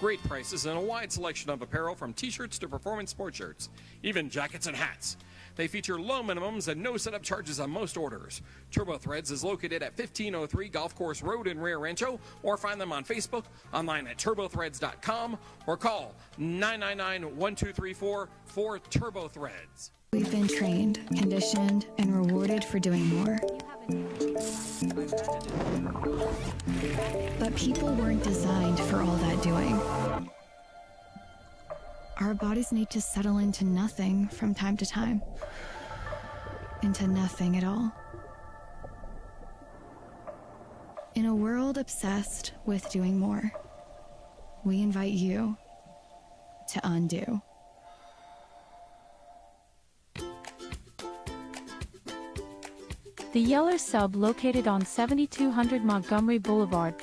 Great prices and a wide selection of apparel from t-shirts to performance sports shirts, even jackets and hats. They feature low minimums and no setup charges on most orders. Turbo Threads is located at 1503 Golf Course Road in Rio Rancho, or find them on Facebook, online at turbothreads.com, or call 999-1234 for Turbo Threads. We've been trained, conditioned, and rewarded for doing more. But people weren't designed for all that doing. Our bodies need to settle into nothing from time to time. Into nothing at all. In a world obsessed with doing more, we invite you to undo. The Yeller Sub, located on 7200 Montgomery Boulevard.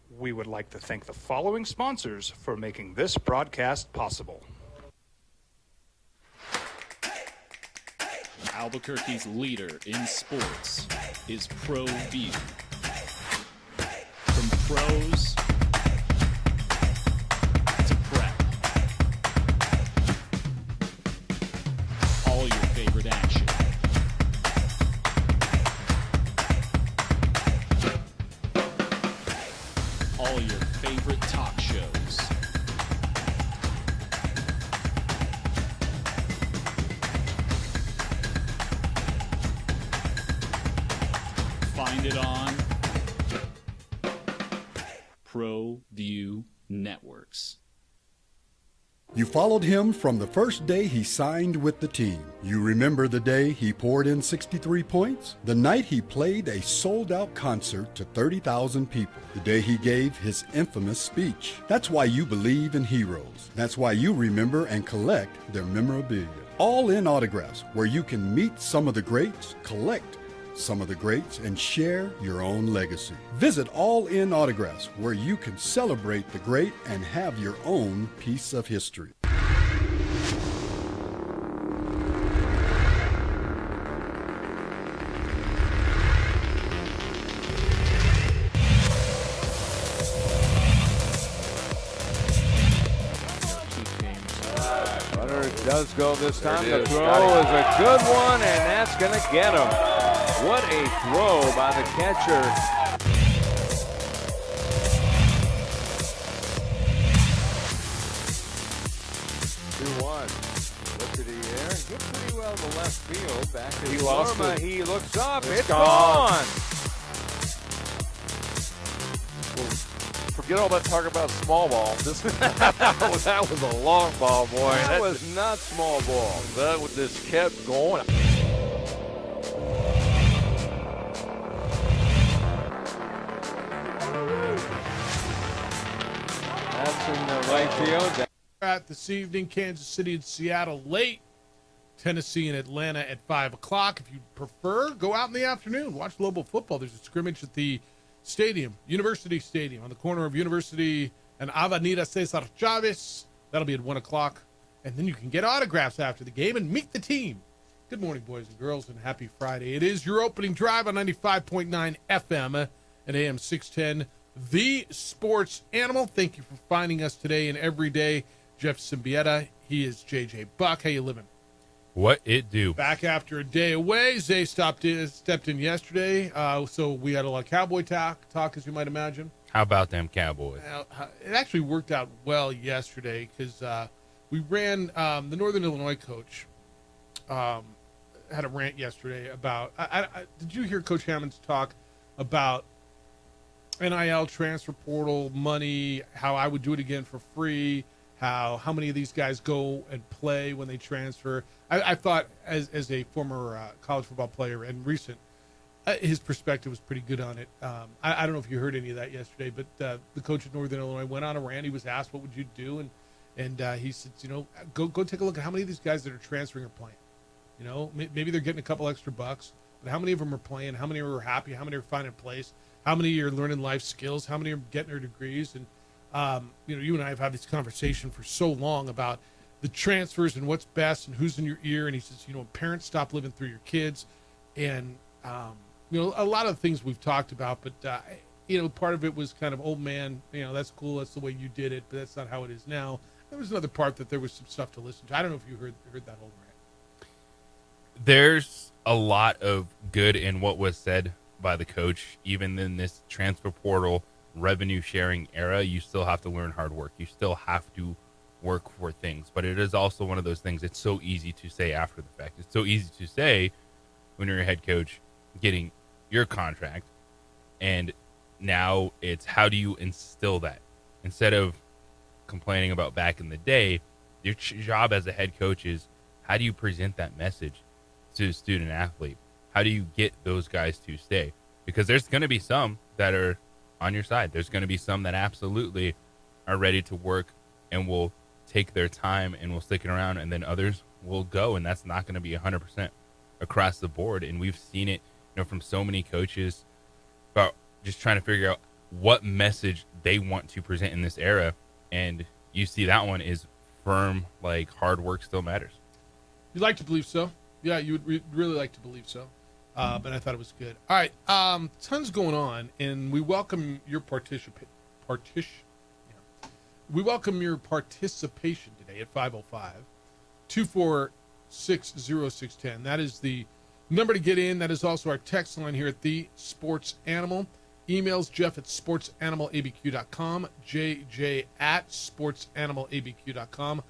We would like to thank the following sponsors for making this broadcast possible. Albuquerque's leader in sports is ProView. From pros to prep, all your favorite action. All your favorite talk shows. Find it on ProView Networks. You followed him from the first day he signed with the team. You remember the day he poured in 63 points? The night he played a sold-out concert to 30,000 people. The day he gave his infamous speech. That's why you believe in heroes. That's why you remember and collect their memorabilia. All in Autographs, where you can meet some of the greats, collect some of the greats, and share your own legacy. Visit All In Autographs, where you can celebrate the great and have your own piece of history. Runner does go this time. The throw is a good one, and that's going to get him. What a throw by the catcher. Look to the air. Hit pretty well to left field. Back to He lost Norma. it. He looks up. It's gone. gone. Forget all that talk about small ball. That was a long ball, boy. That was not small ball. That just kept going. That's in the right field. At this evening, Kansas City and Seattle late. Tennessee and Atlanta at 5 o'clock. If you prefer, go out in the afternoon. Watch Lobo football. There's a scrimmage at the stadium, University Stadium, on the corner of University and Avenida Cesar Chavez. That'll be at 1 o'clock. And then you can get autographs after the game and meet the team. Good morning, boys and girls, and happy Friday. It is your opening drive on 95.9 FM and AM 610. The Sports Animal. Thank you for finding us today and every day. Jeff Symbieta. He is JJ Buck. How you living? What it do? Back after a day away. Zay stepped in yesterday, so we had a lot of Cowboy talk, as you might imagine. How about them Cowboys? It actually worked out well yesterday because we ran the Northern Illinois coach had a rant yesterday about. Did you hear Coach Hammond's talk about NIL, transfer portal, money, how I would do it again for free, how many of these guys go and play when they transfer? I thought as a former college football player and recent, his perspective was pretty good on it. I don't know if you heard any of that yesterday, but the coach at Northern Illinois went on a rant. He was asked, what would you do? And he said, go take a look at how many of these guys that are transferring are playing. Maybe they're getting a couple extra bucks, but how many of them are playing? How many are happy? How many are finding a place? How many are learning life skills? How many are getting their degrees? And You and I have had this conversation for so long about the transfers and what's best and who's in your ear. And he says, parents stop living through your kids. And, a lot of things we've talked about, but, part of it was kind of, old man, that's cool. That's the way you did it, but that's not how it is now. There was another part that there was some stuff to listen to. I don't know if you heard that whole rant. There's a lot of good in what was said by the coach. Even in this transfer portal revenue sharing era, you still have to learn hard work. You still have to work for things, but it is also one of those things. It's so easy to say after the fact. It's so easy to say when you're a head coach getting your contract, and now it's how do you instill that instead of complaining about back in the day. Your job as a head coach is how do you present that message to the student athlete? How do you get those guys to stay? Because there's going to be some that are on your side. There's going to be some that absolutely are ready to work and will take their time and will stick it around, and then others will go, and that's not going to be 100% across the board. And we've seen it, from so many coaches about just trying to figure out what message they want to present in this era. And you see that one is firm, like hard work still matters. You'd like to believe so. Yeah, you would really like to believe so. But I thought it was good. All right, tons going on, and we welcome your We welcome your participation today at 505-246-0610. That is the number to get in. That is also our text line here at The Sports Animal. Emails Jeff at sportsanimалabq.com, JJ at sportsanimалabq.com.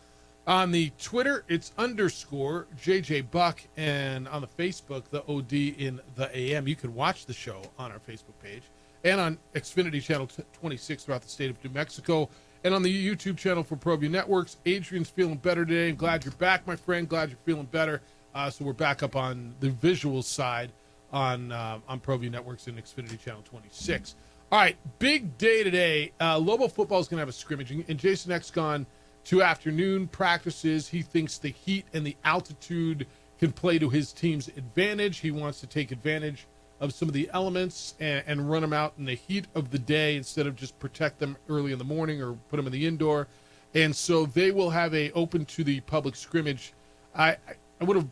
On the Twitter, it's _ JJ Buck, and on the Facebook, the OD in the AM. You can watch the show on our Facebook page and on Xfinity Channel 26 throughout the state of New Mexico, and on the YouTube channel for ProView Networks. Adrian's feeling better today. I'm glad you're back, my friend. Glad you're feeling better. So we're back up on the visual side on ProView Networks and Xfinity Channel 26. All right, big day today. Lobo football is going to have a scrimmage, and Jason Eck's gone to afternoon practices. He thinks the heat and the altitude can play to his team's advantage. He wants to take advantage of some of the elements and run them out in the heat of the day instead of just protect them early in the morning or put them in the indoor. And so they will have a open to the public scrimmage. I would have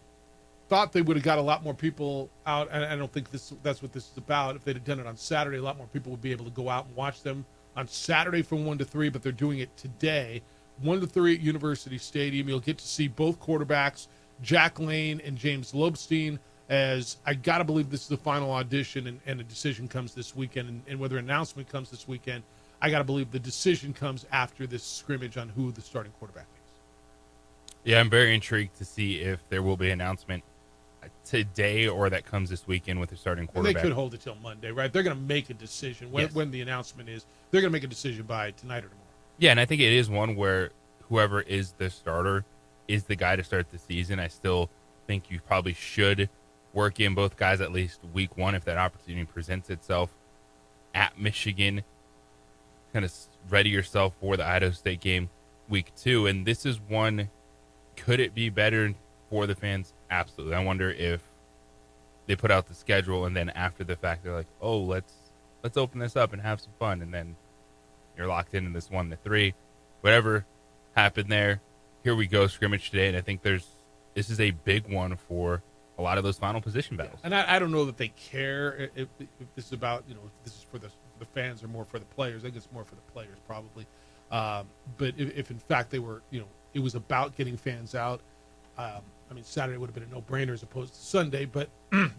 thought they would have got a lot more people out, and I don't think that's what this is about. If they'd have done it on Saturday, a lot more people would be able to go out and watch them on Saturday from 1 to 3, but they're doing it today, 1 to 3 at University Stadium. You'll get to see both quarterbacks, Jack Lane and James Lobstein, as I got to believe this is the final audition, and a decision comes this weekend, and whether an announcement comes this weekend, I got to believe the decision comes after this scrimmage on who the starting quarterback is. Yeah, I'm very intrigued to see if there will be an announcement today or that comes this weekend with the starting quarterback. And they could hold it till Monday, right? They're going to make a decision when the announcement is. They're going to make a decision by tonight or tomorrow. Yeah, and I think it is one where whoever is the starter is the guy to start the season. I still think you probably should work in both guys at least week 1 if that opportunity presents itself at Michigan. Kind of ready yourself for the Idaho State game week 2. And this is one, could it be better for the fans? Absolutely. I wonder if they put out the schedule and then after the fact they're like, oh, let's open this up and have some fun, and then you're locked in this 1 to 3. Whatever happened there, here we go, scrimmage today, and I think this is a big one for a lot of those final position battles. And I don't know that they care if this is about, if this is for the fans or more for the players. I think it's more for the players probably. But if in fact they were, it was about getting fans out, Saturday would have been a no-brainer as opposed to Sunday, but,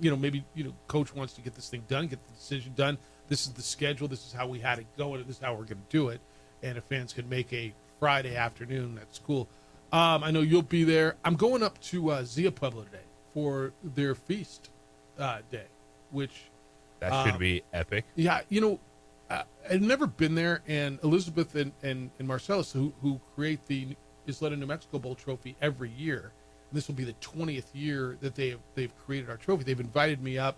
maybe, coach wants to get this thing done, get the decision done. This is the schedule. This is how we had it going, and this is how we're going to do it. And if fans can make a Friday afternoon, that's cool. I know you'll be there. I'm going up to Zia Pueblo today for their feast day, which... That should be epic. Yeah, I'd never been there, and Elizabeth and Marcellus, who create the Isleta New Mexico Bowl trophy every year, this will be the 20th year that they've created our trophy. They've invited me up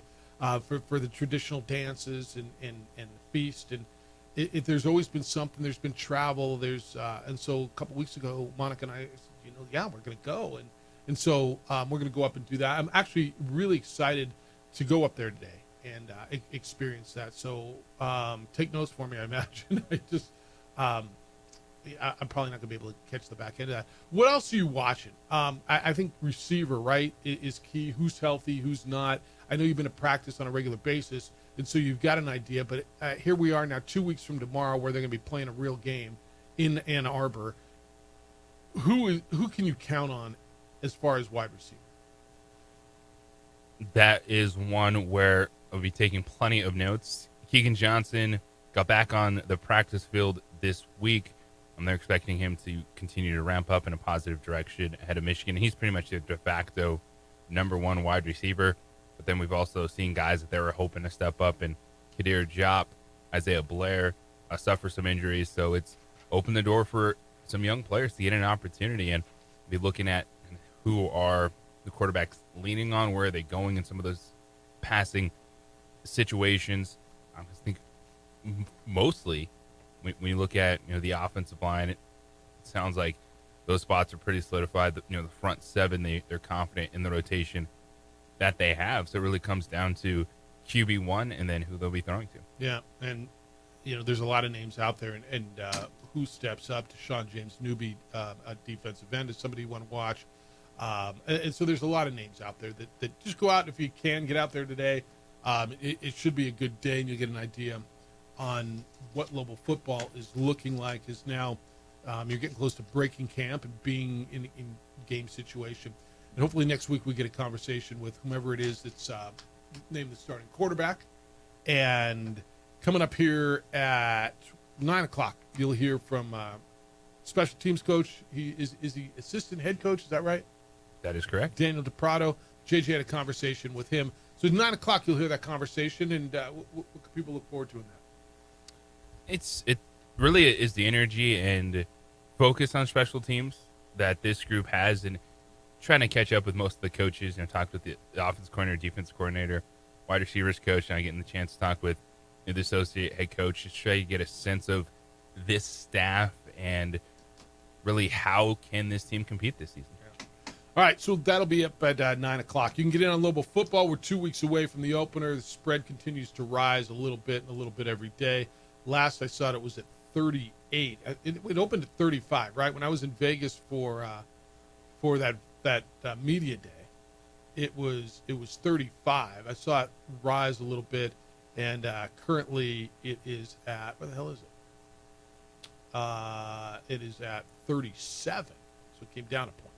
for the traditional dances and the feast, and there's always been something. There's been travel. And so a couple weeks ago, Monica and I said, we're going to go, and so we're going to go up and do that. I'm actually really excited to go up there today and experience that. So take notes for me. I imagine I just I'm probably not going to be able to catch the back end of that. What else are you watching? I think receiver, right, is key. Who's healthy, who's not. I know you've been to practice on a regular basis, and so you've got an idea. But here we are now 2 weeks from tomorrow where they're going to be playing a real game in Ann Arbor. Who can you count on as far as wide receiver? That is one where I'll be taking plenty of notes. Keegan Johnson got back on the practice field this week. They're expecting him to continue to ramp up in a positive direction ahead of Michigan. He's pretty much the de facto number one wide receiver. But then we've also seen guys that they were hoping to step up, and Kadir Jop, Isaiah Blair suffer some injuries. So it's opened the door for some young players to get an opportunity and be looking at who are the quarterbacks leaning on, where are they going in some of those passing situations. I think mostly when you look at the offensive line, it sounds like those spots are pretty solidified. The front seven, they're confident in the rotation that they have. So it really comes down to QB1 and then who they'll be throwing to. Yeah, and there's a lot of names out there, and who steps up to Sean James Newby, a defensive end, is somebody you want to watch. And so there's a lot of names out there that just go out if you can get out there today. It should be a good day, and you'll get an idea on what level football is looking like. Is now you're getting close to breaking camp and being in game situation. And hopefully next week we get a conversation with whomever it is that's named the starting quarterback. And coming up here at 9 o'clock, you'll hear from special teams coach. He is the assistant head coach. Is that right? That is correct. Daniel DePrado. JJ had a conversation with him. So at 9 o'clock, you'll hear that conversation. And what can people look forward to in that? It really is the energy and focus on special teams that this group has, and trying to catch up with most of the coaches. Talked with the offense coordinator, defense coordinator, wide receivers coach, and I getting the chance to talk with the associate head coach, just try to get a sense of this staff and really how can this team compete this season. All right, so that'll be up at 9 o'clock. You can get in on Lobo football. We're 2 weeks away from the opener. The spread continues to rise a little bit every day. Last I saw it was at 38. It opened at 35, right? When I was in Vegas for that media day, it was 35. I saw it rise a little bit, and currently it is at, where the hell is it? It is at 37, so it came down a point.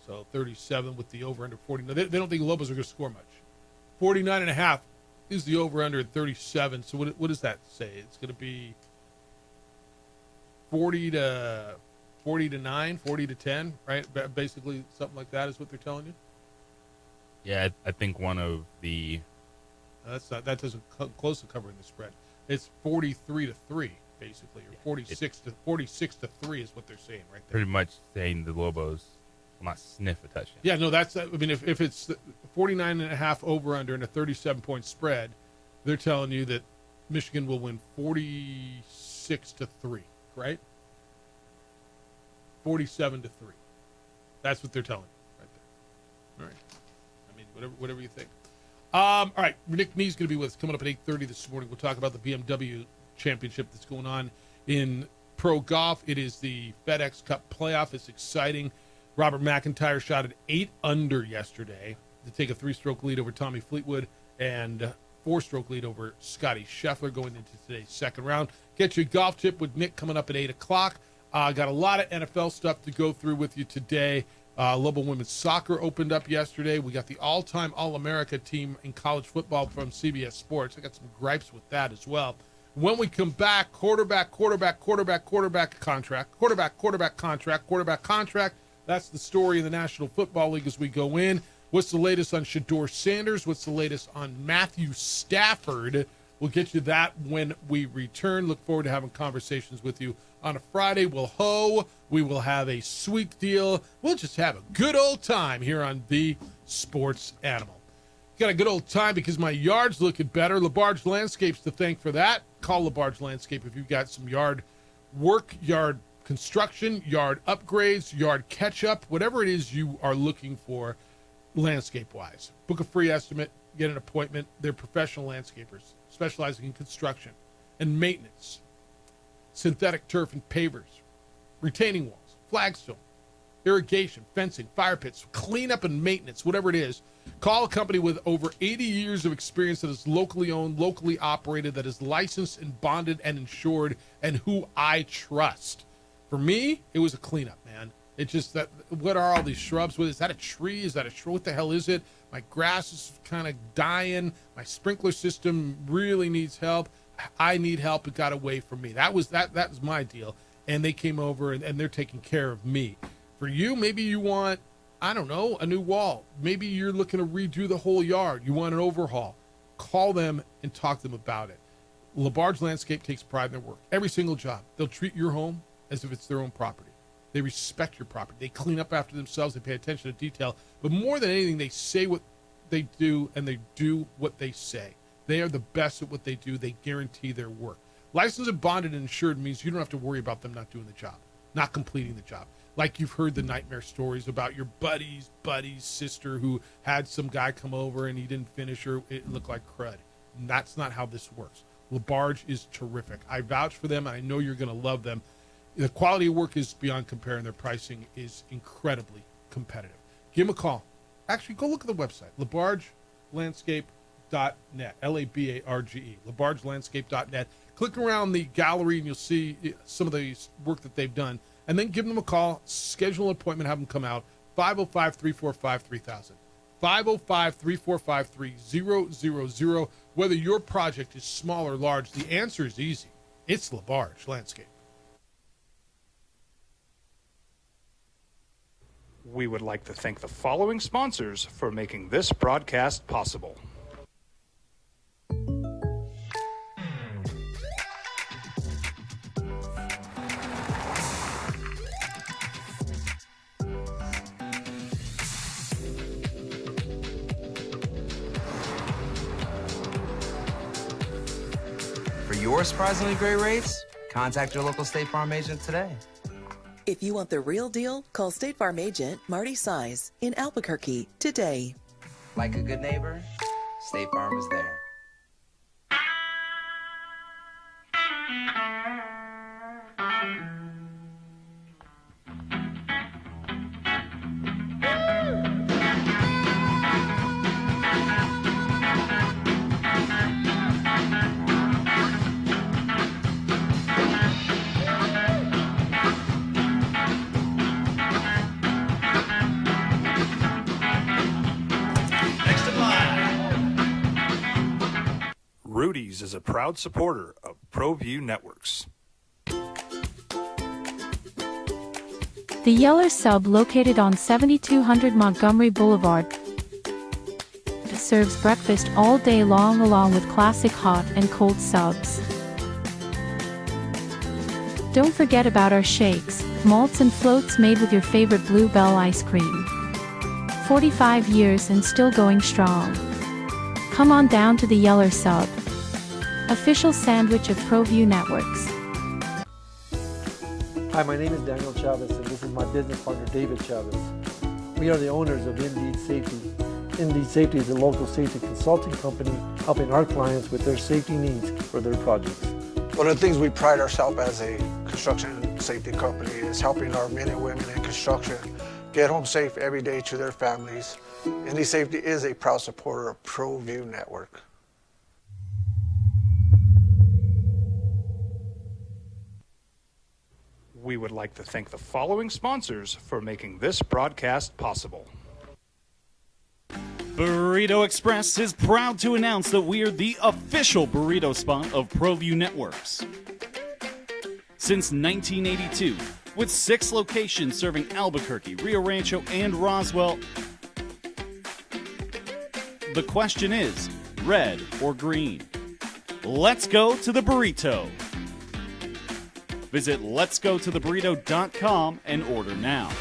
So 37 with the over-under 40. Now, they don't think the Lobos are going to score much. 49.5 is the over-under at 37. So what does that say? It's going to be 40 to 9, 40 to 10, right? Basically something like that is what they're telling you? Yeah, I think one of the... that doesn't come close to covering the spread. It's 43 to 3, basically, or 46 to 3 is what they're saying right there. Pretty much saying the Lobos will not sniff a touchdown. Yeah, no, if it's 49.5 over-under and a 37-point spread, they're telling you that Michigan will win 46 to 3, right? 47 to 3. That's what they're telling you right there. All right. I mean, whatever you think. All right, Nick Nee's going to be with us coming up at 8:30 this morning. We'll talk about the BMW Championship that's going on in pro golf. It is the FedEx Cup playoff. It's exciting. Robert McIntyre shot at 8 under yesterday to take a 3-stroke lead over Tommy Fleetwood and 4-stroke lead over Scotty Scheffler going into today's second round. Get your golf tip with Nick coming up at 8 o'clock. Got a lot of NFL stuff to go through with you today. Lobo women's soccer opened up yesterday. We got the all-time All-America team in college football from CBS Sports. I got some gripes with that as well. When we come back, quarterback contract. That's the story in the National Football League as we go in. What's the latest on Shedeur Sanders? What's the latest on Matthew Stafford? We'll get you that when we return. Look forward to having conversations with you on a Friday. We will have a sweet deal. We'll just have a good old time here on The Sports Animal. Got a good old time because my yard's looking better. LaBarge Landscape's to thank for that. Call LaBarge Landscape if you've got some yard work, yard construction, yard upgrades, yard catch-up, whatever it is you are looking for landscape-wise. Book a free estimate, get an appointment. They're professional landscapers specializing in construction and maintenance, synthetic turf and pavers, retaining walls, flagstone, irrigation, fencing, fire pits, cleanup and maintenance, whatever it is. Call a company with over 80 years of experience that is locally owned, locally operated, that is licensed and bonded and insured, and who I trust. For me, it was a cleanup, man. It's just that, what are all these shrubs with? Is that a tree? Is that a shrub? What the hell is it? My grass is kind of dying. My sprinkler system really needs help. I need help. It got away from me. That was my deal. And they came over and they're taking care of me. For you, maybe you want, I don't know, a new wall. Maybe you're looking to redo the whole yard. You want an overhaul. Call them and talk to them about it. LaBarge Landscape takes pride in their work. Every single job. They'll treat your home as if it's their own property. They respect your property. They clean up after themselves. They pay attention to detail. But more than anything, they say what they do and they do what they say. They are the best at what they do. They guarantee their work. Licensed and bonded and insured means you don't have to worry about them not doing the job, not completing the job. Like you've heard the nightmare stories about your buddy's sister who had some guy come over and he didn't finish her. It looked like crud. And that's not how this works. LaBarge is terrific. I vouch for them, and I know you're going to love them. The quality of work is beyond compare, and their pricing is incredibly competitive. Give them a call. Actually, go look at the website, LaBargeLandscape.net, L-A-B-A-R-G-E, LaBargeLandscape.net. Click around the gallery, and you'll see some of the work that they've done. And then give them a call, schedule an appointment, have them come out, 505-345-3000. 505-345-3000. Whether your project is small or large, the answer is easy. It's LaBarge Landscape. We would like to thank the following sponsors for making this broadcast possible. For your surprisingly great rates, contact your local State Farm agent today. If you want the real deal, call State Farm agent Marty Size in Albuquerque today. Like a good neighbor, State Farm is there. Rudy's is a proud supporter of ProView Networks. The Yeller Sub, located on 7200 Montgomery Boulevard, serves breakfast all day long along with classic hot and cold subs. Don't forget about our shakes, malts and floats made with your favorite Bluebell ice cream. 45 years and still going strong. Come on down to the Yeller Sub, official sandwich of ProView Networks. Hi, my name is Daniel Chavez, and this is my business partner, David Chavez. We are the owners of Indeed Safety. Indeed Safety is a local safety consulting company helping our clients with their safety needs for their projects. One of the things we pride ourselves as a construction safety company is helping our men and women in construction get home safe every day to their families. Indeed Safety is a proud supporter of ProView Network. We would like to thank the following sponsors for making this broadcast possible. Burrito Express is proud to announce that we are the official burrito spot of ProView Networks. Since 1982, with 6 locations serving Albuquerque, Rio Rancho, and Roswell, the question is, red or green? Let's go to the burrito. Visit letsgototheburrito.com and order now.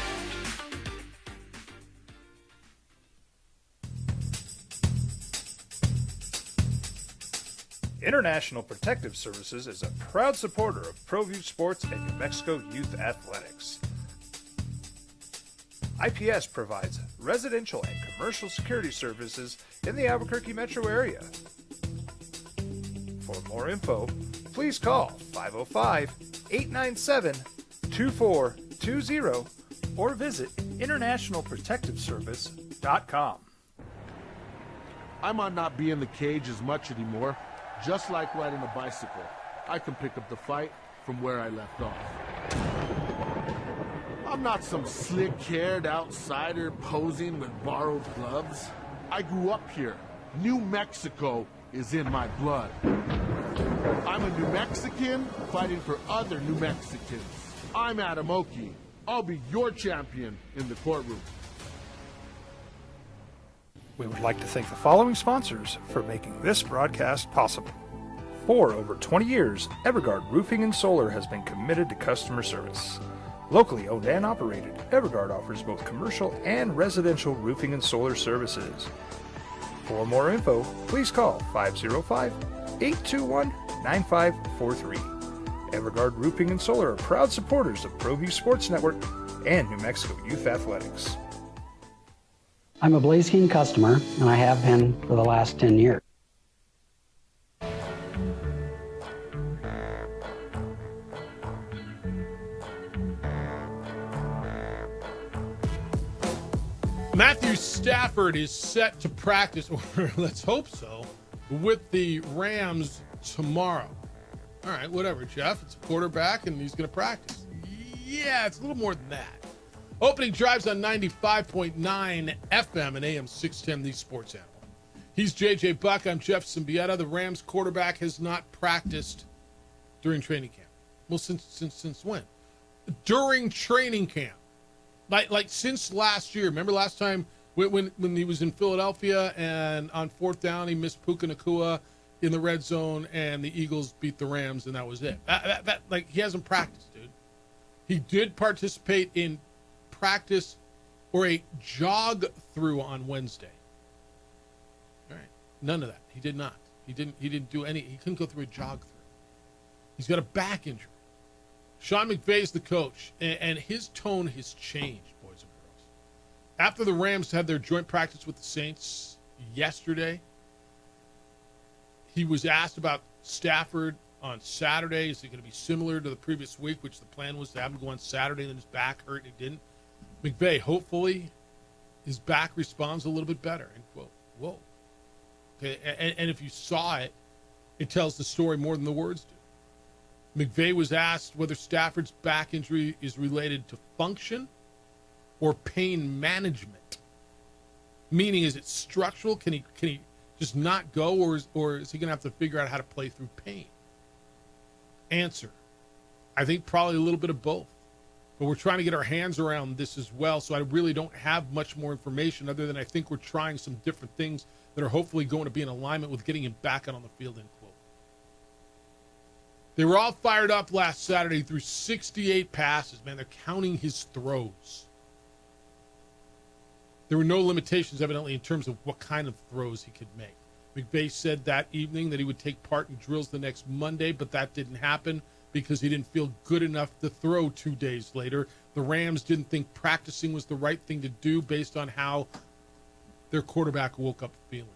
International Protective Services is a proud supporter of ProView Sports and New Mexico Youth Athletics. IPS provides residential and commercial security services in the Albuquerque metro area. For more info, please call 505-897-2999 2420 or visit internationalprotectiveservice.com. I might not be in the cage as much anymore. Just like riding a bicycle, I can pick up the fight from where I left off. I'm not some slick-haired outsider posing with borrowed gloves. I grew up here. New Mexico is in my blood. I'm a New Mexican fighting for other New Mexicans. I'm Adam Oki. I'll be your champion in the courtroom. We would like to thank the following sponsors for making this broadcast possible. For over 20 years, Evergard Roofing and Solar has been committed to customer service. Locally owned and operated, Evergard offers both commercial and residential roofing and solar services. For more info, please call 505-821-9543. Evergard Roofing and Solar are proud supporters of ProView Sports Network and New Mexico Youth Athletics. I'm a Blaze King customer, and I have been for the last 10 years. Matthew Stafford is set to practice, or let's hope so, with the Rams tomorrow. All right, whatever, Jeff. It's a quarterback, and he's going to practice. Yeah, it's a little more than that. Opening drives on 95.9 FM and AM 610, the Sports Animal. He's J.J. Buck. I'm Jeff Symbieta. The Rams quarterback has not practiced during training camp. Well, since when? During training camp. Like since last year. Remember last time when he was in Philadelphia and on fourth down he missed Puka Nacua in the red zone and the Eagles beat the Rams and that was it. Like he hasn't practiced, dude. He did participate in practice or a jog through on Wednesday. All right, none of that. He did not. He didn't do any. He couldn't go through a jog through. He's got a back injury. Sean McVay's the coach, and his tone has changed, boys and girls. After the Rams had their joint practice with the Saints yesterday, he was asked about Stafford on Saturday. Is it going to be similar to the previous week, which the plan was to have him go on Saturday, and then his back hurt, and he didn't? McVay, hopefully, his back responds a little bit better. And quote, whoa. Okay, and if you saw it, it tells the story more than the words do. McVay was asked whether Stafford's back injury is related to function or pain management. Meaning, is it structural? Can he just not go, or is he going to have to figure out how to play through pain? Answer, I think probably a little bit of both. But we're trying to get our hands around this as well, so I really don't have much more information other than I think we're trying some different things that are hopefully going to be in alignment with getting him back out on the field, end quote. They were all fired up last Saturday. He threw 68 passes. Man, they're counting his throws. There were no limitations, evidently, in terms of what kind of throws he could make. McVay said that evening that he would take part in drills the next Monday, but that didn't happen because he didn't feel good enough to throw 2 days later. The Rams didn't think practicing was the right thing to do based on how their quarterback woke up feeling.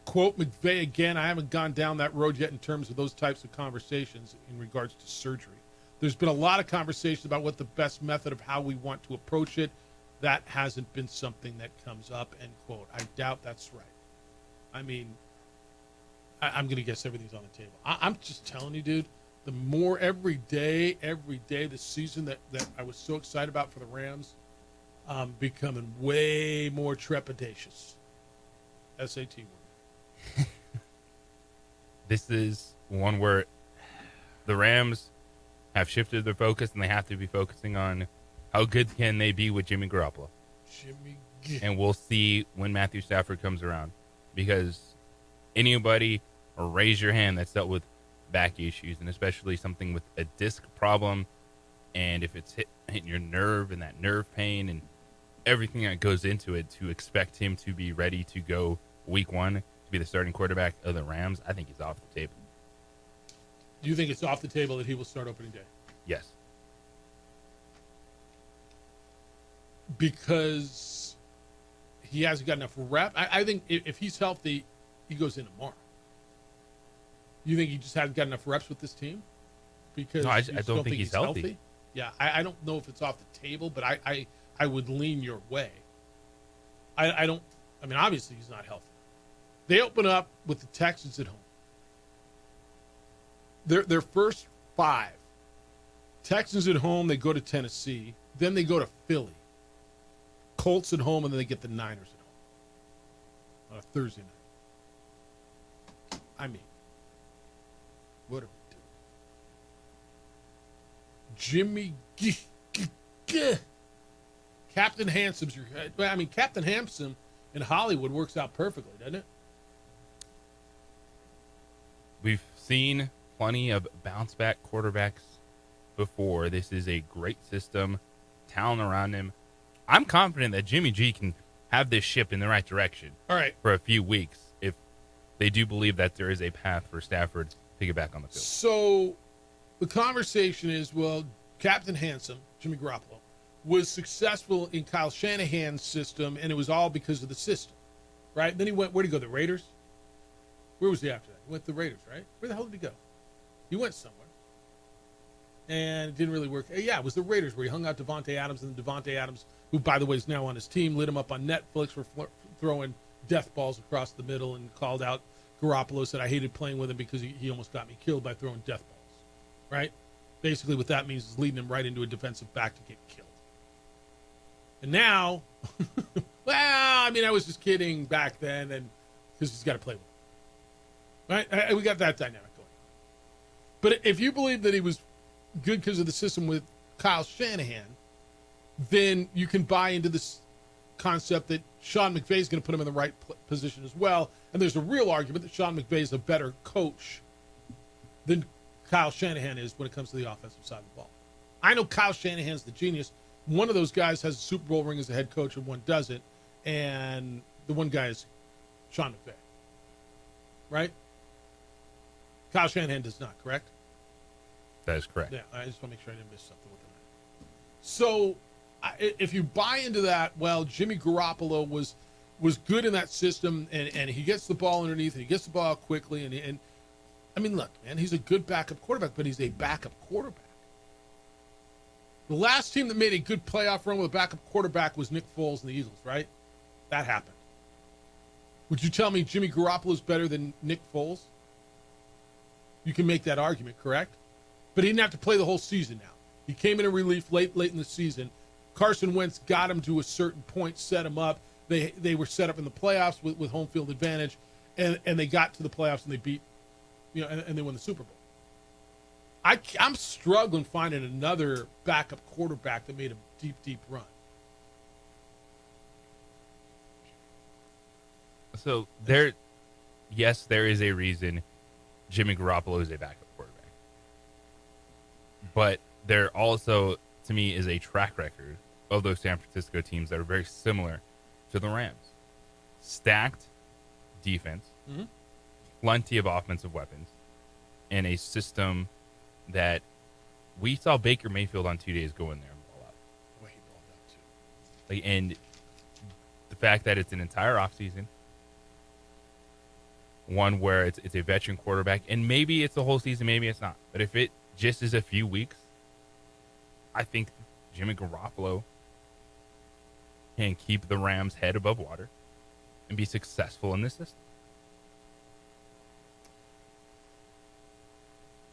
Quote McVay again, I haven't gone down that road yet in terms of those types of conversations in regards to surgery. There's been a lot of conversation about what the best method of how we want to approach it. That hasn't been something that comes up, end quote. I doubt that's right. I mean, I'm going to guess everything's on the table. I'm just telling you, dude, the more every day, this season that I was so excited about for the Rams, becoming way more trepidatious. SAT word. This is one where the Rams have shifted their focus, and they have to be focusing on how good can they be with Jimmy Garoppolo. And we'll see when Matthew Stafford comes around, because anybody raise your hand that's dealt with back issues, and especially something with a disc problem, and if it's hitting your nerve and that nerve pain and everything that goes into it, to expect him to be ready to go week 1 to be the starting quarterback of the Rams, I think he's off the table. Do you think it's off the table that he will start opening day? Yes. Because he hasn't got enough rep. I think if he's healthy, he goes in tomorrow. You think he just hasn't got enough reps with this team? because No, I you don't still think he's healthy. Yeah, I don't know if it's off the table, but I would lean your way. I don't. I mean, obviously he's not healthy. They open up with the Texans at home. Their first 5. Texans at home, they go to Tennessee. Then they go to Philly. Colts at home, and then they get the Niners at home on a Thursday night. I mean, what are we doing? Jimmy Captain Handsome's your. I mean, Captain Handsome in Hollywood works out perfectly, doesn't it? We've seen plenty of bounce back quarterbacks before. This is a great system, talent around him. I'm confident that Jimmy G can have this ship in the right direction. All right. For a few weeks, if they do believe that there is a path for Stafford to get back on the field. So the conversation is, well, Captain Handsome, Jimmy Garoppolo, was successful in Kyle Shanahan's system, and it was all because of the system, right? Then he went, where'd he go, the Raiders? Where was he after that? He went to the Raiders, right? Where the hell did he go? He went somewhere. And it didn't really work. Yeah, it was the Raiders where he hung out Devontae Adams, and Devontae Adams, who, by the way, is now on his team, lit him up on Netflix for throwing death balls across the middle and called out Garoppolo, said I hated playing with him because he almost got me killed by throwing death balls, right? Basically what that means is leading him right into a defensive back to get killed. And now, well, I mean, I was just kidding back then, and because he's got to play with him. Right? We got that dynamic going on. But if you believe that he was good because of the system with Kyle Shanahan, then you can buy into this concept that Sean McVay is going to put him in the right position as well. And there's a real argument that Sean McVay is a better coach than Kyle Shanahan is when it comes to the offensive side of the ball. I know Kyle Shanahan's the genius. One of those guys has a Super Bowl ring as a head coach and one doesn't. And the one guy is Sean McVay. Right? Kyle Shanahan does not, correct? That is correct. Yeah, I just want to make sure I didn't miss something with that. So if you buy into that, well, Jimmy Garoppolo was good in that system, and he gets the ball underneath, and he gets the ball out quickly, and I mean, look, man, he's a good backup quarterback, but he's a backup quarterback. The last team that made a good playoff run with a backup quarterback was Nick Foles and the Eagles, right? That happened. Would you tell me Jimmy Garoppolo is better than Nick Foles? You can make that argument, correct? But he didn't have to play the whole season now. He came in relief late in the season. Carson Wentz got him to a certain point, set him up. They were set up in the playoffs with home field advantage, and they got to the playoffs and they beat, and they won the Super Bowl. I'm struggling finding another backup quarterback that made a deep run. So yes, there is a reason Jimmy Garoppolo is a backup quarterback. But there also, to me, is a track record of those San Francisco teams that are very similar to the Rams. Stacked defense, plenty of offensive weapons, and a system that we saw Baker Mayfield on 2 days go in there and ball out. Well, he balled out too. And the fact that it's an entire offseason, one where it's a veteran quarterback, and maybe it's the whole season, maybe it's not. But if it just is a few weeks, I think Jimmy Garoppolo can keep the Rams' head above water and be successful in this system.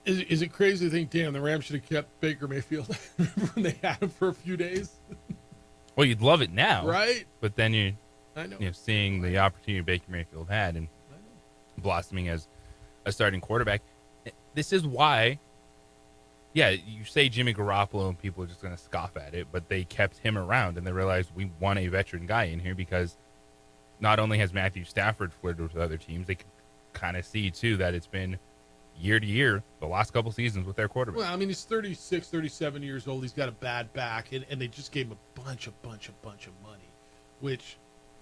Is it crazy to think, damn, the Rams should have kept Baker Mayfield when they had him for a few days? Well, you'd love it now, right? But then you're I seeing the opportunity Baker Mayfield had and blossoming as a starting quarterback. This is why, you say Jimmy Garoppolo and people are just going to scoff at it, but they kept him around and they realized we want a veteran guy in here because not only has Matthew Stafford flirted with other teams, they can kind of see, too, that it's been year to year the last couple seasons with their quarterback. Well, I mean, he's 36, 37 years old. He's got a bad back, and they just gave him a bunch of money, which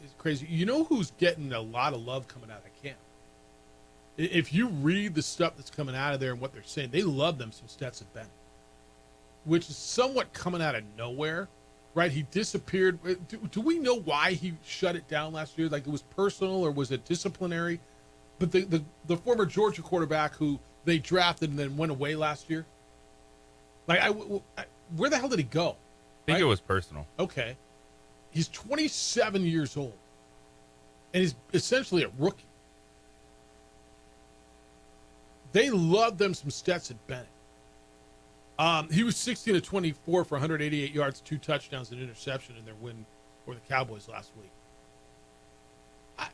is crazy. You know who's getting a lot of love coming out of camp? If you read the stuff that's coming out of there and what they're saying, they love them some Stetson Bennett, which is somewhat coming out of nowhere, right? He disappeared. Do we know why he shut it down last year? Like, it was personal or was it disciplinary? But the former Georgia quarterback who they drafted and then went away last year, Where the hell did he go? I think it was personal. Okay. He's 27 years old, and he's essentially a rookie. They love them some Stetson Bennett. He was 16 of 24 for 188 yards, 2 touchdowns, and interception in their win over the Cowboys last week. I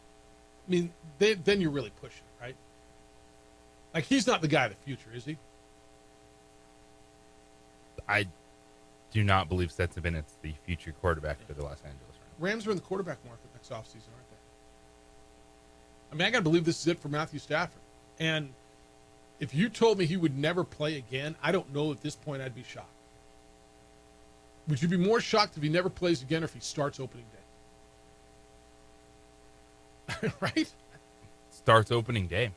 mean, then you're really pushing it, right? Like, he's not the guy of the future, is he? I do not believe Stetson Bennett's the future quarterback for the Los Angeles Rams. Rams are in the quarterback market next offseason, aren't they? I mean, I got to believe this is it for Matthew Stafford. And if you told me he would never play again, I don't know at this point I'd be shocked. Would you be more shocked if he never plays again or if he starts opening day? Right? Starts opening day.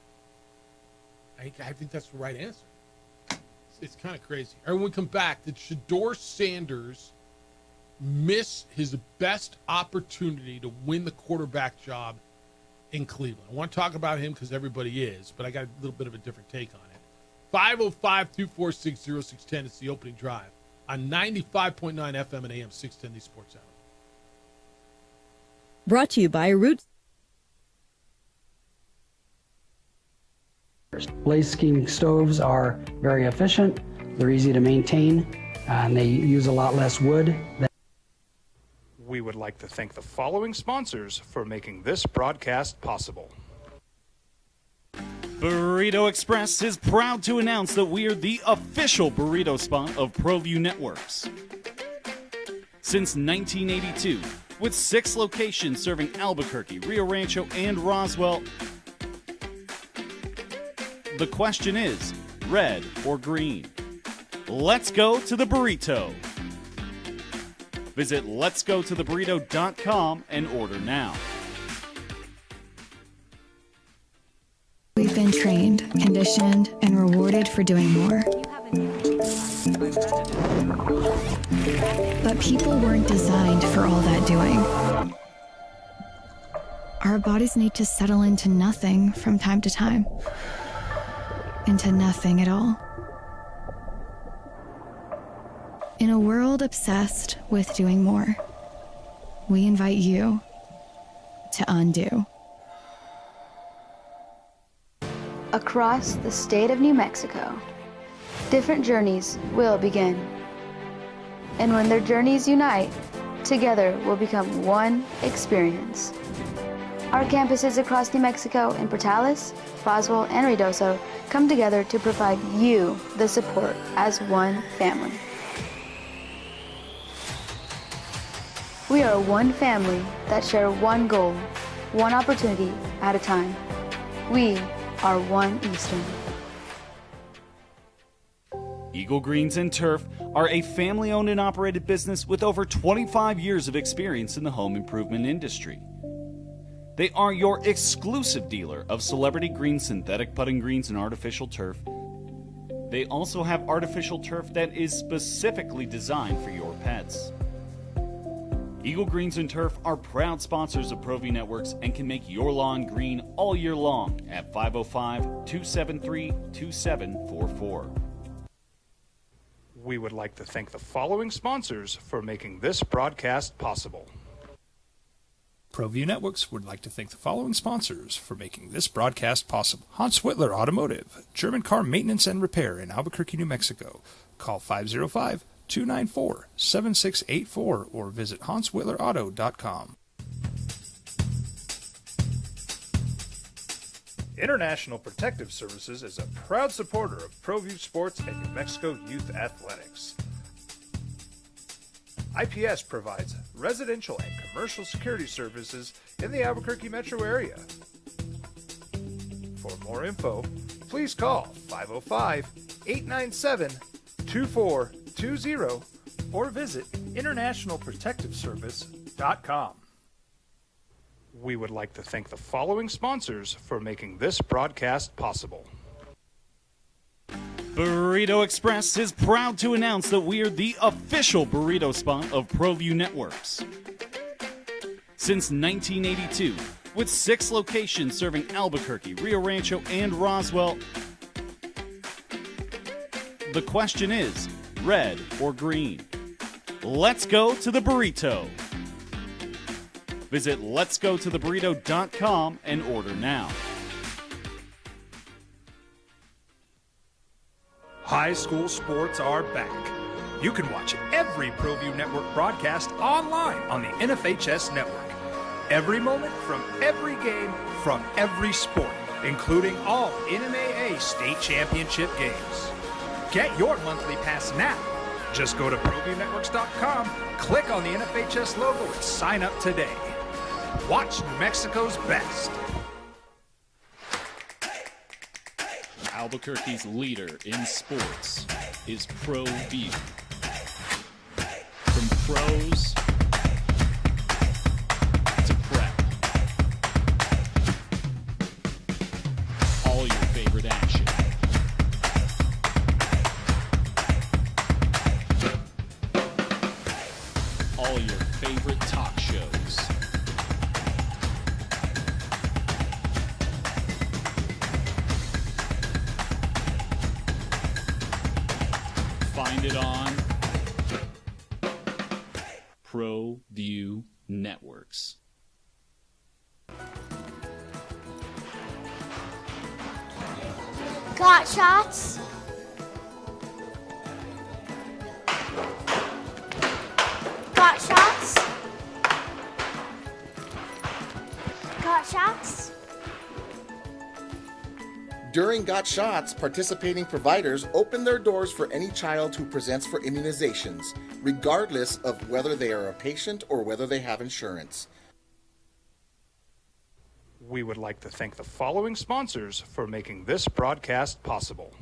I think that's the right answer. It's kind of crazy. All right, when we come back, did Shedeur Sanders miss his best opportunity to win the quarterback job in Cleveland? I want to talk about him because everybody is, but I got a little bit of a different take on it. 505-246-0610. It's the opening drive on 95.9 FM and AM 610, the Sports Hour. Brought to you by Roots. Blaze Scheme stoves are very efficient, they're easy to maintain, and they use a lot less wood. We would like to thank the following sponsors for making this broadcast possible. Burrito Express is proud to announce that we are the official burrito spot of ProView Networks. Since 1982, with 6 locations serving Albuquerque, Rio Rancho, and Roswell, the question is, red or green? Let's go to the burrito. Visit letsgototheburrito.com and order now. We've been trained, conditioned, and rewarded for doing more. But people weren't designed for all that doing. Our bodies need to settle into nothing from time to time. Into nothing at all. In a world obsessed with doing more, we invite you to undo. Across the state of New Mexico, different journeys will begin. And when their journeys unite, together will become one experience. Our campuses across New Mexico in Portales, Roswell, and Ruidoso come together to provide you the support as one family. We are one family that share one goal, one opportunity at a time. We are One Eastern. Eagle Greens and Turf are a family-owned and operated business with over 25 years of experience in the home improvement industry. They are your exclusive dealer of celebrity green, synthetic putting greens, and artificial turf. They also have artificial turf that is specifically designed for your pets. Eagle Greens and Turf are proud sponsors of ProView Networks and can make your lawn green all year long at 505-273-2744. We would like to thank the following sponsors for making this broadcast possible. ProView Networks would like to thank the following sponsors for making this broadcast possible. Hans Whitler Automotive, German car maintenance and repair in Albuquerque, New Mexico. Call 505-294-7684 or visit HansWhitlerAuto.com. International Protective Services is a proud supporter of ProView Sports and New Mexico Youth Athletics. IPS provides residential and commercial security services in the Albuquerque metro area. For more info, please call 505-897-2420 or visit internationalprotectiveservice.com. We would like to thank the following sponsors for making this broadcast possible. Burrito Express is proud to announce that we are the official burrito spot of ProView Networks. Since 1982, with 6 locations serving Albuquerque, Rio Rancho, and Roswell, the question is, red, or green. Let's go to the burrito. Visit letsgototheburrito.com and order now. High school sports are back. You can watch every ProView Network broadcast online on the NFHS network. Every moment from every game from every sport, including all NMAA state championship games. Get your monthly pass now. Just go to ProViewNetworks.com, click on the NFHS logo, and sign up today. Watch New Mexico's best. Albuquerque's leader in sports is ProView. From pros to prep, all your favorite action. All your favorite talk shows. Find it on ProView Networks. Got shots? Got shots? Got shots? During Got Shots, participating providers open their doors for any child who presents for immunizations, regardless of whether they are a patient or whether they have insurance. We would like to thank the following sponsors for making this broadcast possible.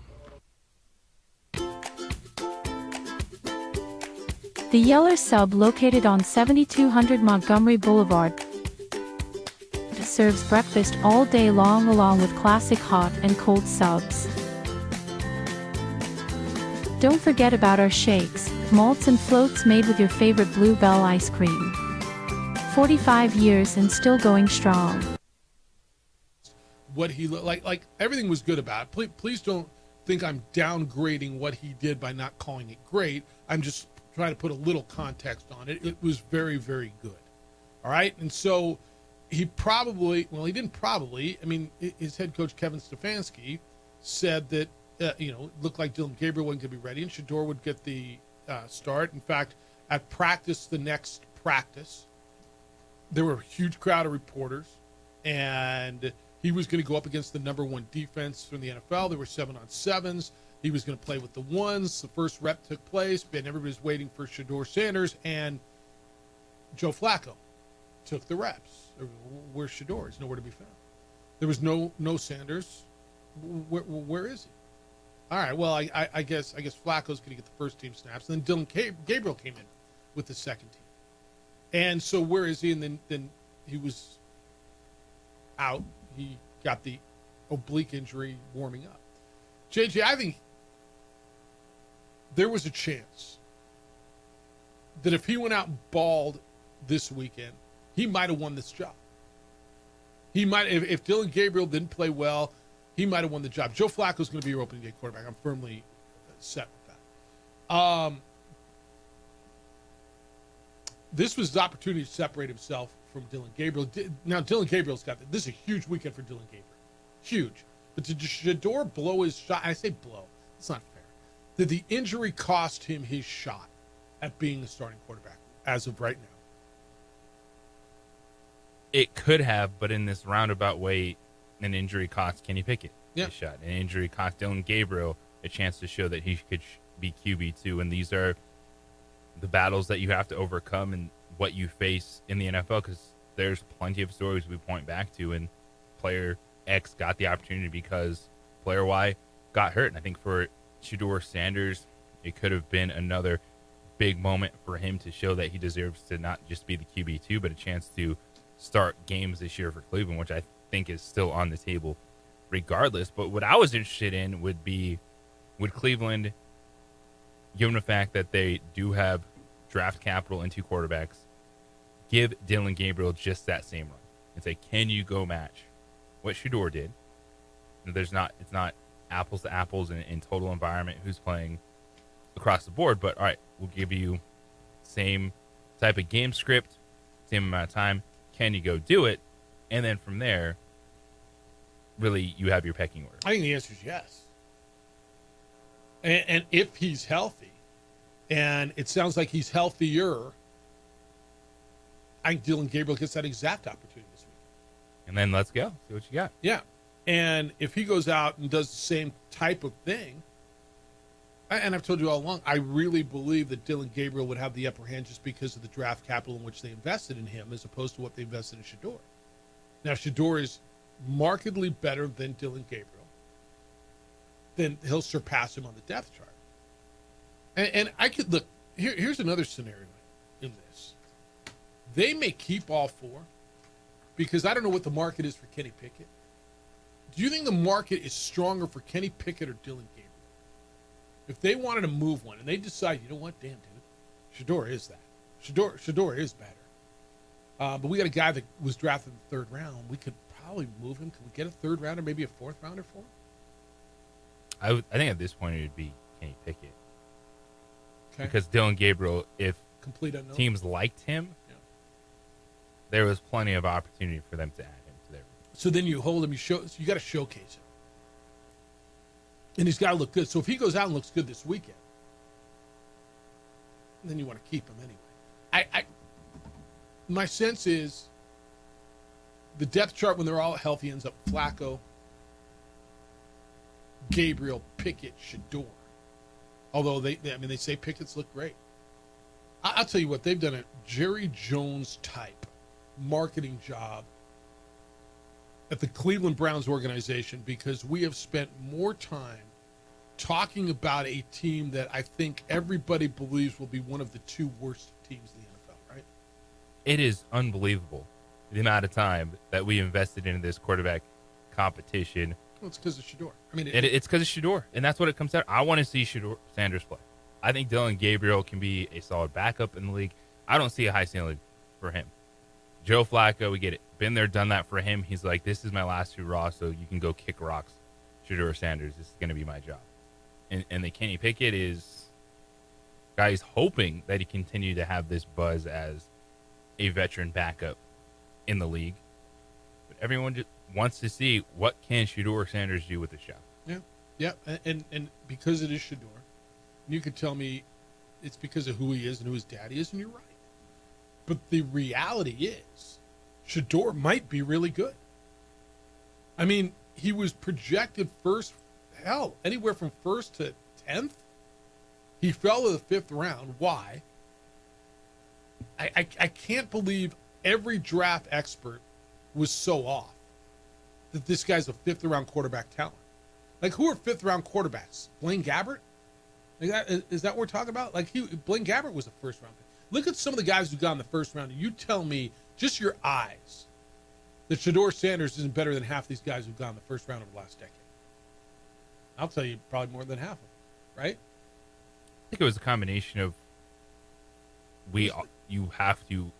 The Yeller Sub, located on 7200 Montgomery Boulevard, serves breakfast all day long along with classic hot and cold subs. Don't forget about our shakes, malts and floats made with your favorite Blue Bell ice cream. 45 years and still going strong. What he like everything was good about it. Please don't think I'm downgrading what he did by not calling it great. I'm just trying to put a little context on it. It was very, very good. All right, and so he his head coach Kevin Stefanski said that it looked like Dylan Gabriel wasn't going to be ready, and Shedeur would get the start. In fact, at practice, the next practice, there were a huge crowd of reporters, and he was going to go up against the number one defense from the NFL. There were 7-on-7s. He was going to play with the ones. The first rep took place, and everybody's waiting for Shedeur Sanders, and Joe Flacco took the reps. Where's Shedeur? He's nowhere to be found. There was no Sanders. Where is he? All right, well, I guess Flacco's going to get the first team snaps. And then Dylan Gabriel came in with the second team. And so where is he? And then he was out. He got the oblique injury warming up. JJ, I think there was a chance that if he went out and balled this weekend, he might have won this job. He might, if Dylan Gabriel didn't play well, he might have won the job. Joe Flacco's going to be your opening day quarterback. I'm firmly set with that. This was his opportunity to separate himself from Dylan Gabriel. Now, Dylan Gabriel's got this is a huge weekend for Dylan Gabriel. Huge. But did Shedeur blow his shot? I say blow. It's not fair. Did the injury cost him his shot at being the starting quarterback as of right now? It could have, but in this roundabout way, an injury cost Kenny Pickett a shot. An injury cost Dylan Gabriel a chance to show that he could be QB2. And these are the battles that you have to overcome and what you face in the NFL, because there's plenty of stories we point back to, and player X got the opportunity because player Y got hurt. And I think for Shedeur Sanders, it could have been another big moment for him to show that he deserves to not just be the QB2, but a chance to start games this year for Cleveland, which I think is still on the table regardless. But what I was interested in would be, would Cleveland, given the fact that they do have draft capital and two quarterbacks, give Dylan Gabriel just that same run and say, can you go match what Shedeur did? It's not apples to apples in total environment who's playing across the board, but all right, we'll give you same type of game script, same amount of time. Can you go do it? And then from there, really, you have your pecking order. I think the answer is yes. And if he's healthy, and it sounds like he's healthier, I think Dillon Gabriel gets that exact opportunity this week. And then let's go. See what you got. Yeah. And if he goes out and does the same type of thing, and I've told you all along, I really believe that Dillon Gabriel would have the upper hand just because of the draft capital in which they invested in him as opposed to what they invested in Shedeur. Now, Shedeur is markedly better than Dillon Gabriel. Then he'll surpass him on the depth chart. And I could look, here's another scenario in this. They may keep all four because I don't know what the market is for Kenny Pickett. Do you think the market is stronger for Kenny Pickett or Dillon Gabriel? If they wanted to move one and they decide, you know what, damn, dude, Shedeur is that. Shedeur is better. But we got a guy that was drafted in the third round. We could probably move him. Could we get a third rounder, maybe a fourth rounder for him? I think at this point it would be Kenny Pickett. Okay. Because Dillon Gabriel, if complete unknown teams liked him, there was plenty of opportunity for them to add him to their. So then you hold him, you got to showcase him. And he's got to look good. So if he goes out and looks good this weekend, then you want to keep him anyway. My sense is the depth chart when they're all healthy ends up Flacco, Gabriel, Pickett, Shedeur. Although they say Pickett's look great. I'll tell you what, they've done a Jerry Jones type marketing job at the Cleveland Browns organization because we have spent more time talking about a team that I think everybody believes will be one of the two worst teams in the NFL, right? It is unbelievable the amount of time that we invested into this quarterback competition. Well, it's because of Shedeur. It's because of Shedeur, and that's what it comes out. I want to see Shedeur Sanders play. I think Dillon Gabriel can be a solid backup in the league. I don't see a high ceiling for him. Joe Flacco, we get it. Been there, done that for him. He's like, this is my last hurrah, so you can go kick rocks. Shedeur Sanders, this is going to be my job. And the Kenny Pickett is, guys, hoping that he continue to have this buzz as a veteran backup in the league. But everyone just wants to see what can Shedeur Sanders do with the shot. Yeah, and because it is Shedeur, you could tell me it's because of who he is and who his daddy is, and you're right. But the reality is, Shedeur might be really good. I mean, he was projected first, anywhere from first to 10th. He fell to the fifth round. Why? I can't believe every draft expert was so off that this guy's a fifth round quarterback talent. Like, who are fifth round quarterbacks? Blaine Gabbert? Is that what we're talking about? Like, Blaine Gabbert was a first round pick. Look at some of the guys who got in the first round, and you tell me, just your eyes, that Shedeur Sanders isn't better than half these guys who've gone in the first round of the last decade. I'll tell you, probably more than half of them, right? I think it was a combination of you have to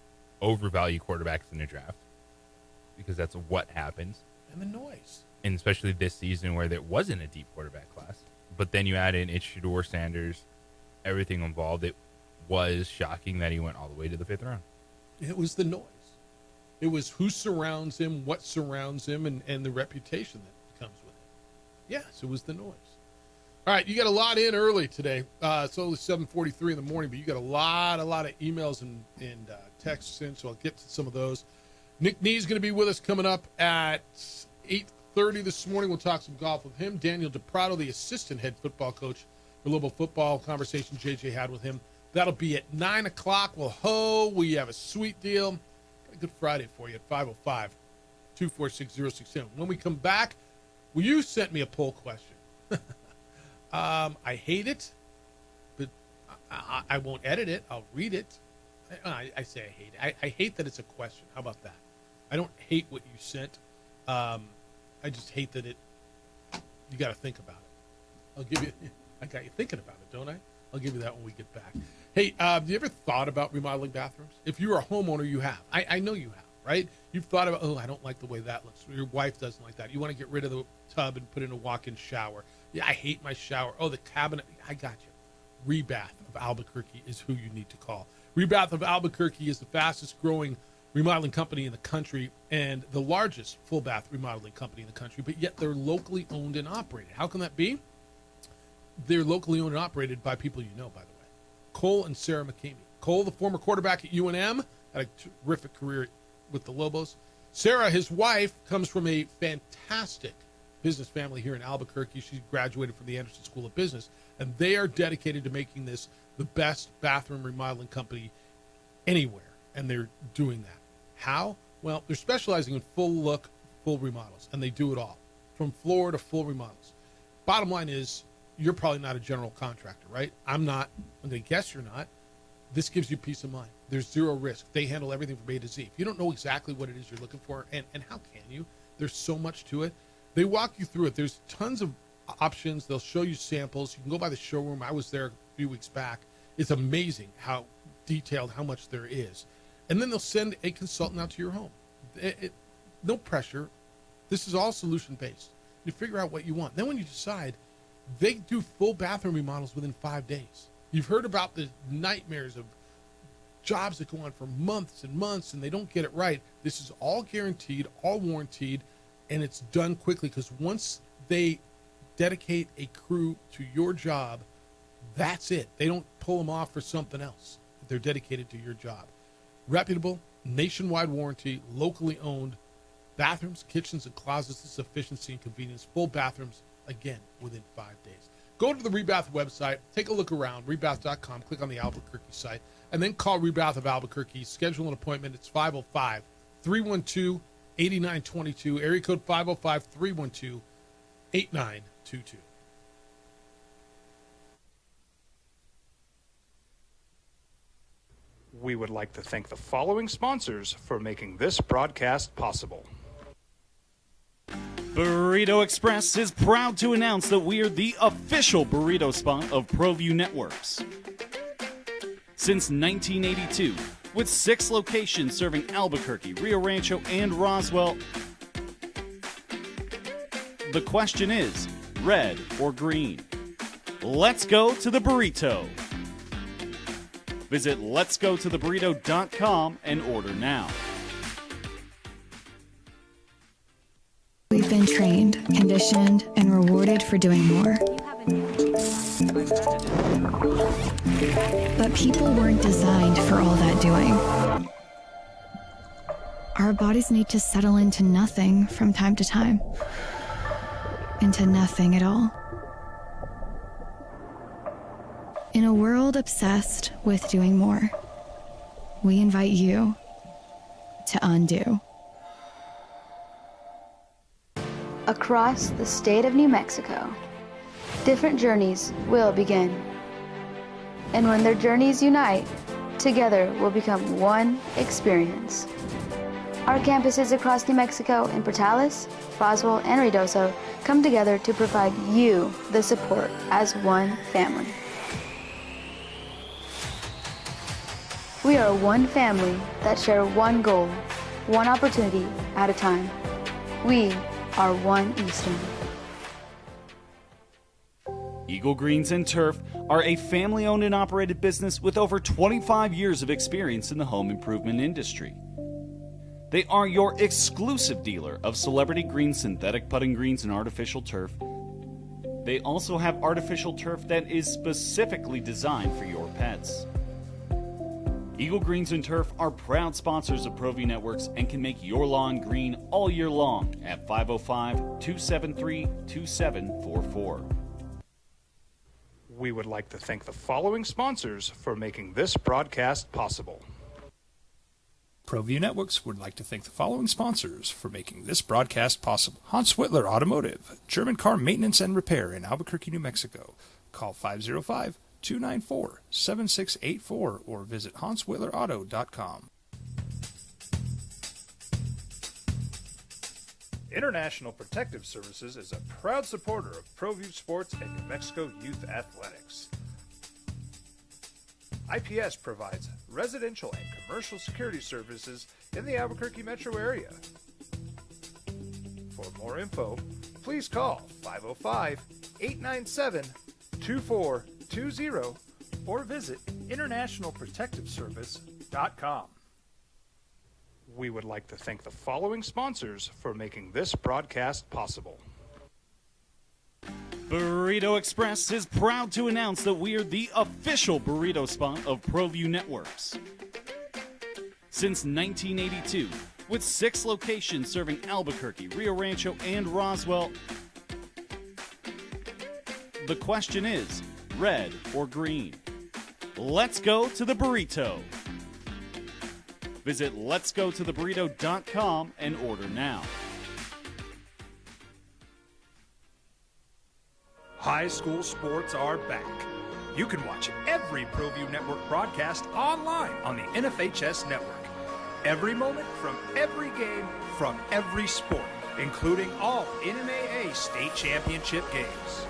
overvalue quarterbacks in the draft because that's what happens. And the noise. And especially this season where there wasn't a deep quarterback class. But then you add in it's Shedeur Sanders, everything involved. It was shocking that he went all the way to the fifth round. It was the noise. It was who surrounds him, what surrounds him, and the reputation that comes with it. Yes, it was the noise. All right, you got a lot in early today. It's only 7:43 in the morning, but you got a lot of emails and texts in, so I'll get to some of those. Nick Nee's going to be with us coming up at 8:30 this morning. We'll talk some golf with him. Daniel DePrado, the assistant head football coach for Louisville football, conversation JJ had with him. That'll be at 9 o'clock. We have a sweet deal. Got a good Friday for you at 505-246-0610. When we come back, you sent me a poll question. I hate it, but I won't edit it. I'll read it. I say I hate it. I hate that it's a question. How about that? I don't hate what you sent. I just hate that you got to think about it. I'll give you, I got you thinking about it, don't I? I'll give you that when we get back. Hey, have you ever thought about remodeling bathrooms? If you're a homeowner, you have. I know you have, right? You've thought about, I don't like the way that looks. Your wife doesn't like that. You want to get rid of the tub and put in a walk-in shower. Yeah, I hate my shower. The cabinet. I got you. Rebath of Albuquerque is who you need to call. Rebath of Albuquerque is the fastest growing remodeling company in the country and the largest full bath remodeling company in the country, but yet they're locally owned and operated. How can that be? They're locally owned and operated by people you know, by the way. Cole and Sarah McCamey. Cole, the former quarterback at UNM, had a terrific career with the Lobos. Sarah, his wife, comes from a fantastic business family here in Albuquerque. She graduated from the Anderson School of Business, and they are dedicated to making this the best bathroom remodeling company anywhere, and they're doing that. How? Well, they're specializing in full look, full remodels, and they do it all, from floor to full remodels. Bottom line is, you're probably not a general contractor, right? I'm not. I'm going to guess you're not. This gives you peace of mind. There's zero risk. They handle everything from A to Z. If you don't know exactly what it is you're looking for, and how can you? There's so much to it. They walk you through it. There's tons of options. They'll show you samples. You can go by the showroom. I was there a few weeks back. It's amazing how detailed, how much there is. And then they'll send a consultant out to your home. No pressure. This is all solution-based. You figure out what you want. Then when you decide, they do full bathroom remodels within 5 days. You've heard about the nightmares of jobs that go on for months and months and they don't get it right. This is all guaranteed, all warranted, and it's done quickly because once they dedicate a crew to your job, that's it. They don't pull them off for something else. They're dedicated to your job. Reputable, nationwide warranty, locally owned, bathrooms, kitchens, and closets, this efficiency and convenience, full bathrooms, again, within 5 days. Go to the Rebath website, take a look around, rebath.com, click on the Albuquerque site, and then call Rebath of Albuquerque. Schedule an appointment. It's 505-312-8922, area code 505-312-8922. We would like to thank the following sponsors for making this broadcast possible. Burrito Express is proud to announce that we are the official burrito spot of ProView Networks. Since 1982, with 6 locations serving Albuquerque, Rio Rancho, and Roswell, the question is, red or green? Let's go to the burrito. Visit letsgototheburrito.com and order now. We've been trained, conditioned, and rewarded for doing more. But people weren't designed for all that doing. Our bodies need to settle into nothing from time to time. Into nothing at all. In a world obsessed with doing more, we invite you to undo. Across the state of New Mexico, different journeys will begin. And when their journeys unite, together will become one experience. Our campuses across New Mexico in Portales, Roswell, and Ruidoso come together to provide you the support as one family. We are one family that share one goal, one opportunity at a time. We are One Eastern. Eagle Greens and Turf are a family-owned and operated business with over 25 years of experience in the home improvement industry. They are your exclusive dealer of Celebrity Green synthetic putting greens and artificial turf. They also have artificial turf that is specifically designed for your pets. Eagle Greens and Turf are proud sponsors of ProView Networks and can make your lawn green all year long at 505-273-2744. We would like to thank the following sponsors for making this broadcast possible. ProView Networks would like to thank the following sponsors for making this broadcast possible. Hans Whitler Automotive, German car maintenance and repair in Albuquerque, New Mexico. Call 505-294-7684 or visit HansWhitlerAuto.com. International Protective Services is a proud supporter of ProView Sports and New Mexico Youth Athletics. IPS provides residential and commercial security services in the Albuquerque metro area. For more info, please call 505-897-2420 or visit internationalprotectiveservice.com. We would like to thank the following sponsors for making this broadcast possible. Burrito Express is proud to announce that we are the official burrito spot of ProView Networks. Since 1982, with 6 locations serving Albuquerque, Rio Rancho, and Roswell, the question is, red or green? Let's go to the burrito. Visit letsgototheburrito.com and order now. High school sports are back. You can watch every ProView Network broadcast online on the NFHS network. Every moment from every game from every sport, including all NMAA state championship games.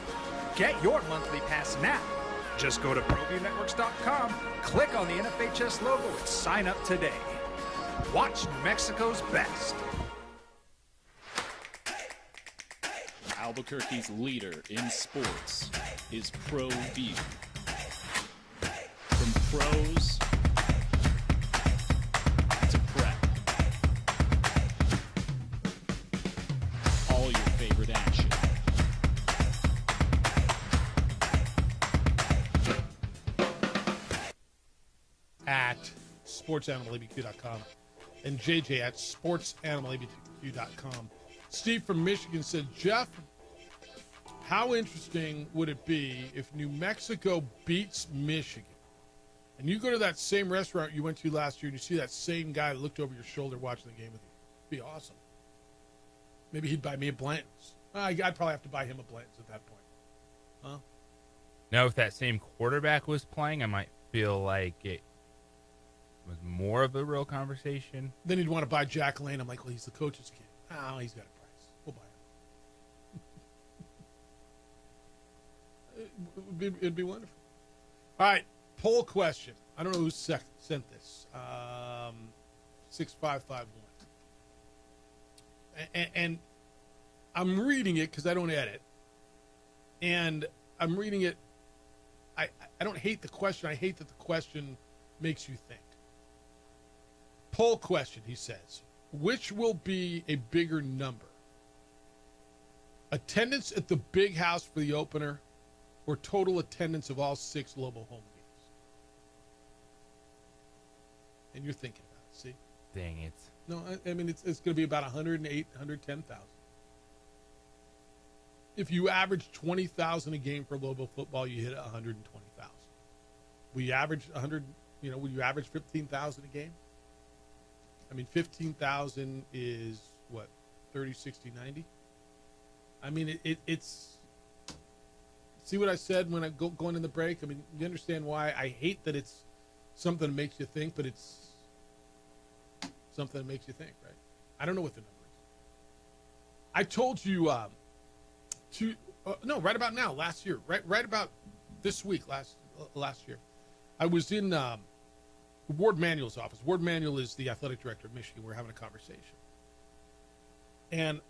Get your monthly pass now. Just go to ProViewNetworks.com, click on the NFHS logo, and sign up today. Watch New Mexico's best. Albuquerque's leader in sports is ProView. From pros to prep, all your favorite action. At sportsanimalabbq.com and JJ at sportsanimalabbq.com. Steve from Michigan said, Jeff, how interesting would it be if New Mexico beats Michigan? And you go to that same restaurant you went to last year and you see that same guy that looked over your shoulder watching the game with you. It'd be awesome. Maybe he'd buy me a Blanton's. I'd probably have to buy him a Blanton's at that point. Huh? Now, if that same quarterback was playing, I might feel like it was more of a real conversation. Then he'd want to buy Jack Lane. I'm like, well, he's the coach's kid. Oh, he's got a price. We'll buy him. It'd be wonderful. All right, poll question. I don't know who sent this. 6551. And I'm reading it because I don't edit. And I'm reading it. I don't hate the question. I hate that the question makes you think. Poll question, he says. Which will be a bigger number? Attendance at the big house for the opener or total attendance of all 6 Lobo home games? And you're thinking about it, see? Dang it. No, I mean, it's going to be about 108, 110,000. If you average 20,000 a game for Lobo football, you hit 120,000. Will you average 100, will you average 15,000 a game? I mean, 15,000 is what, 30, 60, 90? I mean, it's. See what I said when I going in the break? I mean, you understand why I hate that it's something that makes you think, but it's something that makes you think, right? I don't know what the number is. I told you right about now, last year, right about this week, last year, I was in Ward Manuel's office. Ward Manuel is the athletic director of Michigan. We're having a conversation. And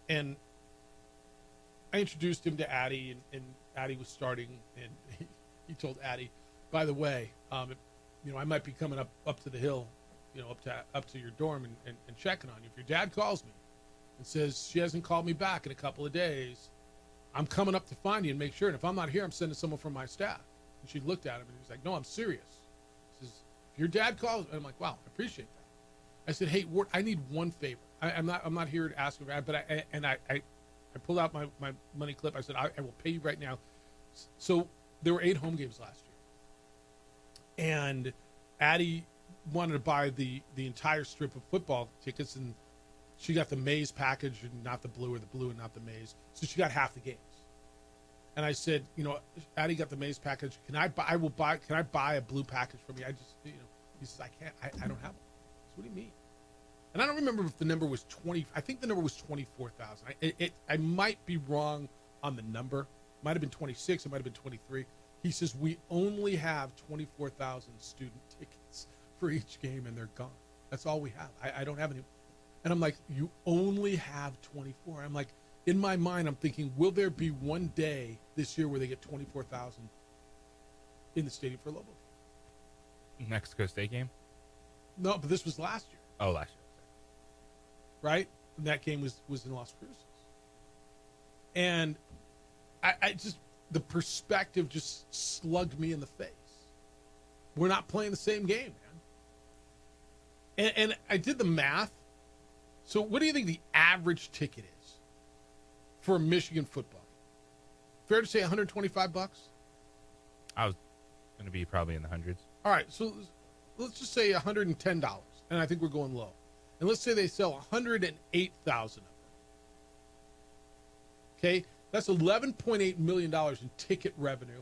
I introduced him to Addie, and Addie was starting, and he told Addie, by the way, I might be coming up to the hill, up to your dorm and checking on you. If your dad calls me and says she hasn't called me back in a couple of days, I'm coming up to find you and make sure. And if I'm not here, I'm sending someone from my staff. And she looked at him, and he was like, no, I'm serious. He says, if your dad calls, and I'm like, wow, I appreciate that. I said, hey, Ward, I need one favor. I'm not here to ask for that, but I pulled out my money clip. I said, I will pay you right now. So there were 8 home games last year. And Addie wanted to buy the entire strip of football tickets, and she got the maize package and not the blue, or the blue and not the maize. So she got half the games. And I said, Addie got the maize package. Can I buy a blue package for me? He says, I can't, I don't have one. I said, what do you mean? And I don't remember if the number was 20. I think the number was 24,000. I might be wrong on the number. It might have been 26. It might have been 23. He says, we only have 24,000 student tickets for each game, and they're gone. That's all we have. I don't have any. And I'm like, you only have 24. I'm like, in my mind, I'm thinking, will there be one day this year where they get 24,000 in the stadium for Lobo? Mexico State game? No, but this was last year. Oh, last year. Right? And that game was in Las Cruces. And I just, the perspective just slugged me in the face. We're not playing the same game, man. And I did the math. So what do you think the average ticket is for a Michigan football game? Fair to say $125? I was going to be probably in the hundreds. All right, so let's just say $110, and I think we're going low. And let's say they sell 108,000 of them. Okay, that's $11.8 million in ticket revenue.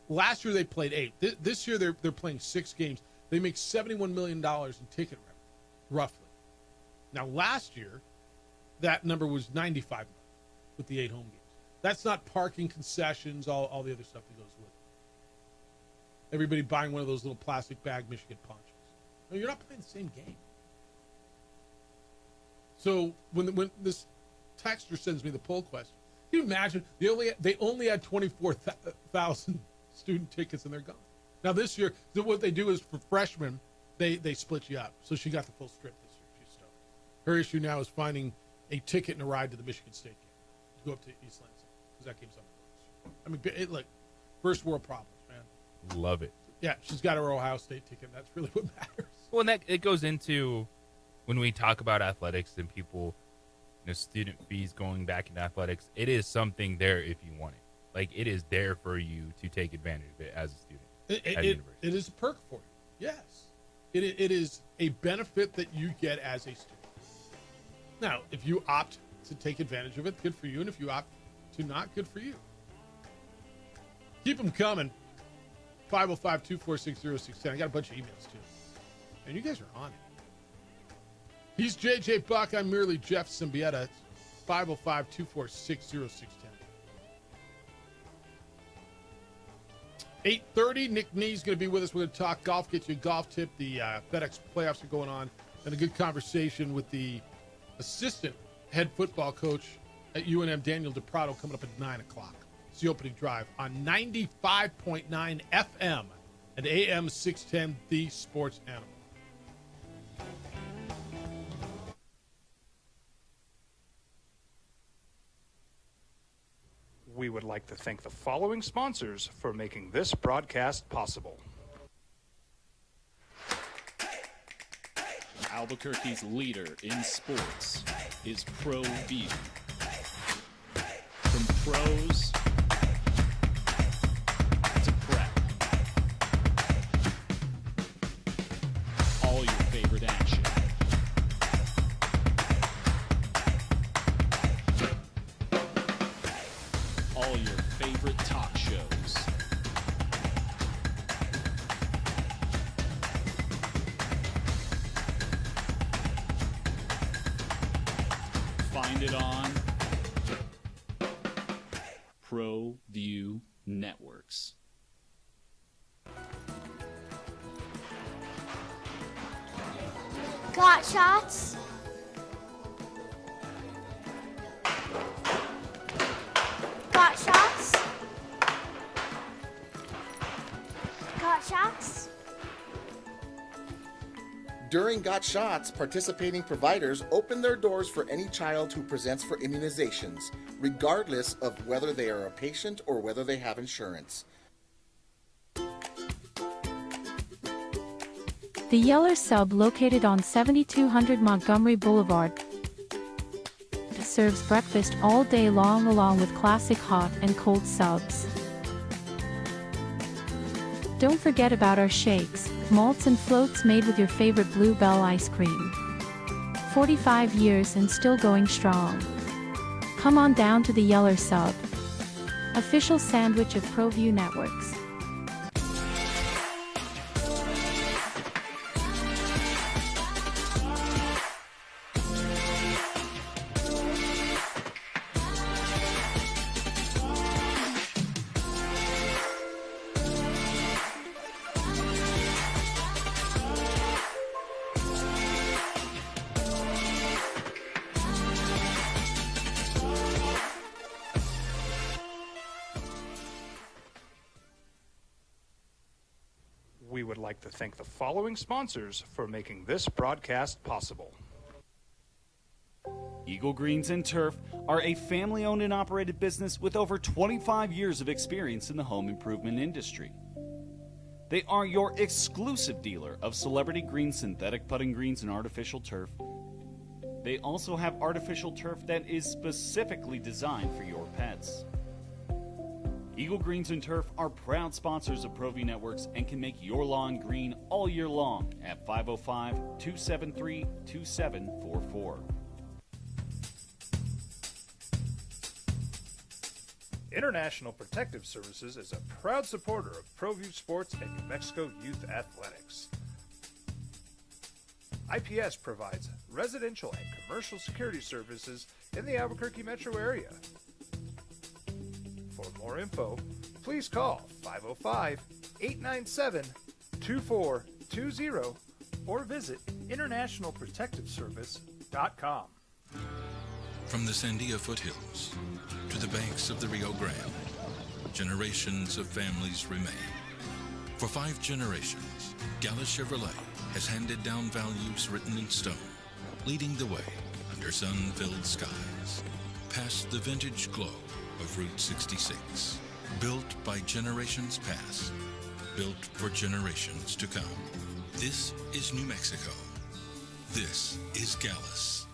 Last year they played 8. This year they're playing 6 games. They make $71 million in ticket revenue, roughly. Now last year, that number was $95 million with the 8 home games. That's not parking, concessions, all the other stuff that goes with it. Everybody buying one of those little plastic bag Michigan ponchos. No, you're not playing the same game. So when this texter sends me the poll question, can you imagine they only had 24,000 student tickets and they're gone. Now this year, what they do is for freshmen, they split you up. So she got the full strip this year. She's stoked. Her issue now is finding a ticket and a ride to the Michigan State game to go up to East Lansing because that game's on the road this year. I mean, first world problems, man. Love it. Yeah, she's got her Ohio State ticket. That's really what matters. Well, and it goes into when we talk about athletics and people, student fees going back into athletics. It is something there if you want it. Like, it is there for you to take advantage of it as a student. It is a perk for you. Yes. It is a benefit that you get as a student. Now, if you opt to take advantage of it, good for you. And if you opt to not, good for you. Keep them coming. 505-246-0610. I got a bunch of emails, too. And you guys are on it. He's JJ Buck. I'm merely Jeff Symbieta. It's 505-246-0610. 8:30, Nick Nee's going to be with us. We're going to talk golf, get you a golf tip. The FedEx playoffs are going on. And a good conversation with the assistant head football coach at UNM, Daniel DePrado, coming up at 9 o'clock. It's the opening drive on 95.9 FM and AM 610, The Sports Animal. We would like to thank the following sponsors for making this broadcast possible. Albuquerque's leader in sports is ProView. From pros to prep, all your favorite action. All your favorite talk shows. Find it on ProView Networks. Got shots? Got shots? Got shots? During Got Shots, participating providers open their doors for any child who presents for immunizations, regardless of whether they are a patient or whether they have insurance. The Yeller Sub, located on 7200 Montgomery Boulevard, serves breakfast all day long along with classic hot and cold subs. Don't forget about our shakes, malts and floats made with your favorite Blue Bell ice cream. 45 years and still going strong. Come on down to the Yeller Sub, official sandwich of ProView Networks. like to thank the following sponsors for making this broadcast possible. Eagle Greens and Turf are a family-owned and operated business with over 25 years of experience in the home improvement industry. They are your exclusive dealer of celebrity green synthetic putting greens and artificial turf. They also have artificial turf that is specifically designed for your pets. Eagle Greens and Turf are proud sponsors of ProView Networks and can make your lawn green all year long at 505-273-2744. International Protective Services is a proud supporter of ProView Sports and New Mexico Youth Athletics. IPS provides residential and commercial security services in the Albuquerque metro area. For more info, please call 505-897-2420 or visit internationalprotectiveservice.com. From the Sandia foothills to the banks of the Rio Grande, generations of families remain. For 5 generations, Gallus Chevrolet has handed down values written in stone, leading the way under sun-filled skies, past the vintage glow of Route 66. Built by generations past, built for generations to come. This is New Mexico. This is Gallus.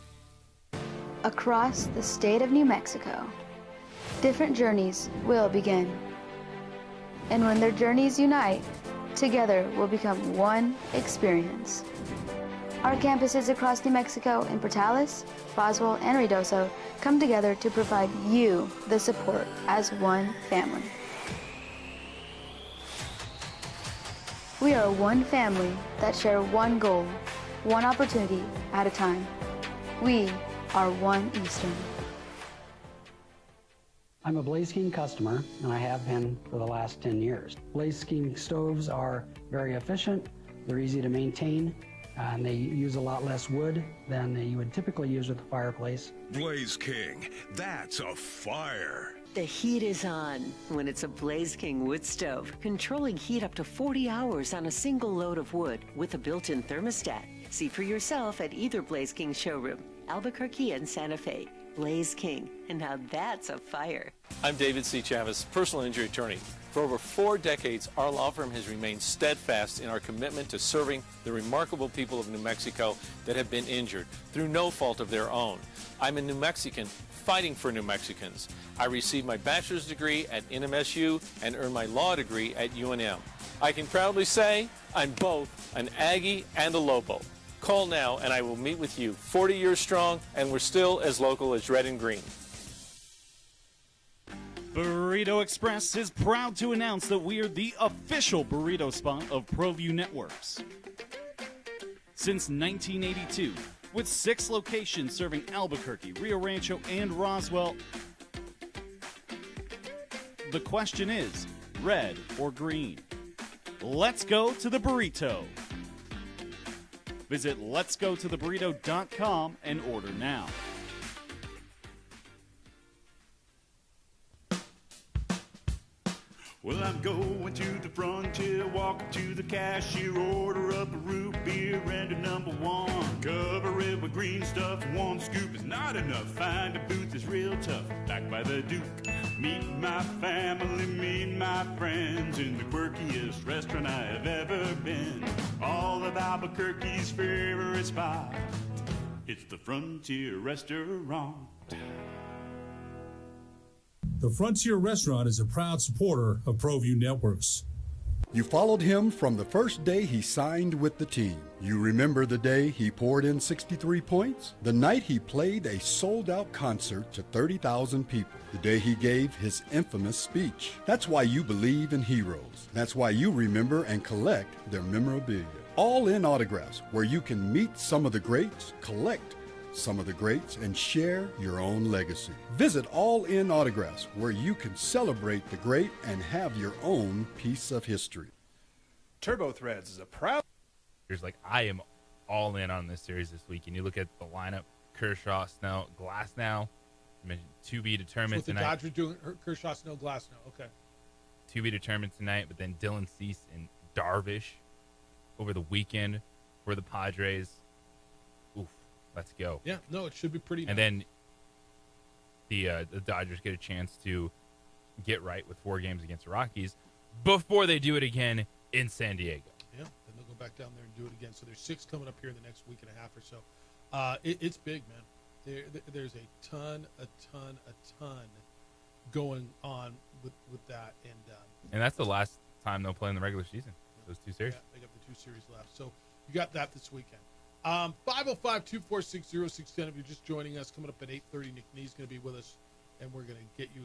Across the state of New Mexico, different journeys will begin. And when their journeys unite, together will become one experience. Our campuses across New Mexico in Portales, Roswell, and Ruidoso come together to provide you the support as one family. We are one family that share one goal, one opportunity at a time. We are One Eastern. I'm a Blaze King customer, and I have been for the last 10 years. Blaze King stoves are very efficient, they're easy to maintain, and they use a lot less wood than you would typically use with a fireplace. Blaze King, that's a fire. The heat is on when it's a Blaze King wood stove, controlling heat up to 40 hours on a single load of wood with a built-in thermostat. See for yourself at either Blaze King showroom, Albuquerque and Santa Fe. Blaze King, and now that's a fire. I'm David C. Chavez, personal injury attorney. For over 4 decades, our law firm has remained steadfast in our commitment to serving the remarkable people of New Mexico that have been injured through no fault of their own. I'm a New Mexican fighting for New Mexicans. I received my bachelor's degree at NMSU and earned my law degree at UNM. I can proudly say I'm both an Aggie and a Lobo. Call now and I will meet with you. 40 years strong, and we're still as local as red and green. Burrito Express is proud to announce that we are the official burrito spot of ProView Networks. Since 1982, with 6 locations serving Albuquerque, Rio Rancho, and Roswell, the question is, red or green? Let's go to the burrito. Visit letsgototheburrito.com and order now. Well, I'm going to the frontier, walking to the cashier, order up a root beer and a number 1. Cover it with green stuff, 1 scoop is not enough. Find a booth that's real tough, back by the Duke. Meet my family, meet my friends in the quirkiest restaurant I have ever been. All of Albuquerque's favorite spot, it's the Frontier Restaurant. The Frontier Restaurant is a proud supporter of ProView Networks. You followed him from the first day he signed with the team. You remember the day he poured in 63 points? The night he played a sold-out concert to 30,000 people. The day he gave his infamous speech. That's why you believe in heroes. That's why you remember and collect their memorabilia. All in autographs, where you can meet some of the greats, collect some of the greats, and share your own legacy. Visit All In Autographs, where you can celebrate the great and have your own piece of history. Turbo Threads is a proud... Like, I am all in on this series this week. And you look at the lineup, Kershaw, Snell, Glasnow. You mentioned to be determined so tonight. The Dodgers doing Kershaw, Snell, Glasnow. Okay. To be determined tonight, but then Dylan Cease and Darvish over the weekend for the Padres. Oof, let's go. Yeah, no, it should be pretty. And then the Dodgers get a chance to get right with 4 games against the Rockies before they do it again in San Diego. Yeah, then they'll go back down there and do it again. So there's 6 coming up here in the next week and a half or so. It's big, man. There's a ton going on with that, and that's the last time they'll play in the regular season. Those 2 series. Yeah, they got the 2 series left. So you got that this weekend. 505-246-0610. If you're just joining us, coming up at 8:30, Nick Nee's going to be with us, and we're going to get you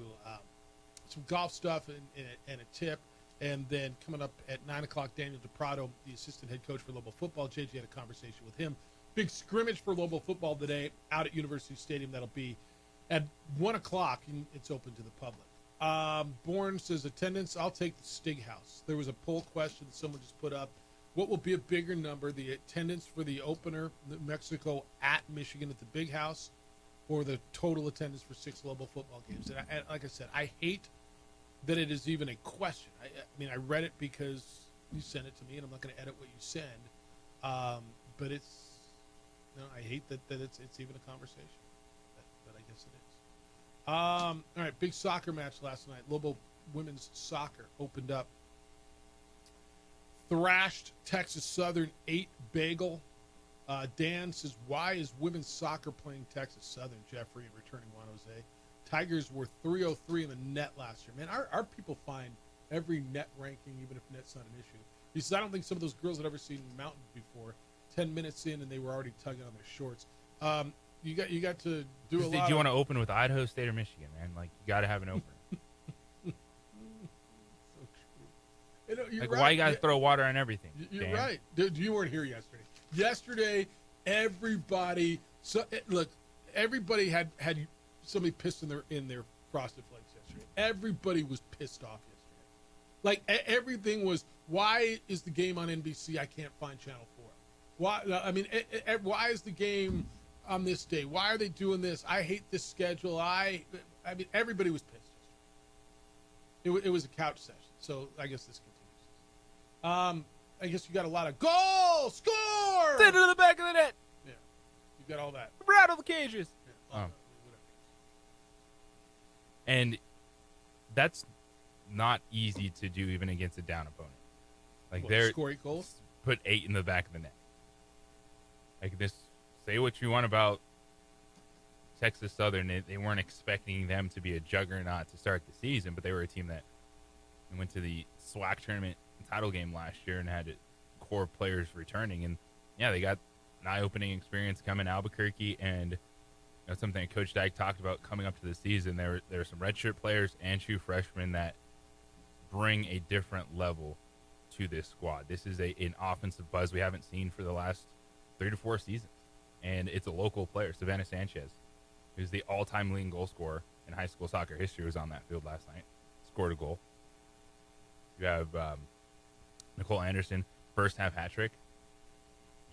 some golf stuff and a tip. And then coming up at 9 o'clock, Daniel DePrado, the assistant head coach for Lobo football. JJ had a conversation with him. Big scrimmage for Lobo football today out at University Stadium. That'll be at 1 o'clock, and it's open to the public. Bourne says attendance, I'll take the Stig House. There was a poll question that someone just put up. What will be a bigger number, the attendance for the opener, New Mexico at Michigan at the Big House, or the total attendance for 6 Lobo football games? And like I said, I hate that it is even a question. I mean, I read it because you sent it to me, and I'm not going to edit what you send. But it's, I hate that it's even a conversation. But I guess it is. All right, big soccer match last night. Lobo women's soccer opened up. Thrashed Texas Southern 8-bagel. Dan says, why is women's soccer playing Texas Southern? Jeffrey and returning Juan Jose. Tigers were 303 in the net last year. Man, our people find every net ranking, even if net's not an issue. He says, I don't think some of those girls had ever seen mountains before. 10 minutes in, and they were already tugging on their shorts. You got to do a lot. Do you want to open with Idaho State or Michigan, man? Like, you got to have an opener. So true. Like, right. Why you got to throw water on everything? You're right. Dude, you weren't here yesterday. Yesterday, everybody. Look, everybody had somebody pissed in their Frosted Flakes yesterday. Everybody was pissed off yesterday. Like, everything was, why is the game on NBC? I can't find Channel 4. Why? I mean, why is the game on this day? Why are they doing this? I hate this schedule. I mean, everybody was pissed. It was a couch session, so I guess this continues. I guess you got a lot of goal, score, send it to the back of the net. Yeah, you got all that. Rattle the cages. Yeah, and that's not easy to do even against a down opponent. Like, they're score 8 goals, put 8 in the back of the net. Like, this, say what you want about Texas Southern. They weren't expecting them to be a juggernaut to start the season, but they were a team that went to the SWAC tournament title game last year and had core players returning. And, yeah, they got an eye-opening experience coming to Albuquerque, and that's something that Coach Dyke talked about coming up to the season. There are some redshirt players and true freshmen that bring a different level to this squad. This is an offensive buzz we haven't seen for the last 3 to 4 seasons. And it's a local player, Savannah Sanchez, who's the all-time leading goal scorer in high school soccer history, was on that field last night, scored a goal. You have Nicole Anderson, first half hat trick,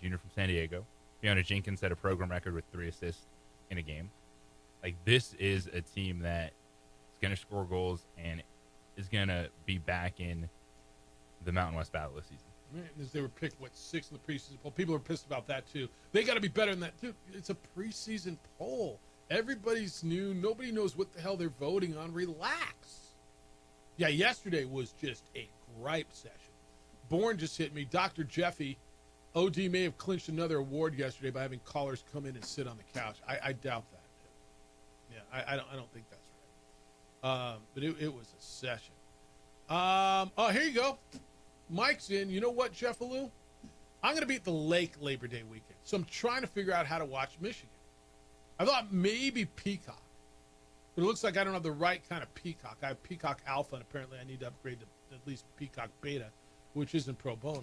junior from San Diego. Fiona Jenkins set a program record with 3 assists in a game. Like, this is a team that is going to score goals and is going to be back in the Mountain West Battle this season. As they were picked, 6th in the preseason poll. People are pissed about that, too. They got to be better than that. Dude, it's a preseason poll. Everybody's new. Nobody knows what the hell they're voting on. Relax. Yeah, yesterday was just a gripe session. Bourne just hit me. Dr. Jeffy, OD may have clinched another award yesterday by having callers come in and sit on the couch. I doubt that. Yeah, I don't think that's right. But it was a session. Oh, here you go. Mike's in. You know what, Jeff Alou? I'm going to be at the lake Labor Day weekend, so I'm trying to figure out how to watch Michigan. I thought maybe Peacock, but it looks like I don't have the right kind of Peacock. I have Peacock Alpha, and apparently I need to upgrade to at least Peacock Beta, which isn't pro bono.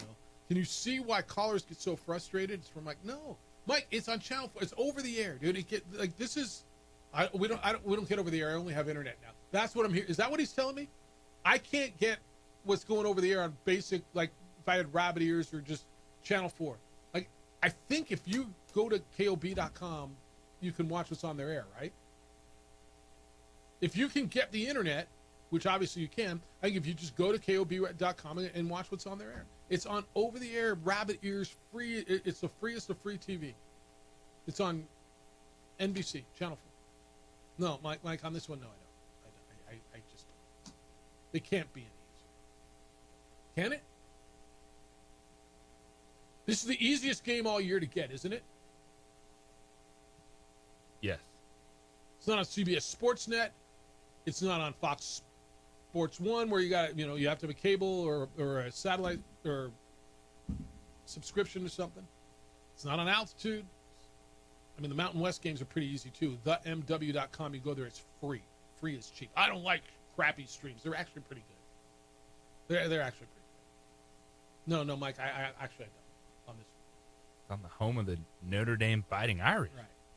Can you see why callers get so frustrated? It's from like, no, Mike, it's on Channel 4. It's over the air, dude. This is, we don't get over the air. I only have internet now. That's what I'm here. Is that what he's telling me? I can't get what's going over the air on basic, like if I had rabbit ears or just Channel 4. Like, I think if you go to KOB.com, you can watch what's on their air, right? If you can get the internet, which obviously you can, I think if you just go to KOB.com and watch what's on their air. It's on over-the-air, rabbit ears, free. It's the freest of free TV. It's on NBC, Channel 4. No, Mike, on this one, no, I don't. I just don't. It can't be any easier. Can it? This is the easiest game all year to get, isn't it? Yes. It's not on CBS Sportsnet. It's not on Fox Sports 1, where you have to have a cable or a satellite or subscription or something. It's not on Altitude. I mean, the Mountain West games are pretty easy too. TheMW.com, you go there, it's free. Free is cheap. I don't like crappy streams. They're actually pretty good. They're actually pretty good. No, Mike, I actually don't on this one. It's on the home of the Notre Dame Fighting Irish.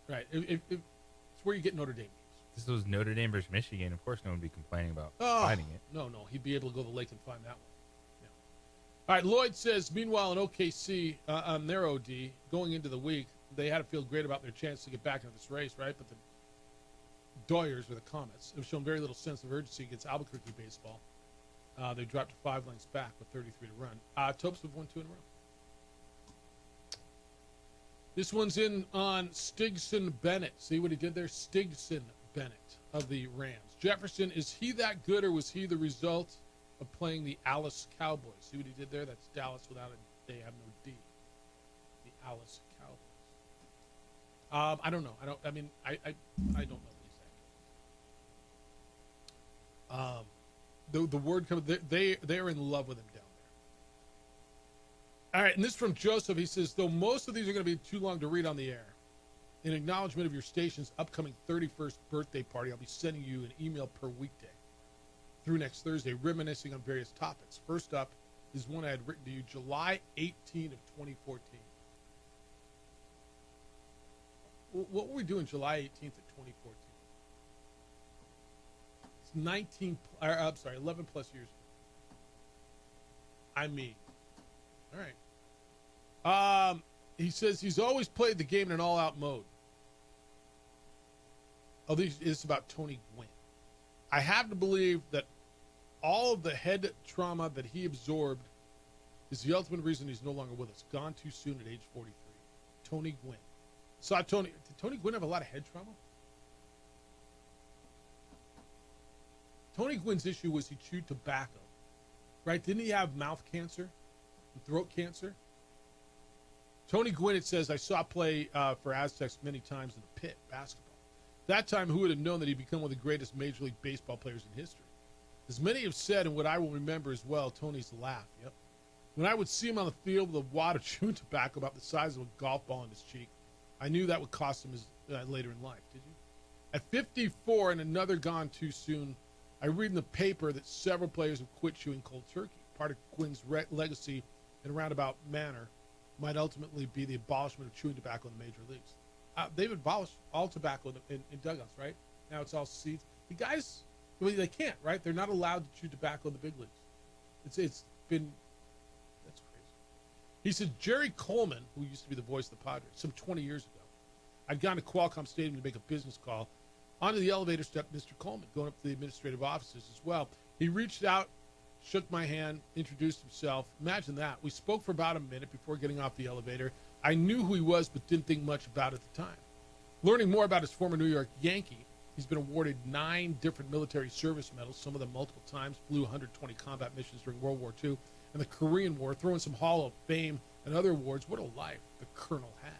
Right. It's where you get Notre Dame games. If this was Notre Dame versus Michigan, of course no one would be complaining about Oh, fighting it. No, he'd be able to go to the lake and find that one. Yeah. All right, Lloyd says, meanwhile in OKC, on their OD, going into the week, they had to feel great about their chance to get back into this race, right? But the Doyers, or the Comets, have shown very little sense of urgency against Albuquerque baseball. They dropped to 5 lengths back with 33 to run. Topes have won 2 in a row. This one's in on Stigson Bennett. See what he did there? Stigson Bennett of the Rams. Jefferson, is he that good, or was he the result of playing the Alice Cowboys? See what he did there? That's Dallas without a, they have no D. The Alice Cowboys. I don't know. I don't know what he's saying. The word comes, they are in love with him down there. All right, and this is from Joseph. He says, though most of these are going to be too long to read on the air, in acknowledgement of your station's upcoming 31st birthday party, I'll be sending you an email per weekday through next Thursday, reminiscing on various topics. First up is one I had written to you July 18 of 2014. What were we doing July 18th of 2014? It's 11 plus years ago. I mean, all right. He says he's always played the game in an all-out mode. Oh, this is about Tony Gwynn. I have to believe that all of the head trauma that he absorbed is the ultimate reason he's no longer with us. Gone too soon at age 43. Tony Gwynn. Did Tony Gwynn have a lot of head trauma? Tony Gwynn's issue was he chewed tobacco, right? Didn't he have mouth cancer and throat cancer? Tony Gwynn, it says, I saw play for Aztecs many times in the pit, basketball. That time, who would have known that he'd become one of the greatest Major League Baseball players in history? As many have said, and what I will remember as well, Tony's laugh. Yep. When I would see him on the field with a wad of chewing tobacco about the size of a golf ball in his cheek, I knew that would cost him his later in life. Did you? At 54 and another gone too soon, I read in the paper that several players have quit chewing cold turkey. Part of Gwynn's legacy in a roundabout manner might ultimately be the abolishment of chewing tobacco in the major leagues. They've abolished all tobacco in dugouts, right? Now it's all seeds. The guys, well, they can't, right? They're not allowed to chew tobacco in the big leagues. It's been, that's crazy. He said, Jerry Coleman, who used to be the voice of the Padres, some 20 years ago, I'd gone to Qualcomm Stadium to make a business call. Onto the elevator stepped Mr. Coleman, going up to the administrative offices as well. He reached out, shook my hand, introduced himself. Imagine that. We spoke for about a minute before getting off the elevator. I knew who he was, but didn't think much about it at the time. Learning more about his former New York Yankee, he's been awarded 9 different military service medals, some of them multiple times, flew 120 combat missions during World War II and the Korean War, throwing some Hall of Fame and other awards. What a life the Colonel had.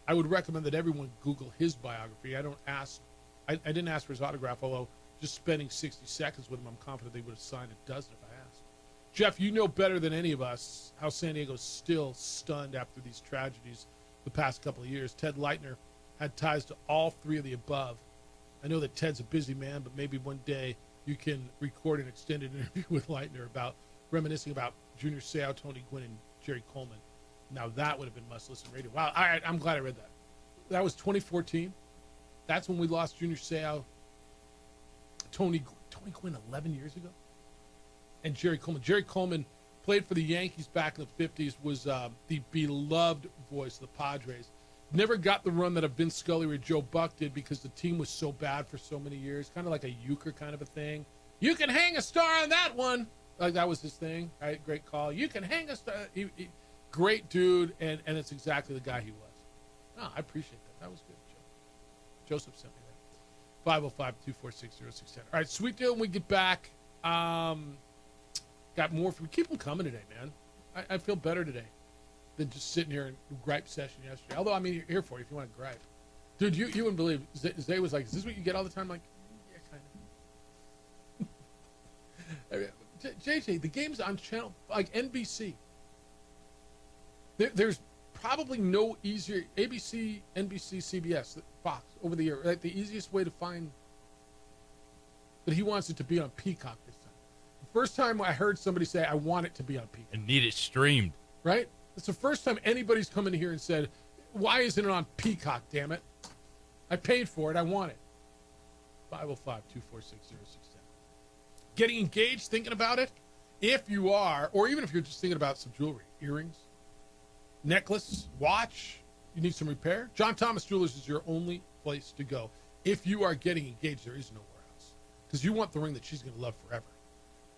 I would recommend that everyone Google his biography. I didn't ask for his autograph, although just spending 60 seconds with him, I'm confident they would have signed a dozen if I asked. Jeff, you know better than any of us how San Diego's still stunned after these tragedies the past couple of years. Ted Leitner had ties to all 3 of the above. I know that Ted's a busy man, but maybe one day you can record an extended interview with Leitner about reminiscing about Junior Seau, Tony Gwynn, and Jerry Coleman. Now that would have been must-listen radio. Wow, all right, I'm glad I read that. That was 2014. That's when we lost Junior Seau, Tony Gwynn 11 years ago, and Jerry Coleman. Jerry Coleman played for the Yankees back in the 50s, was the beloved voice of the Padres. Never got the run that a Vince Scully or Joe Buck did because the team was so bad for so many years, kind of like a euchre kind of a thing. You can hang a star on that one. Like that was his thing. Right? Great call. You can hang us. Great dude, and it's exactly the guy he was. No, I appreciate that. That was good, Joe. Joseph sent me that. 505-246-0610. All right, sweet deal when we get back. Got more for you. Keep them coming today, man. I feel better today than just sitting here and gripe session yesterday. Although, I mean, you're here for it if you want to gripe. Dude, you wouldn't believe. Zay was like, is this what you get all the time? I'm like, yeah, kind of. JJ, the game's on channel, like NBC. There's probably no easier, ABC, NBC, CBS, Fox, over the year, like the easiest way to find, but he wants it to be on Peacock this time. The first time I heard somebody say, I want it to be on Peacock. And need it streamed. Right? It's the first time anybody's come in here and said, why isn't it on Peacock, damn it? I paid for it, I want it. 505-246-0610. Getting engaged, thinking about it? If you are, or even if you're just thinking about some jewelry, earrings, necklace, watch, you need some repair, John Thomas Jewelers is your only place to go. If you are getting engaged, there is nowhere else. Because you want the ring that she's going to love forever.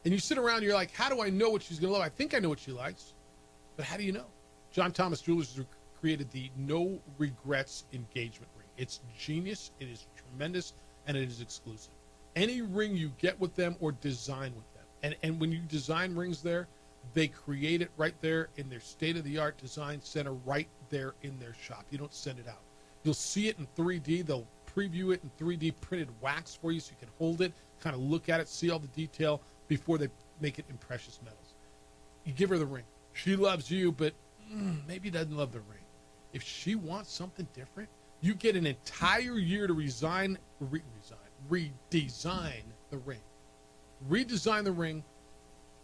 And you sit around and you're like, how do I know what she's going to love? I think I know what she likes. But how do you know? John Thomas Jewelers has created the No Regrets engagement ring. It's genius, it is tremendous, and it is exclusive. Any ring you get with them or design with them. And when you design rings there, they create it right there in their state-of-the-art design center right there in their shop. You don't send it out. You'll see it in 3D. They'll preview it in 3D printed wax for you so you can hold it, kind of look at it, see all the detail before they make it in precious metals. You give her the ring. She loves you, but maybe doesn't love the ring. If she wants something different, you get an entire year to redesign the ring. Redesign the ring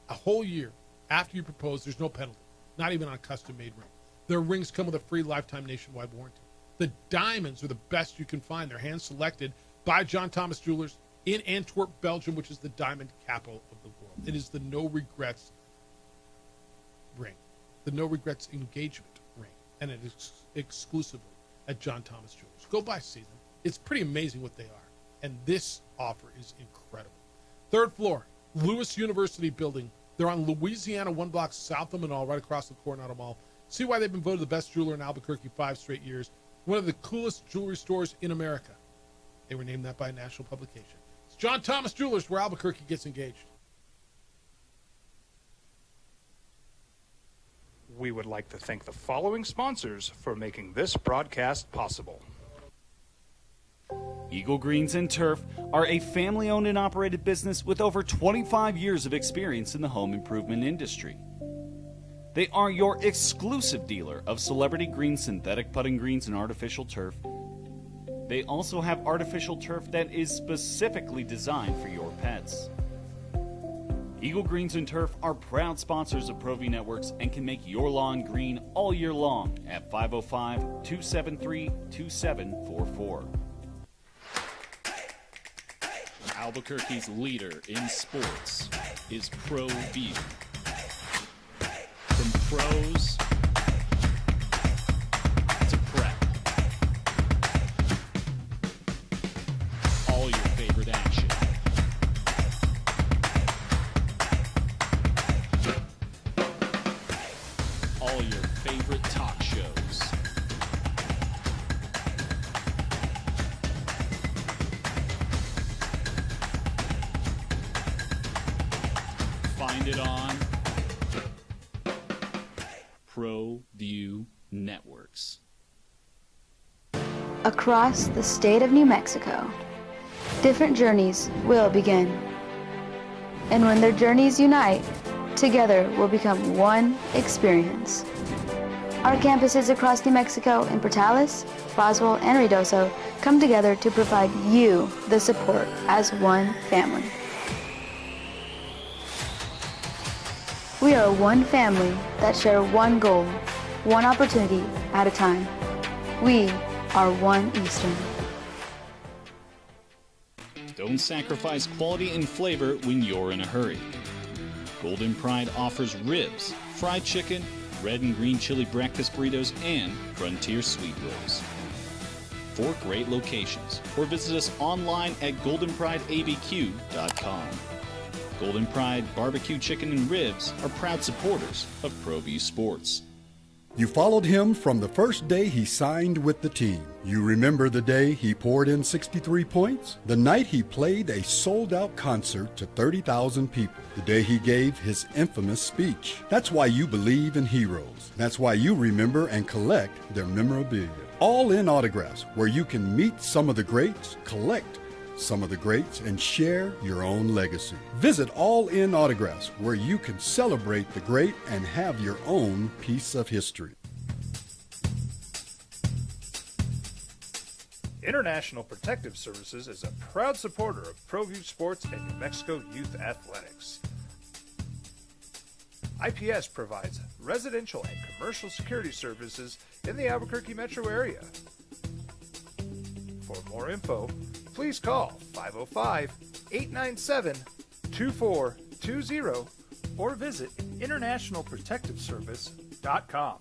a whole year after you propose. There's no penalty, not even on a custom-made ring. Their rings come with a free lifetime nationwide warranty. The diamonds are the best you can find. They're hand-selected by John Thomas Jewelers in Antwerp, Belgium, which is the diamond capital of the world. It is the No Regrets ring, the No Regrets engagement ring, and it is exclusively at John Thomas Jewelers. Go by, see them. It's pretty amazing what they are, and this offer is incredible. Third floor, Lewis University building. They're on Louisiana, 1 block south of Manal, right across the Coronado Mall. See why they've been voted the best jeweler in Albuquerque 5 straight years. One of the coolest jewelry stores in America. They were named that by a national publication. It's John Thomas Jewelers, where Albuquerque gets engaged. We would like to thank the following sponsors for making this broadcast possible. Eagle Greens and Turf are a family-owned and operated business with over 25 years of experience in the home improvement industry. They are your exclusive dealer of celebrity green, synthetic putting greens, and artificial turf. They also have artificial turf that is specifically designed for your pets. Eagle Greens and Turf are proud sponsors of ProView Networks and can make your lawn green all year long at 505-273-2744. Albuquerque's leader in sports is ProView. From pros to prep, all your favorite action. All your favorite talk shows. Find it on ProView Networks. Across the state of New Mexico, different journeys will begin. And when their journeys unite, together will become one experience. Our campuses across New Mexico in Portales, Roswell, and Ruidoso come together to provide you the support as one family. We are one family that share one goal, one opportunity at a time. We are One Eastern. Don't sacrifice quality and flavor when you're in a hurry. Golden Pride offers ribs, fried chicken, red and green chili breakfast burritos, and frontier sweet rolls. 4 great locations, or visit us online at goldenprideabq.com. Golden Pride Barbecue Chicken and Ribs are proud supporters of ProView Sports. You followed him from the first day he signed with the team. You remember the day he poured in 63 points? The night he played a sold-out concert to 30,000 people. The day he gave his infamous speech. That's why you believe in heroes. That's why you remember and collect their memorabilia. All in Autographs, where you can meet some of the greats, collect some of the greats, and share your own legacy. Visit All In Autographs, where you can celebrate the great and have your own piece of history. International Protective Services is a proud supporter of ProView Sports and New Mexico Youth Athletics. IPS provides residential and commercial security services in the Albuquerque metro area. For more info, please call 505-897-2420 or visit internationalprotectiveservice.com.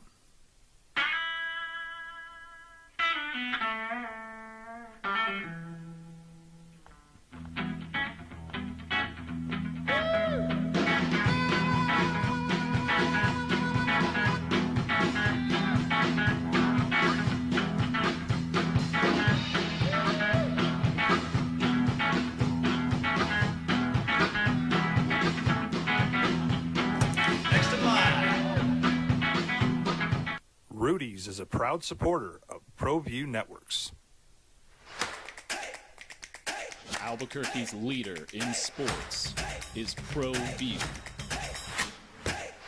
Rudy's is a proud supporter of ProView Networks. Albuquerque's leader in sports is ProView.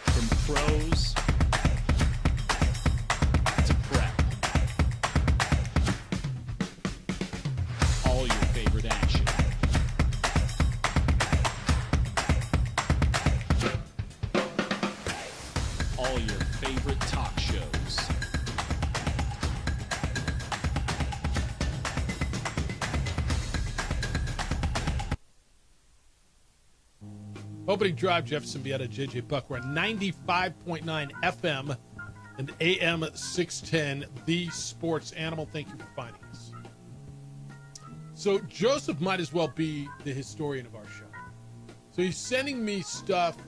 From pros to prep. All your favorite action. All your favorite talk shows. Opening drive, Jefferson Vieta, JJ Buck. We're at 95.9 FM and AM 610, The Sports Animal. Thank you for finding us. So Joseph might as well be the historian of our show. So he's sending me stuff to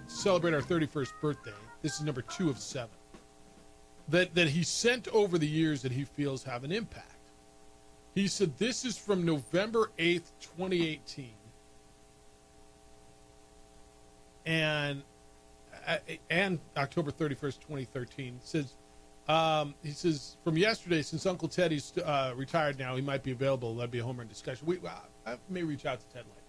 celebrate our 31st birthday. This is number 2 of 7. That he sent over the years that he feels have an impact. He said this is from November 8th, 2018. And October 31st, 2013. He says, from yesterday, since Uncle Teddy's retired now, he might be available. That'd be a home run discussion. I may reach out to Ted later.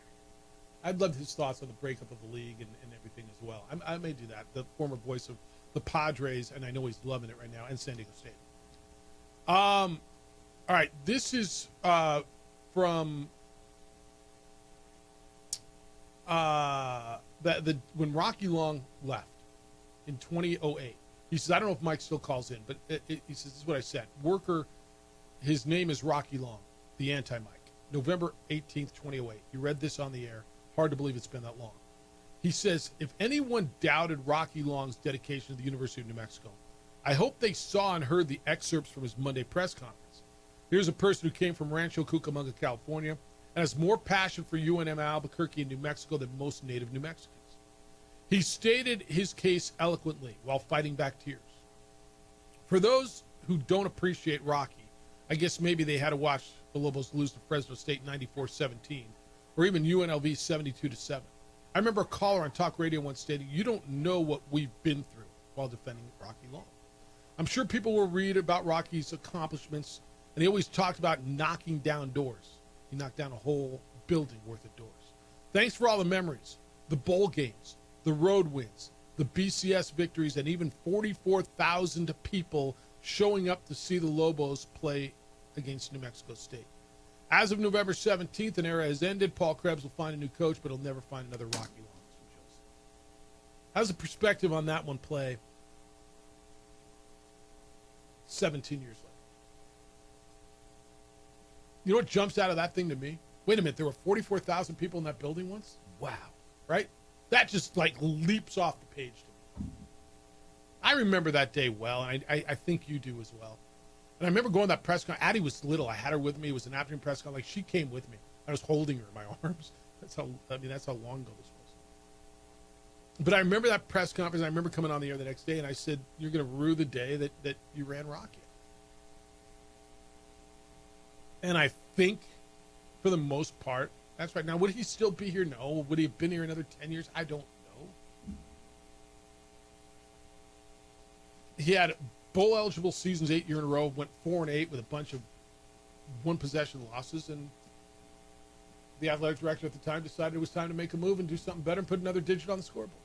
I'd love his thoughts on the breakup of the league and everything as well. I may do that. The former voice of the Padres, and I know he's loving it right now, and San Diego State. All right, this is from when Rocky Long left in 2008. He says, I don't know if Mike still calls in, but he says, this is what I said. Worker, his name is Rocky Long, the anti-Mike. November 18th, 2008. He read this on the air. Hard to believe it's been that long. He says, if anyone doubted Rocky Long's dedication to the University of New Mexico, I hope they saw and heard the excerpts from his Monday press conference. Here's a person who came from Rancho Cucamonga, California, and has more passion for UNM Albuquerque and New Mexico than most native New Mexicans. He stated his case eloquently while fighting back tears. For those who don't appreciate Rocky, I guess maybe they had to watch the Lobos lose to Fresno State 94-17, or even UNLV 72-7. I remember a caller on talk radio once stating, you don't know what we've been through while defending Rocky Long. I'm sure people will read about Rocky's accomplishments, and he always talked about knocking down doors. He knocked down a whole building worth of doors. Thanks for all the memories, the bowl games, the road wins, the BCS victories, and even 44,000 people showing up to see the Lobos play against New Mexico State. As of November 17th, an era has ended. Paul Krebs will find a new coach, but he'll never find another Rocky Long. How's the perspective on that one play 17 years later? You know what jumps out of that thing to me? Wait a minute, there were 44,000 people in that building once? Wow. Right? That just like leaps off the page to me. I remember that day well, and I think you do as well. And I remember going to that press conference. Addie was little. I had her with me. It was an afternoon press conference. Like, she came with me. I was holding her in my arms. That's how long ago this was. But I remember that press conference. I remember coming on the air the next day, and I said, "You're going to rue the day that you ran Rocky." And I think, for the most part, that's right. Now, would he still be here? No. Would he have been here another 10 years? I don't know. He had bowl-eligible seasons 8 years in a row, went 4-8 with a bunch of one-possession losses, and the athletic director at the time decided it was time to make a move and do something better and put another digit on the scoreboard.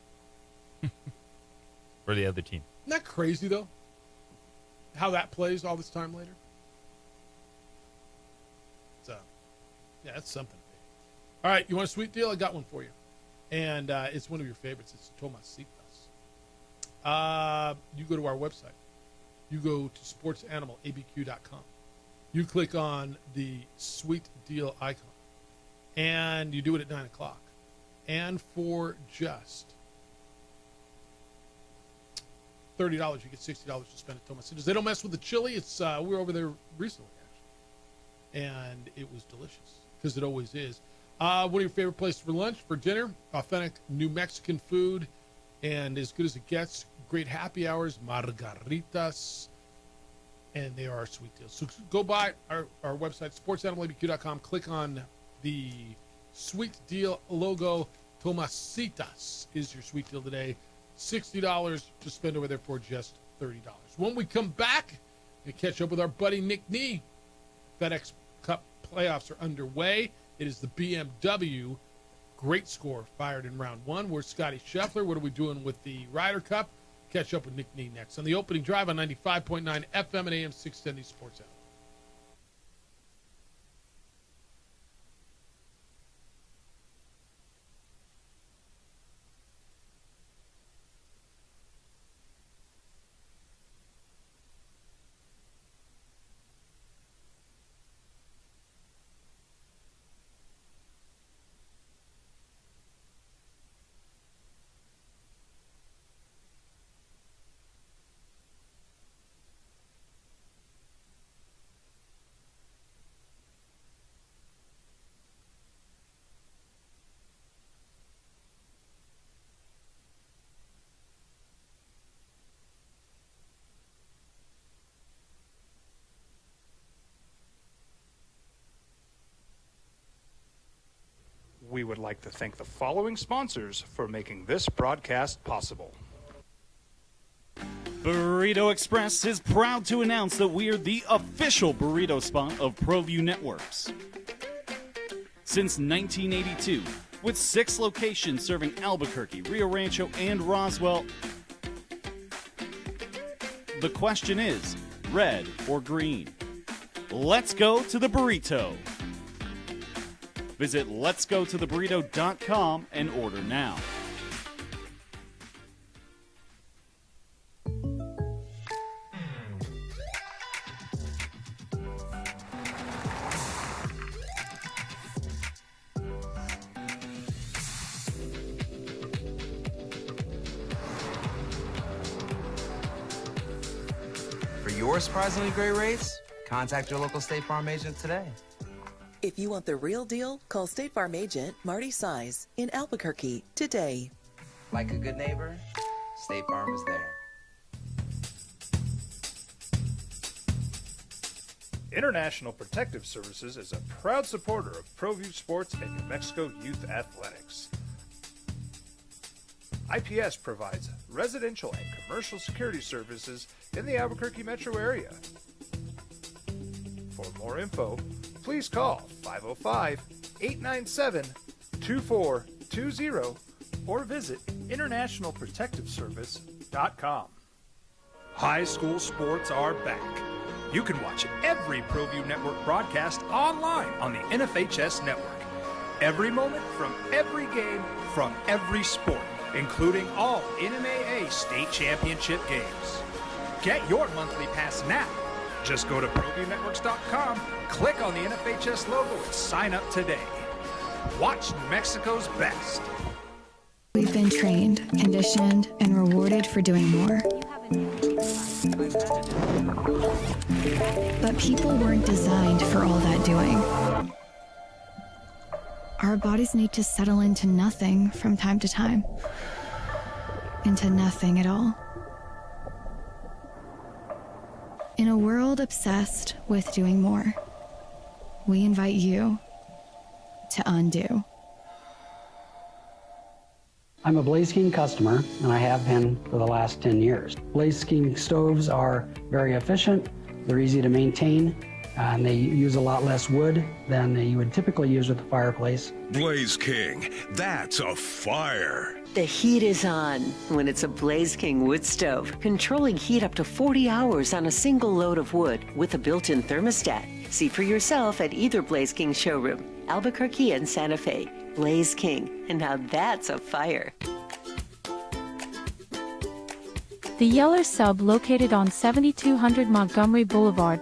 For the other team. Isn't that crazy, though? How that plays all this time later? So, yeah, that's something. All right, you want a sweet deal? I got one for you. And it's one of your favorites. It's Tomasitas. You go to our website. You go to sportsanimalabq.com. You click on the sweet deal icon. And you do it at 9 o'clock. And for just $30, you get $60 to spend at Tomasitas. They don't mess with the chili. It's we were over there recently, actually. And it was delicious, because it always is. One of your favorite places for lunch, for dinner, authentic New Mexican food, and as good as it gets. Great happy hours, margaritas, and they are sweet deals. So go by our website, sportsanimalabq.com, click on the sweet deal logo. Tomasitas is your sweet deal today. $60 to spend over there for just $30. When we come back, we catch up with our buddy Nick Nee. FedEx Cup playoffs are underway. It is the BMW great score fired in round one. We're Scotty Scheffler. What are we doing with the Ryder Cup? Catch up with Nick Nee next on the opening drive on 95.9 FM and AM 670 Sports Out. We would like to thank the following sponsors for making this broadcast possible. Burrito Express is proud to announce that we are the official burrito spot of ProView Networks. Since 1982, with 6 locations serving Albuquerque, Rio Rancho, and Roswell, the question is, red or green? Let's go to the burrito. Visit letsgototheburrito.com and order now. For your surprisingly great rates, contact your local State Farm agent today. If you want the real deal, call State Farm agent Marty Size in Albuquerque today. Like a good neighbor, State Farm is there. International Protective Services is a proud supporter of ProView Sports and New Mexico Youth Athletics. IPS provides residential and commercial security services in the Albuquerque metro area. For more info, please call 505-897-2420 or visit internationalprotectiveservice.com. High school sports are back. You can watch every ProView Network broadcast online on the NFHS network. Every moment from every game from every sport, including all NMAA state championship games. Get your monthly pass now. Just go to ProViewNetworks.com, click on the NFHS logo, and sign up today. Watch New Mexico's best. We've been trained, conditioned, and rewarded for doing more. But people weren't designed for all that doing. Our bodies need to settle into nothing from time to time. into nothing at all. In a world obsessed with doing more, we invite you to undo. I'm a Blaze King customer, and I have been for the last 10 years. Blaze King stoves are very efficient, they're easy to maintain, and they use a lot less wood than you would typically use with a fireplace. Blaze King, that's a fire. The heat is on when it's a Blaze King wood stove, controlling heat up to 40 hours on a single load of wood with a built-in thermostat. See for yourself at either Blaze King showroom, Albuquerque and Santa Fe. Blaze King, and now that's a fire. The Yeller Sub, located on 7200 Montgomery Boulevard,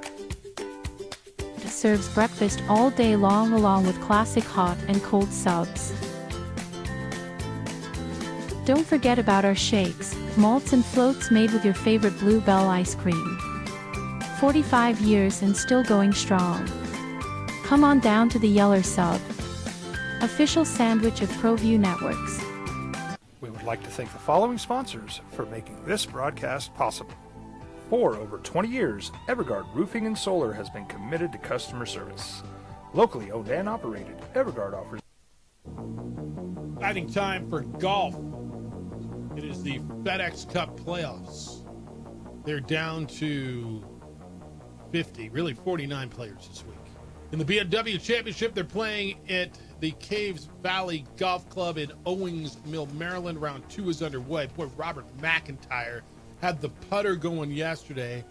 serves breakfast all day long along with classic hot and cold subs. Don't forget about our shakes, malts and floats made with your favorite Blue Bell ice cream. 45 years and still going strong. Come on down to the Yeller Sub, official sandwich of ProView Networks. We would like to thank the following sponsors for making this broadcast possible. For over 20 years, Everguard Roofing and Solar has been committed to customer service. Locally owned and operated, Everguard offers Exciting time for golf. It is the FedEx Cup playoffs. They're down to 50, really 49 players this week. In the BMW Championship, they're playing at the Caves Valley Golf Club in Owings Mill, Maryland. Round 2 is underway. Boy, Robert McIntyre had the putter going yesterday.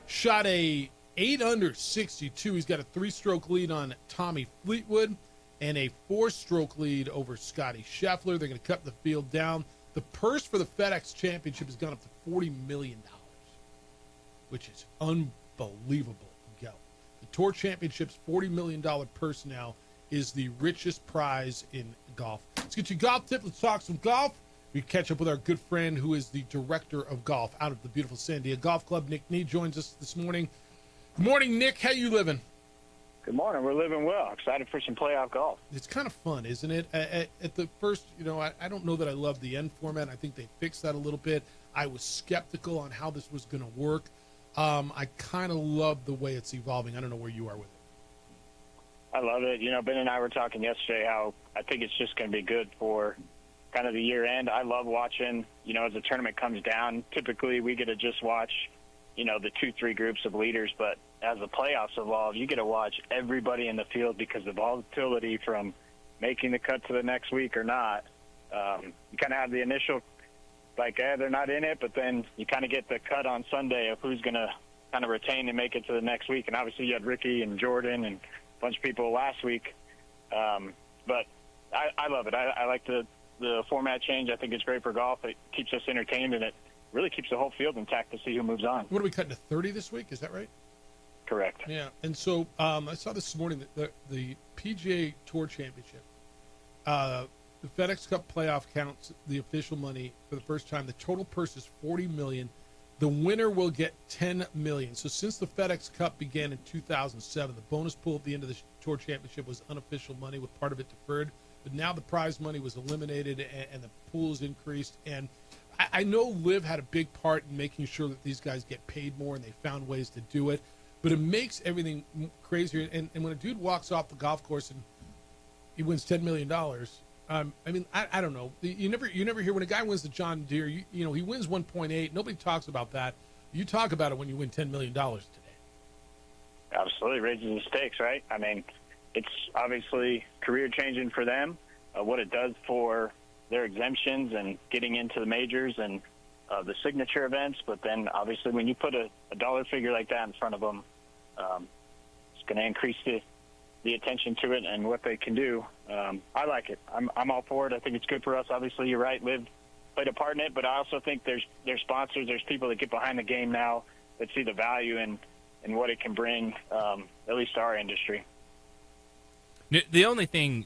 Shot a 8 under 62. He's got a 3-stroke lead on Tommy Fleetwood and a 4-stroke lead over Scotty Scheffler. They're going to cut the field down. The purse for the FedEx Championship has gone up to $40 million, which is unbelievable. The Tour Championship's $40 million purse now is the richest prize in golf. Let's get you a golf tip. Let's talk some golf. We catch up with our good friend who is the director of golf out of the beautiful San Diego Golf Club. Nick Nee joins us this morning. Good morning, Nick. How you living? Good morning. We're living well. Excited for some playoff golf. It's kind of fun, isn't it? At the first, I don't know that I love the end format. I think they fixed that a little bit. I was skeptical on how this was going to work. I kind of love the way it's evolving. I don't know where you are with it. I love it. Ben and I were talking yesterday how I think it's just going to be good for kind of the year end. I love watching, as the tournament comes down. Typically, we get to just watch, the 2-3 groups of leaders. But as the playoffs evolve, you get to watch everybody in the field because the volatility from making the cut to the next week or not. You kind of have the initial they're not in it, but then you kind of get the cut on Sunday of who's going to kind of retain and make it to the next week. And obviously you had Ricky and Jordan and a bunch of people last week. But I love it. I like the format change. I think it's great for golf. It keeps us entertained, and it really keeps the whole field intact to see who moves on. What are we cutting to 30 this week? Is that right? Correct. Yeah. And so I saw this morning that the PGA Tour Championship, the FedEx Cup playoff counts the official money for the first time. The total purse is $40 million. The winner will get $10 million. So since the FedEx Cup began in 2007, the bonus pool at the end of the Tour Championship was unofficial money with part of it deferred. But now the prize money was eliminated and the pools increased. And I know Liv had a big part in making sure that these guys get paid more, and they found ways to do it. But it makes everything crazier. And when a dude walks off the golf course and he wins $10 million, I don't know. You never hear when a guy wins the John Deere. He wins 1.8. Nobody talks about that. You talk about it when you win $10 million today. Absolutely raises the stakes, right? It's obviously career changing for them. What it does for their exemptions and getting into the majors and the signature events, but then obviously when you put a dollar figure like that in front of them, it's going to increase the attention to it and what they can do. I like it. I'm all for it. I think it's good for us. Obviously, you're right. Liv played a part in it, but I also think there's sponsors, there's people that get behind the game now that see the value in what it can bring, at least to our industry. The only thing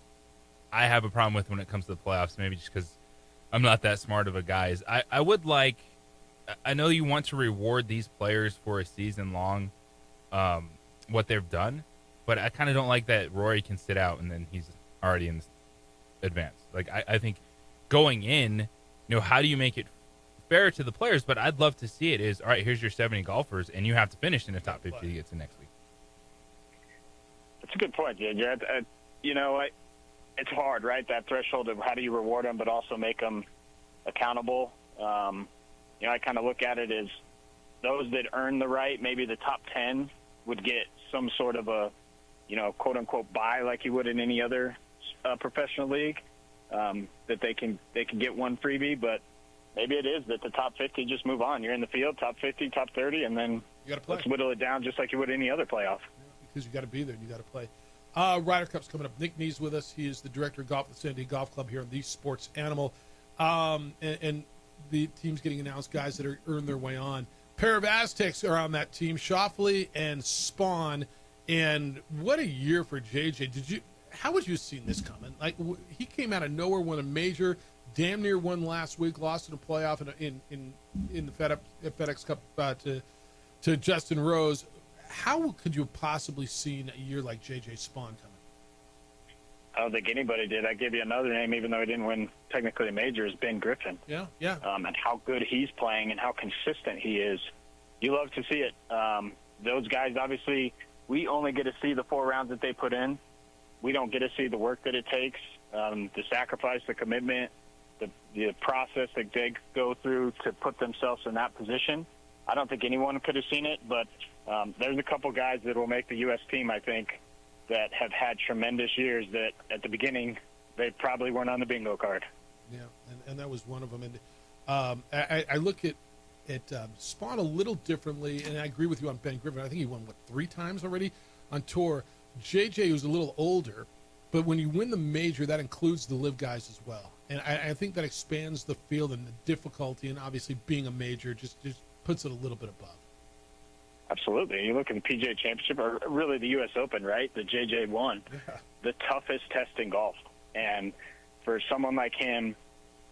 I have a problem with when it comes to the playoffs, maybe just because I'm not that smart of a guy, is I would like, I know you want to reward these players for a season long, what they've done, but I kind of don't like that Rory can sit out and then he's already in advance. Like, I think going in, how do you make it fair to the players, but I'd love to see it is, all right, here's your 70 golfers, and you have to finish in the top 50 to get to next week. That's a good point, JJ. It's hard, right? That threshold of how do you reward them, but also make them accountable. I kind of look at it as those that earn the right, maybe the top 10 would get some sort of a, quote unquote buy like you would in any other professional league, that they can get one freebie, but maybe it is that the top 50 just move on. You're in the field, top 50, top 30, and then you got to play. Let's whittle it down just like you would any other playoff. Because you got to be there and you got to play. Ryder Cup's coming up. Nick Nees with us. He is the director of golf at the San Diego Golf Club here on the Sports Animal. And the team's getting announced, guys that are earned their way on. Pair of Aztecs are on that team, Schauffele and Spawn. And what a year for JJ. How would you have seen this coming? Like, he came out of nowhere, won a major, damn near won last week, lost in a playoff in the FedEx Cup to Justin Rose. How could you have possibly seen a year like JJ Spawn coming? I don't think anybody did. I give you another name, even though he didn't win technically a major, is Ben Griffin. Yeah. And how good he's playing and how consistent he is. You love to see it. Those guys, obviously, we only get to see the 4 rounds that they put in. We don't get to see the work that it takes, the sacrifice, the commitment, the process that they go through to put themselves in that position. I don't think anyone could have seen it, but there's a couple guys that will make the U.S. team, I think, that have had tremendous years that at the beginning they probably weren't on the bingo card. Yeah, and that was one of them. And I look at Spawn a little differently, and I agree with you on Ben Griffin. I think he won, 3 times already on tour. JJ was a little older, but when you win the major, that includes the live guys as well. And I think that expands the field and the difficulty, and obviously being a major just puts it a little bit above. Absolutely. You look at the PGA Championship, or really the U.S. Open, right? The JJ won. Yeah. The toughest test in golf. And for someone like him,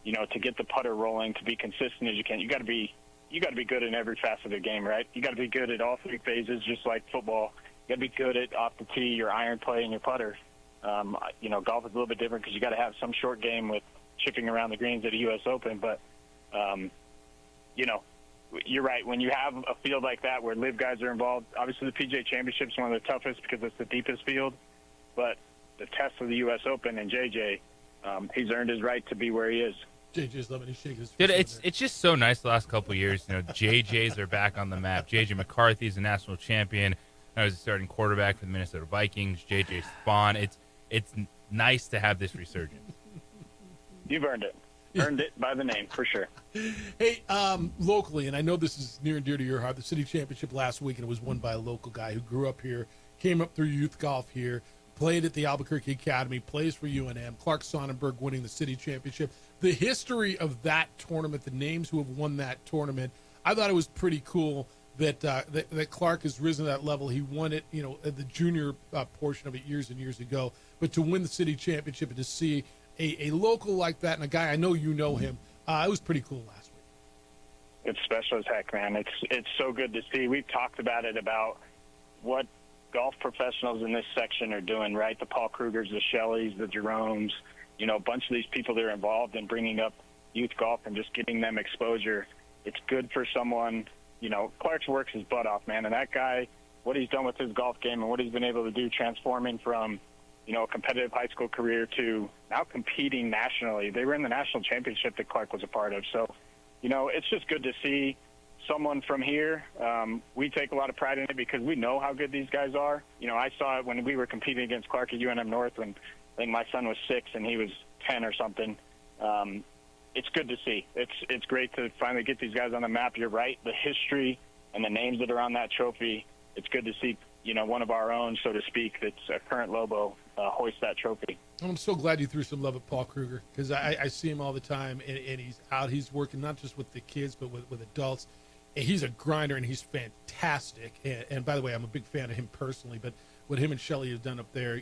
to get the putter rolling, to be consistent as you can, you got to be good in every facet of the game, right? You got to be good at all 3 phases, just like football. You got to be good at off the tee, your iron play, and your putter. Golf is a little bit different because you got to have some short game with chipping around the greens at a U.S. Open, but you're right. When you have a field like that where live guys are involved, obviously the PGA Championship is one of the toughest because it's the deepest field. But the test of the U.S. Open and JJ, he's earned his right to be where he is. JJ's loving his shaking his Dude, fist it's just so nice the last couple of years. JJs are back on the map. JJ McCarthy's a national champion. I was a starting quarterback for the Minnesota Vikings. JJ Spawn. It's nice to have this resurgence. You've earned it. Earned it by the name, for sure. Hey, locally, and I know this is near and dear to your heart, the city championship last week, and it was won by a local guy who grew up here, came up through youth golf here, played at the Albuquerque Academy, plays for UNM, Clark Sonnenberg winning the city championship. The history of that tournament, the names who have won that tournament, I thought it was pretty cool that Clark has risen to that level. He won it, at the junior portion of it years and years ago. But to win the city championship and to see a local like that and a guy, I know you know him, it was pretty cool last week. It's special as heck, man. It's so good to see. We've talked about it, about what golf professionals in this section are doing, right? The Paul Krugers, the Shelleys, the Jeromes, a bunch of these people that are involved in bringing up youth golf and just getting them exposure. It's good for someone. Clark's works his butt off, man. And that guy, what he's done with his golf game and what he's been able to do transforming from, a competitive high school career to now competing nationally. They were in the national championship that Clark was a part of. So, it's just good to see someone from here. We take a lot of pride in it because we know how good these guys are. I saw it when we were competing against Clark at UNM North when I think my son was 6 and he was 10 or something. It's good to see. It's great to finally get these guys on the map. You're right. The history and the names that are on that trophy, it's good to see, one of our own, so to speak, that's a current Lobo, hoist that trophy. I'm so glad you threw some love at Paul Kruger because I see him all the time, and he's out. He's working not just with the kids but with adults. And he's a grinder, and he's fantastic. And by the way, I'm a big fan of him personally, but what him and Shelley have done up there,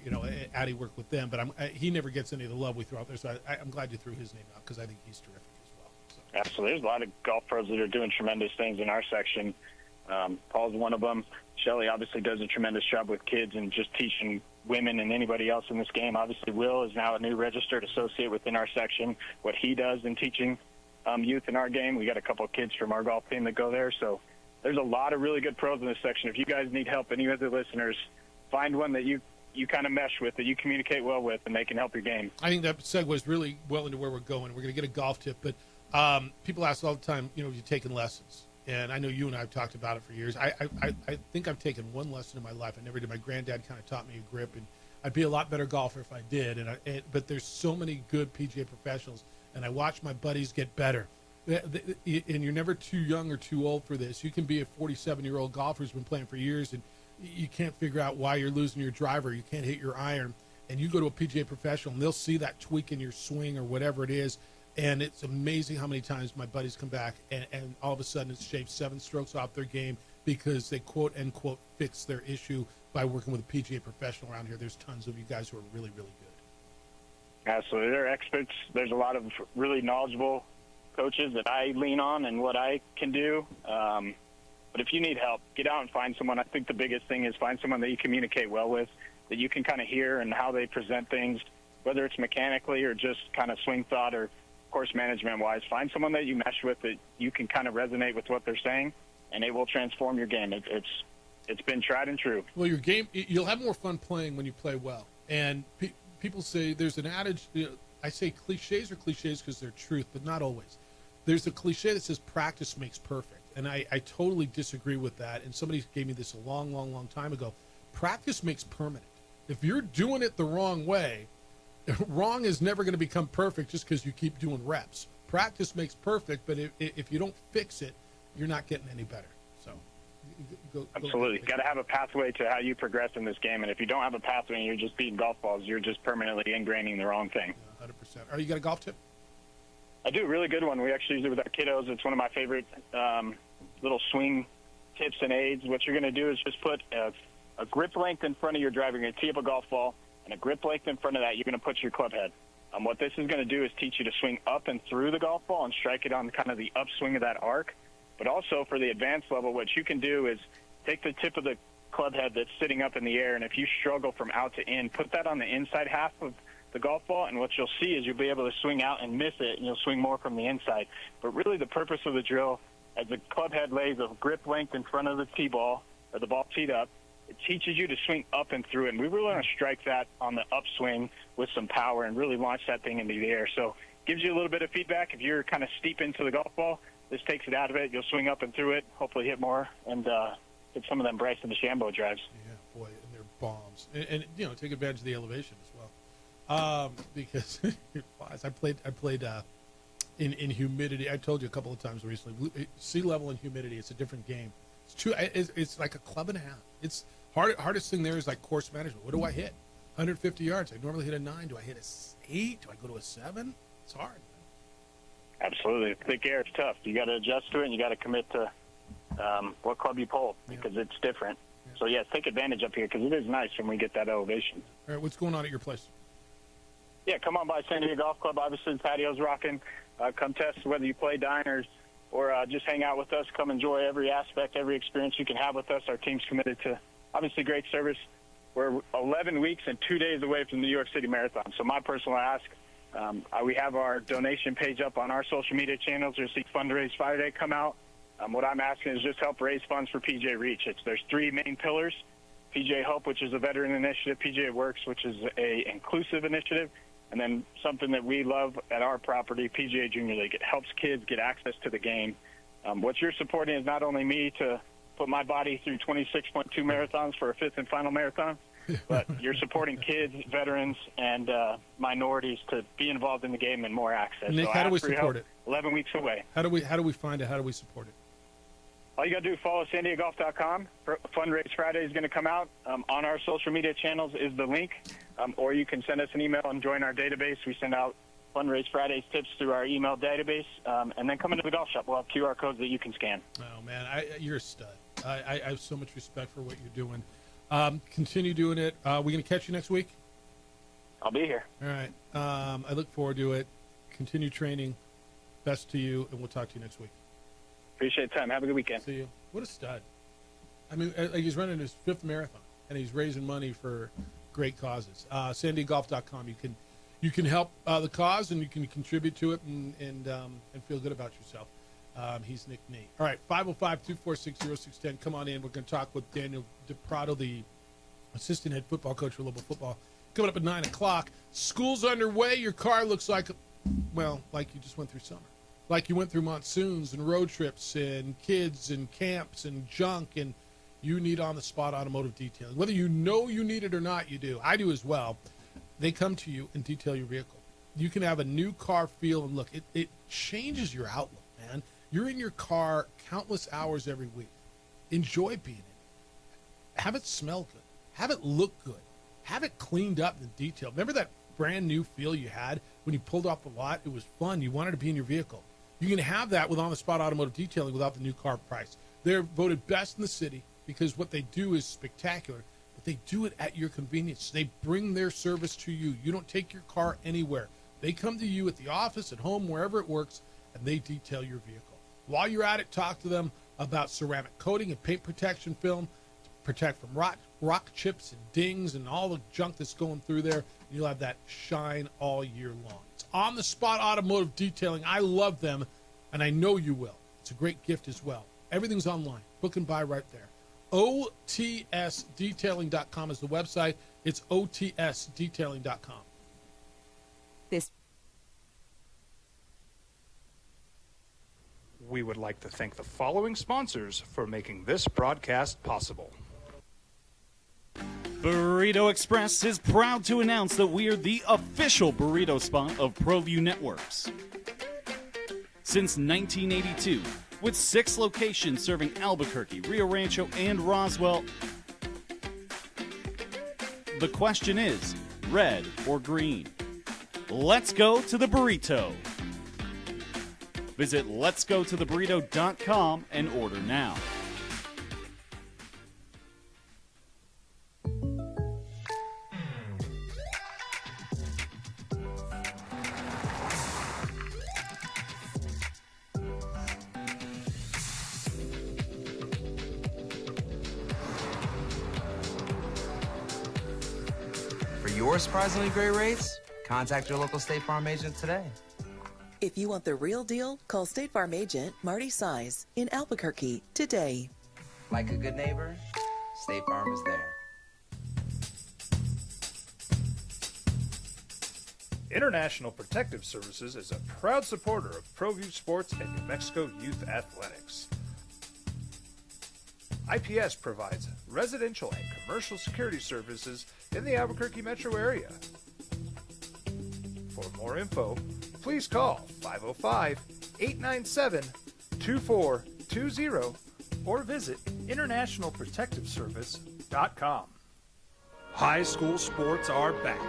Addie worked with them, but he never gets any of the love we throw out there. So I'm glad you threw his name out because I think he's terrific as well. So. Absolutely. There's a lot of golf pros that are doing tremendous things in our section. Paul's one of them. Shelley obviously does a tremendous job with kids and just teaching women and anybody else in this game. Obviously, Will is now a new registered associate within our section. What he does in teaching youth in our game. We got a couple of kids from our golf team that go there. So there's a lot of really good pros in this section. If you guys need help, any of the listeners, find one that you kind of mesh with, that you communicate well with, and they can help your game. I think that segues really well into where we're going. We're going to get a golf tip, but people ask all the time, you know, have you taken lessons? And I know you and I have talked about it for years. I think I've taken one lesson in my life. I never did. My granddad kind of taught me a grip, and I'd be a lot better golfer if I did. But there's so many good PGA professionals, and I watch my buddies get better. And you're never too young or too old for this. You can be a 47-year-old golfer who's been playing for years, and you can't figure out why you're losing your driver. You can't hit your iron. And you go to a PGA professional, and they'll see that tweak in your swing or whatever it is. And it's amazing how many times my buddies come back, and all of a sudden it's shaved 7 strokes off their game because they quote unquote fix their issue by working with a PGA professional around here. There's tons of you guys who are really, really good. Absolutely. They're experts. There's a lot of really knowledgeable coaches that I lean on and what I can do. But if you need help, get out and find someone. I think the biggest thing is find someone that you communicate well with, that you can kind of hear and how they present things, whether it's mechanically or just kind of swing thought or course management-wise. Find someone that you mesh with, that you can kind of resonate with what they're saying, and it will transform your game. It's been tried and true. Well, your game, you'll have more fun playing when you play well. And people say there's an adage, I say cliches are cliches because they're truth, but not always. There's a cliche that says practice makes perfect, and I totally disagree with that. And somebody gave me this a long, long, long time ago. Practice makes permanent. If you're doing it the wrong way, wrong is never going to become perfect just because you keep doing reps. Practice makes perfect, but if you don't fix it, you're not getting any better. So, absolutely, got to have a pathway to how you progress in this game. And if you don't have a pathway and you're just beating golf balls, you're just permanently ingraining the wrong thing. 100%. Are you got a golf tip? I do, a really good one. We actually use it with our kiddos. It's one of my favorite little swing tips and aids. What you're going to do is just put a grip length in front of your driver. You're going to tee up a golf ball, and a grip length in front of that, you're going to put your club head. What this is going to do is teach you to swing up and through the golf ball and strike it on kind of the upswing of that arc. But also for the advanced level, what you can do is take the tip of the club head that's sitting up in the air, and if you struggle from out to in, put that on the inside half of the golf ball, and what you'll see is you'll be able to swing out and miss it, and you'll swing more from the inside. But really the purpose of the drill, as the club head lays a grip length in front of the tee ball, or the ball teed up, it teaches you to swing up and through it. And we really want to strike that on the upswing with some power and really launch that thing into the air. So it gives you a little bit of feedback. If you're kind of steep into the golf ball, this takes it out of it. You'll swing up and through it, hopefully hit more, and hit some of them Bryson DeChambeau drives. Yeah, boy, and they're bombs. And you know, take advantage of the elevation as well. Because it flies. I played in humidity. I told you a couple of times recently, sea level and humidity, it's a different game. It's like a club and a half. It's hardest thing there is like course management. What do I hit? 150 yards. I normally hit a 9. Do I hit a 8? Do I go to a 7? It's hard. Absolutely. Thick air, it's tough. You got to adjust to it, and you got to commit to what club you pull, because it's different. Yeah. So, yes, take advantage up here, because it is nice when we get that elevation. All right, what's going on at your place? Yeah, come on by San Diego Golf Club. Obviously, the patio's rocking. Come test whether you play diners or just hang out with us. Come enjoy every aspect, every experience you can have with us. Our team's committed to, obviously, great service. We're 11 weeks and 2 days away from the New York City Marathon. So my personal ask, we have our donation page up on our social media channels. You'll see Fundraise Friday come out. What I'm asking is just help raise funds for PGA Reach. There's 3 main pillars: PGA Hope, which is a veteran initiative; PGA Works, which is a inclusive initiative; and then something that we love at our property, PGA Junior League. It helps kids get access to the game. What you're supporting is not only me to put my body through 26.2 marathons for a 5th and final marathon, but you're supporting kids, veterans, and minorities to be involved in the game and more access. Nick, so how do we support it? 11 weeks away. How do we find it? How do we support it? All you got to do is follow sandiegogolf.com. Fundraise Friday is going to come out. On our social media channels is the link, or you can send us an email and join our database. We send out Fundraise Fridays tips through our email database, and then come into the golf shop. We'll have QR codes that you can scan. Oh, man, you're a stud. I have so much respect for what you're doing. Continue doing it. We're going to catch you next week? I'll be here. All right. I look forward to it. Continue training. Best to you, and we'll talk to you next week. Appreciate the time. Have a good weekend. See you. What a stud. I mean, he's running his 5th marathon, and he's raising money for great causes. SanDieGolf.com. you can help the cause and you can contribute to it and feel good about yourself. He's Nick Nee. All right, 505-246-0610. Come on in. We're going to talk with Daniel DePrado, the assistant head football coach for Lobo Football. Coming up at 9 o'clock. School's underway. Your car looks like you just went through summer. Like you went through monsoons and road trips and kids and camps and junk, and you need on-the-spot automotive detailing. Whether you know you need it or not, you do. I do as well. They come to you and detail your vehicle. You can have a new car feel and look. It changes your outlook, man. You're in your car countless hours every week. Enjoy being in it. Have it smell good. Have it look good. Have it cleaned up and detailed. Remember that brand new feel you had when you pulled off the lot? It was fun. You wanted to be in your vehicle. You can have that with on-the-spot automotive detailing without the new car price. They're voted best in the city because what they do is spectacular, but they do it at your convenience. They bring their service to you. You don't take your car anywhere. They come to you at the office, at home, wherever it works, and they detail your vehicle. While you're at it, talk to them about ceramic coating and paint protection film to protect from rock chips and dings and all the junk that's going through there. You'll have that shine all year long. It's on-the-spot automotive detailing. I love them, and I know you will. It's a great gift as well. Everything's online. Book and buy right there. OTSdetailing.com is the website. It's OTSdetailing.com. We would like to thank the following sponsors for making this broadcast possible. Burrito Express is proud to announce that we are the official burrito spot of ProView Networks. Since 1982, with 6 locations serving Albuquerque, Rio Rancho, and Roswell, the question is, red or green? Let's go to the burrito. Visit letsgototheburrito.com and order now. For your surprisingly great rates, contact your local State Farm agent today. If you want the real deal, call State Farm agent Marty Size in Albuquerque today. Like a good neighbor, State Farm is there. International Protective Services is a proud supporter of ProView Sports and New Mexico Youth Athletics. IPS provides residential and commercial security services in the Albuquerque metro area. For more info, please call 505-897-2420 or visit internationalprotectiveservice.com. High school sports are back.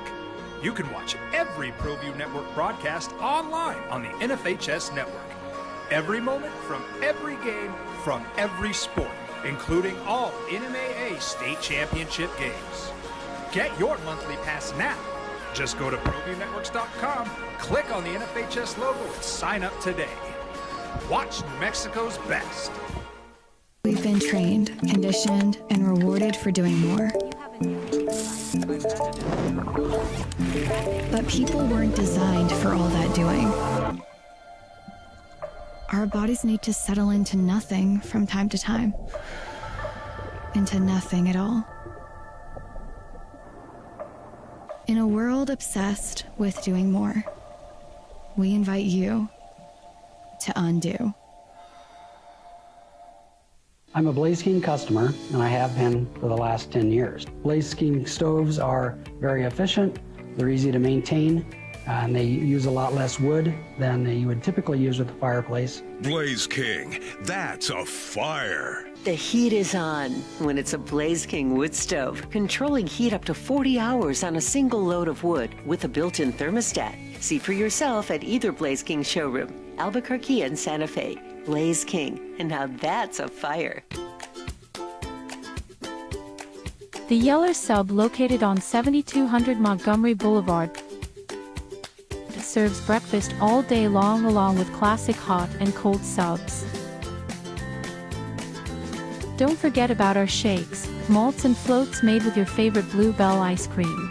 You can watch every ProView Network broadcast online on the NFHS network. Every moment from every game from every sport, including all NMAA state championship games. Get your monthly pass now. Just go to ProViewNetworks.com, click on the NFHS logo, and sign up today. Watch New Mexico's best. We've been trained, conditioned, and rewarded for doing more. But people weren't designed for all that doing. Our bodies need to settle into nothing from time to time. Into nothing at all. In a world obsessed with doing more, we invite you to undo. I'm a Blaze King customer, and I have been for the last 10 years. Blaze King stoves are very efficient, they're easy to maintain, and they use a lot less wood than you would typically use with a fireplace. Blaze King, that's a fire. The heat is on when it's a Blaze King wood stove, controlling heat up to 40 hours on a single load of wood with a built-in thermostat. See for yourself at either Blaze King showroom, Albuquerque and Santa Fe. Blaze King, and now that's a fire. The Yeller Sub, located on 7200 Montgomery Boulevard, serves breakfast all day long along with classic hot and cold subs. Don't forget about our shakes, malts and floats made with your favorite Blue Bell ice cream.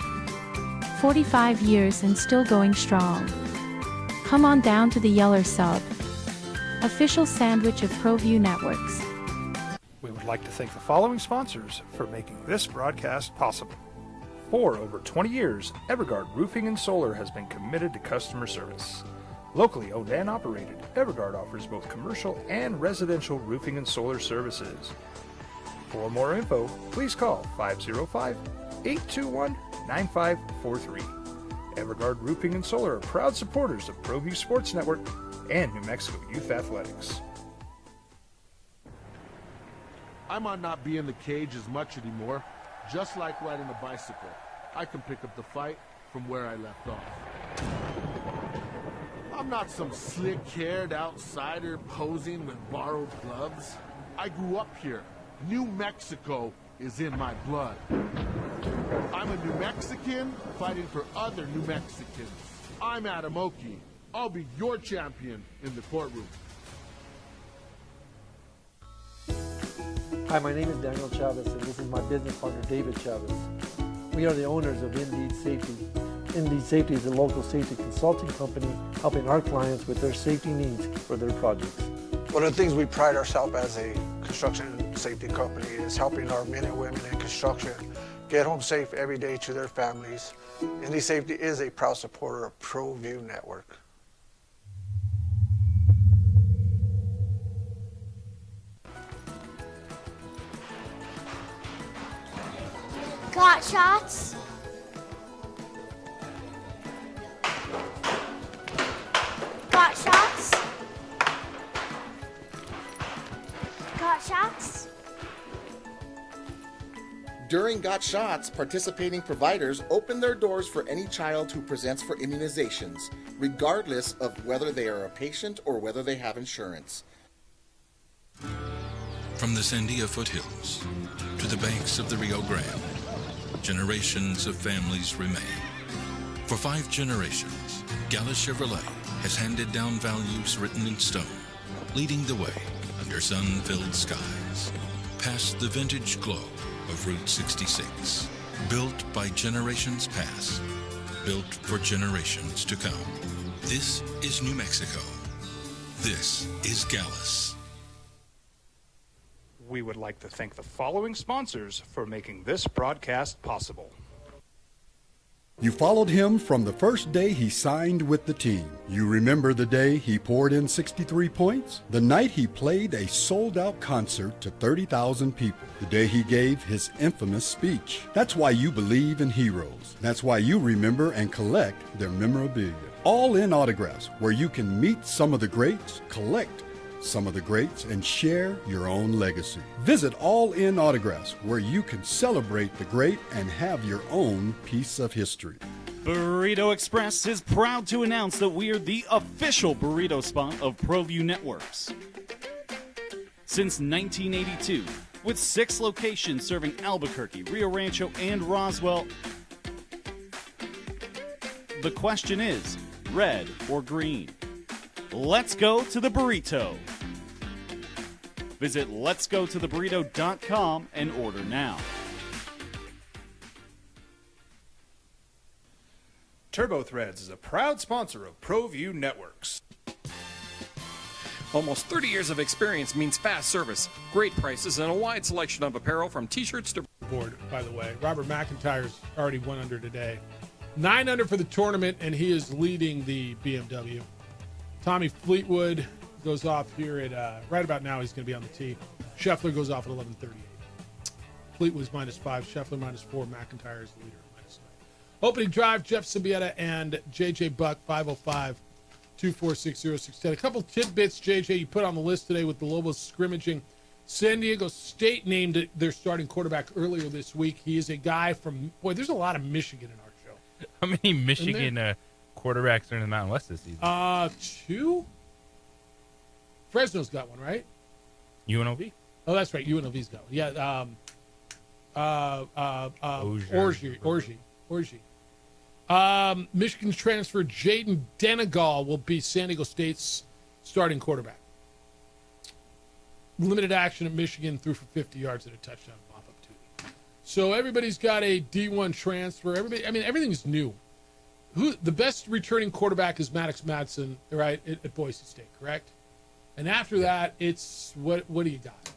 45 years and still going strong. Come on down to the Yeller Sub, official sandwich of ProView Networks. We would like to thank the following sponsors for making this broadcast possible. For over 20 years, Evergard Roofing and Solar has been committed to customer service. Locally owned and operated, Evergard offers both commercial and residential roofing and solar services. For more info, please call 505-821-9543. Evergard Roofing and Solar are proud supporters of ProView Sports Network and New Mexico Youth Athletics. I might not be in the cage as much anymore. Just like riding a bicycle, I can pick up the fight from where I left off. I'm not some slick-haired outsider posing with borrowed gloves. I grew up here. New Mexico is in my blood. I'm a New Mexican fighting for other New Mexicans. I'm Adam Oki. I'll be your champion in the courtroom. Hi, my name is Daniel Chavez, and this is my business partner, David Chavez. We are the owners of Indeed Safety. Indeed Safety is a local safety consulting company helping our clients with their safety needs for their projects. One of the things we pride ourselves as a construction safety company is helping our men and women in construction get home safe every day to their families. Indeed Safety is a proud supporter of ProView Network. Got shots? Got shots? Got shots? During Got Shots, participating providers open their doors for any child who presents for immunizations, regardless of whether they are a patient or whether they have insurance. From the Sandia foothills to the banks of the Rio Grande, generations of families remain. For 5 generations, Gallus Chevrolet has handed down values written in stone, leading the way under sun-filled skies, past the vintage glow of Route 66. Built by generations past, built for generations to come. This is New Mexico. This is Gallus. We would like to thank the following sponsors for making this broadcast possible. You followed him from the first day he signed with the team. You remember the day he poured in 63 points? The night he played a sold-out concert to 30,000 people. The day he gave his infamous speech. That's why you believe in heroes. That's why you remember and collect their memorabilia. All in autographs, where you can meet some of the greats, collect some of the greats, and share your own legacy. Visit All In Autographs, where you can celebrate the great and have your own piece of history. Burrito Express is proud to announce that we are the official burrito spot of ProView Networks. Since 1982, with 6 locations serving Albuquerque, Rio Rancho, and Roswell, the question is, red or green? Let's go to the burrito. Visit letsgototheburrito.com and order now. Turbo Threads is a proud sponsor of ProView Networks. Almost 30 years of experience means fast service, great prices, and a wide selection of apparel from t-shirts to board. By the way, Robert McIntyre's already 1 under today, 9 under for the tournament, and he is leading the BMW. Tommy Fleetwood goes off here at right about now. He's going to be on the tee. Scheffler goes off at 11:38. Fleetwood's -5, Scheffler -4, McIntyre is the leader at -9. Opening drive, Jeff Sibieta and JJ Buck, 505-246-0610. A couple tidbits, JJ, you put on the list today with the Lobos scrimmaging. San Diego State named their starting quarterback earlier this week. He is a guy from, boy, there's a lot of Michigan in our show. How many Michigan quarterbacks are in the Mountain West this season? 2. Fresno's got one, right? UNLV. Oh, that's right. UNLV's got one. Yeah. Orji. Michigan transfer Jaden Denegal will be San Diego State's starting quarterback. Limited action at Michigan, threw for 50 yards and a touchdown, mop up 2. So everybody's got a D1 transfer. Everything's new. who the best returning quarterback is Maddox Madsen, right, at Boise State, correct? And after that, it's what do you got?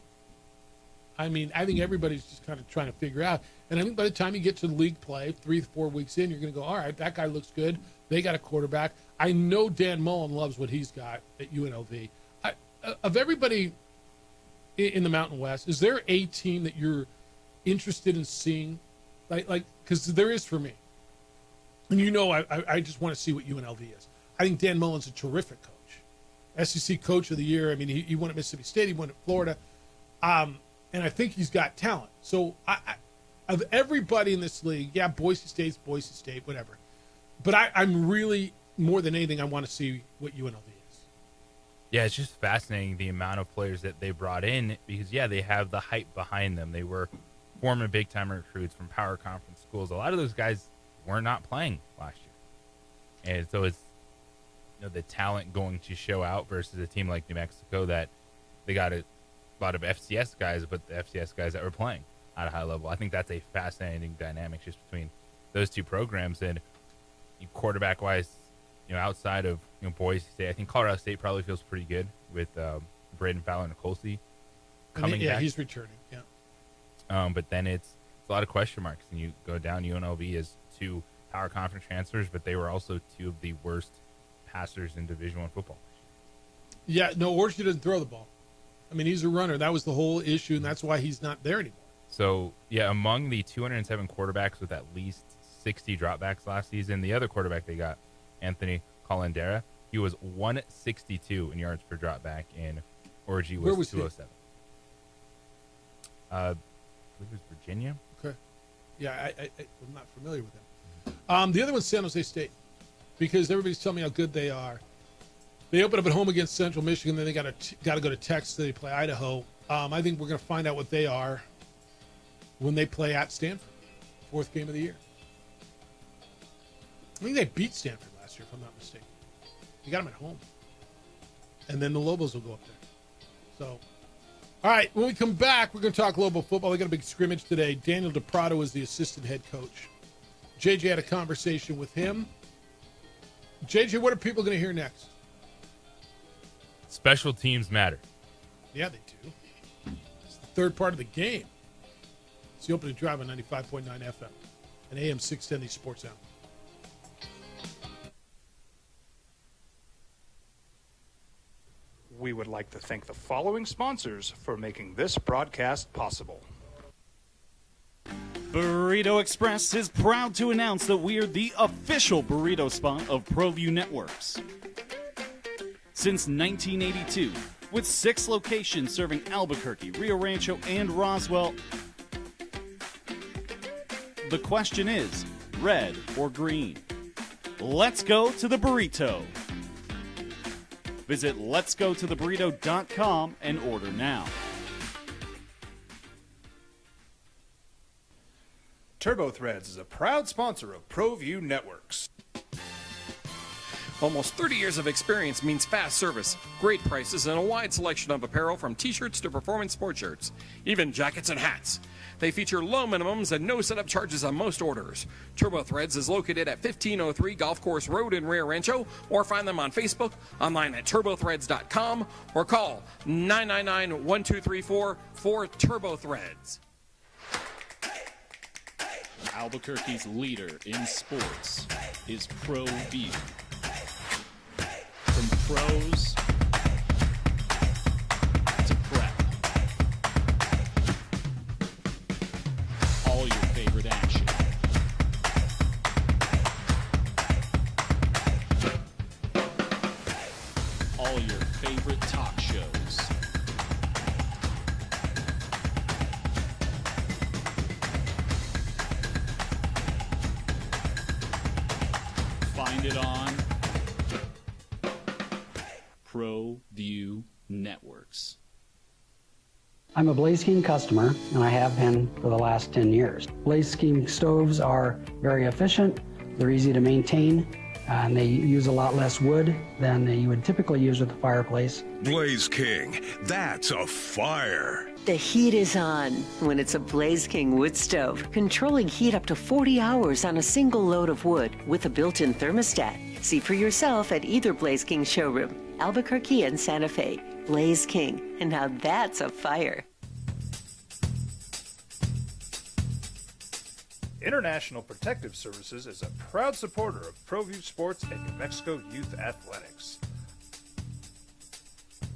I mean, I think everybody's just kind of trying to figure out. And I think by the time you get to league play, 3 to 4 weeks in, you're going to go, all right, that guy looks good. They got a quarterback. I know Dan Mullen loves what he's got at UNLV. Of everybody in the Mountain West, is there a team that you're interested in seeing? Like, because there is for me. And I just want to see what UNLV is. I think Dan Mullen's a terrific coach. SEC Coach of the Year. I mean, he won at Mississippi State. He won at Florida. And I think he's got talent. So of everybody in this league, yeah, Boise State's Boise State, whatever. But I'm really, more than anything, I want to see what UNLV is. Yeah, it's just fascinating the amount of players that they brought in because, yeah, they have the hype behind them. They were former big-time recruits from power conference schools. A lot of those guys were not playing last year. And so it's the talent going to show out versus a team like New Mexico that they got a lot of FCS guys, but the FCS guys that were playing at a high level. I think that's a fascinating dynamic just between those two programs. And quarterback wise, outside of Boise State, I think Colorado State probably feels pretty good with Braden Fowler-Nicolsi coming back. Yeah, he's returning. Yeah. But then it's a lot of question marks, and you go down. UNLV is 2 power conference transfers, but they were also 2 of the worst passers in Division I football. Yeah, no, Orchard doesn't throw the ball. I mean, he's a runner. That was the whole issue, and that's why he's not there anymore. So, yeah, among the 207 quarterbacks with at least 60 dropbacks last season, the other quarterback they got, Anthony Colandera, he was 162 in yards per dropback, and Orgy was 207. I believe it was Virginia. Okay. Yeah, I'm not familiar with him. The other one's San Jose State, because everybody's telling me how good they are. They open up at home against Central Michigan, then they got to go to Texas. They play Idaho. I think we're going to find out what they are when they play at Stanford, 4th game of the year. I think they beat Stanford last year, if I'm not mistaken. You got them at home, and then the Lobos will go up there. So, all right, when we come back, we're going to talk Lobo football. We got a big scrimmage today. Daniel DePrado is the assistant head coach. JJ had a conversation with him. JJ, what are people going to hear next? Special teams matter. Yeah, they do. It's the third part of the game. It's the opening drive on 95.9 FM and AM 610, the Sports Hour. We would like to thank the following sponsors for making this broadcast possible. Burrito Express is proud to announce that we're the official burrito spot of ProView Networks. Since 1982, with 6 locations serving Albuquerque, Rio Rancho, and Roswell, the question is, red or green? Let's go to the burrito. Visit letsgototheburrito.com and order now. TurboThreads is a proud sponsor of ProView Networks. Almost 30 years of experience means fast service, great prices, and a wide selection of apparel from t-shirts to performance sport shirts, even jackets and hats. They feature low minimums and no setup charges on most orders. TurboThreads is located at 1503 Golf Course Road in Rio Rancho, or find them on Facebook, online at turbothreads.com, or call 999-1234 for TurboThreads. Albuquerque's leader in sports is ProView. From pros to prep, all your favorite action. All your favorite talk shows. Find it on ProView Networks. I'm a Blaze King customer, and I have been for the last 10 years. Blaze King stoves are very efficient, they're easy to maintain, and they use a lot less wood than you would typically use with a fireplace. Blaze King, that's a fire. The heat is on when it's a Blaze King wood stove, controlling heat up to 40 hours on a single load of wood with a built-in thermostat. See for yourself at either Blaze King showroom, Albuquerque and Santa Fe. Blaze King, and now that's a fire. International Protective Services is a proud supporter of ProView Sports and New Mexico Youth Athletics.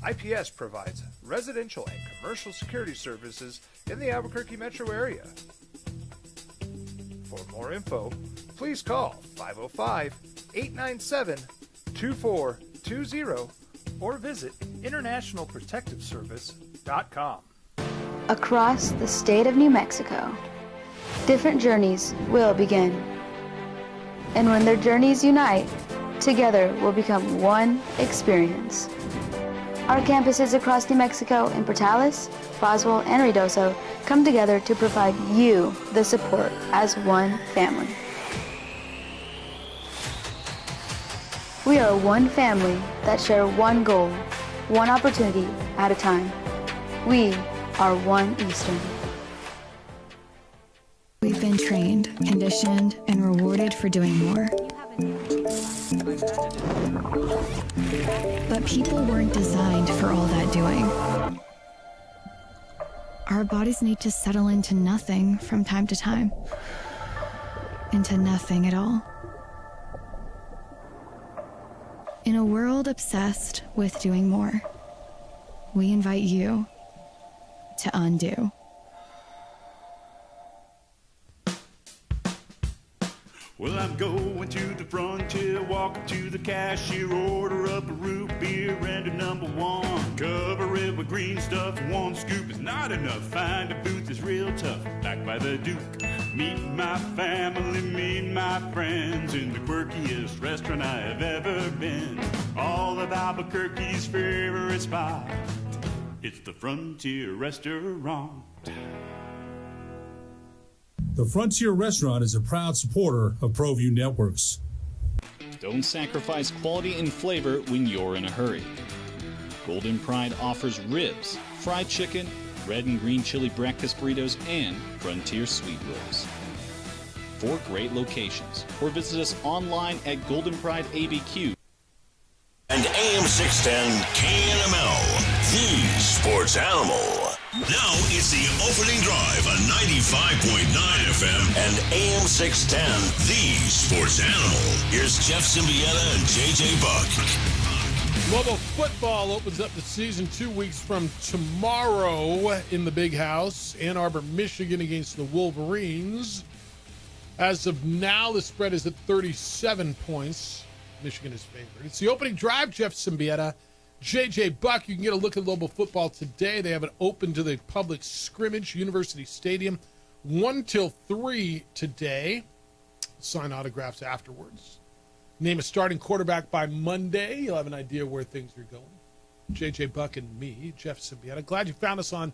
IPS provides residential and commercial security services in the Albuquerque metro area. For more info, please call 505-897-2420 or visit internationalprotectiveservice.com. Across the state of New Mexico, different journeys will begin. And when their journeys unite, together will become one experience. Our campuses across New Mexico in Portales, Roswell, and Ruidoso come together to provide you the support as one family. We are one family that share one goal, one opportunity at a time. We are one Eastern. We've been trained, conditioned, and rewarded for doing more. But people weren't designed for all that doing. Our bodies need to settle into nothing from time to time. Into nothing at all. In a world obsessed with doing more, we invite you to undo. Well, I'm going to the frontier, walking to the cashier, order up a root beer and a number one. Cover it with green stuff, one scoop is not enough. Find a booth is real tough, back by the Duke. Meet my family, meet my friends in the quirkiest restaurant I have ever been. All of Albuquerque's favorite spot, it's the Frontier Restaurant. The Frontier Restaurant is a proud supporter of ProView Networks. Don't sacrifice quality and flavor when you're in a hurry. Golden Pride offers ribs, fried chicken, red and green chili breakfast burritos, and Frontier sweet rolls. 4 great locations, or visit us online at Golden Pride ABQ. And AM 610 KNML, the sports animal. Now it's the opening drive on 95.9 FM and AM 610, the sports animal. Here's Jeff Symbieta and JJ Buck. Lobo football opens up the season 2 weeks from tomorrow in the Big House. Ann Arbor, Michigan against the Wolverines. As of now, the spread is at 37 points. Michigan is favored. It's the opening drive, Jeff Symbieta. JJ Buck, you can get a look at Lobo football today. They have it open to the public scrimmage, University Stadium, 1 till 3 today. Sign autographs afterwards. Name a starting quarterback by Monday. You'll have an idea where things are going. JJ Buck and me, Jeff Symbieta. Glad you found us on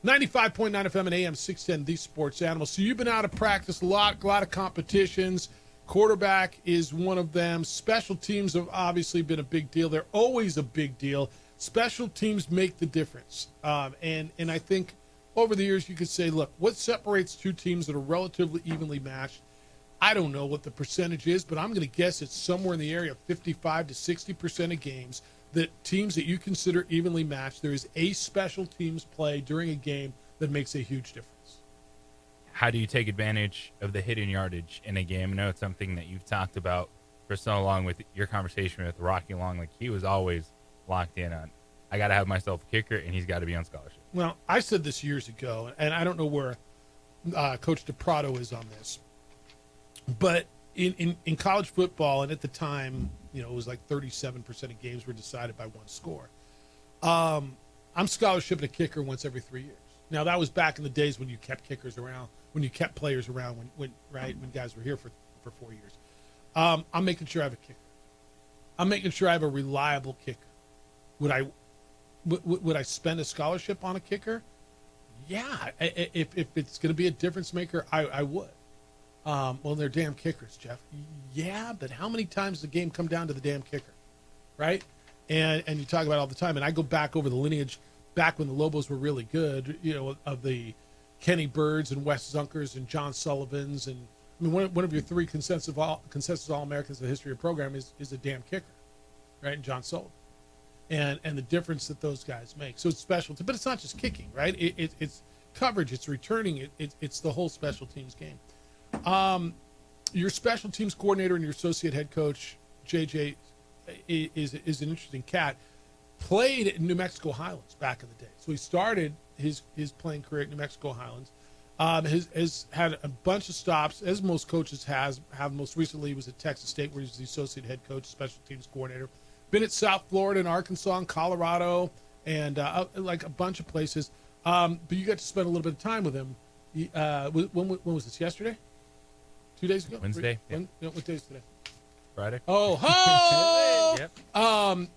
95.9 FM and AM 610, The Sports Animal. So you've been out of practice a lot of competitions. Quarterback is one of them. Special teams have obviously been a big deal. They're always a big deal. Special teams make the difference. And I think over the years you could say, look, what separates two teams that are relatively evenly matched? I don't know what the percentage is, but I'm going to guess it's somewhere in the area of 55 to 60% of games that teams that you consider evenly matched, there is a special teams play during a game that makes a huge difference. How do you take advantage of the hidden yardage in a game? I know it's something that you've talked about for so long with your conversation with Rocky Long. Like, he was always locked in on, I got to have myself a kicker, and he's got to be on scholarship. Well, I said this years ago, and I don't know where Coach DePrato is on this, but in college football, and at the time, it was like 37% of games were decided by one score. I'm scholarshiping a kicker once every 3 years. Now, that was back in the days when you kept kickers around, when you kept players around, when guys were here for 4 years. I'm making sure I have a kicker. I'm making sure I have a reliable kicker. Would I spend a scholarship on a kicker? Yeah. If it's going to be a difference maker, I would. Well, they're damn kickers, Jeff. Yeah, but how many times does the game come down to the damn kicker, right? And you talk about it all the time. And I go back over the lineage back when the Lobos were really good, of the Kenny Birds and Wes Zunkers and John Sullivans. And I mean, one of your 3 consensus All-Americans in the history of the program is a damn kicker, right? And John Sullivan. And the difference that those guys make. So it's special, but it's not just kicking, right? It's coverage, it's returning, it's the whole special teams game. Your special teams coordinator and your associate head coach, JJ, is an interesting cat. Played at New Mexico Highlands back in the day. So he started his playing career at New Mexico Highlands. Has had a bunch of stops, as most coaches have. Most recently, he was at Texas State, where he was the associate head coach, special teams coordinator. Been at South Florida and Arkansas and Colorado and like a bunch of places. But you got to spend a little bit of time with him. When was this? Yesterday? 2 days ago? Wednesday. What day is today? Friday. Oh, Yep.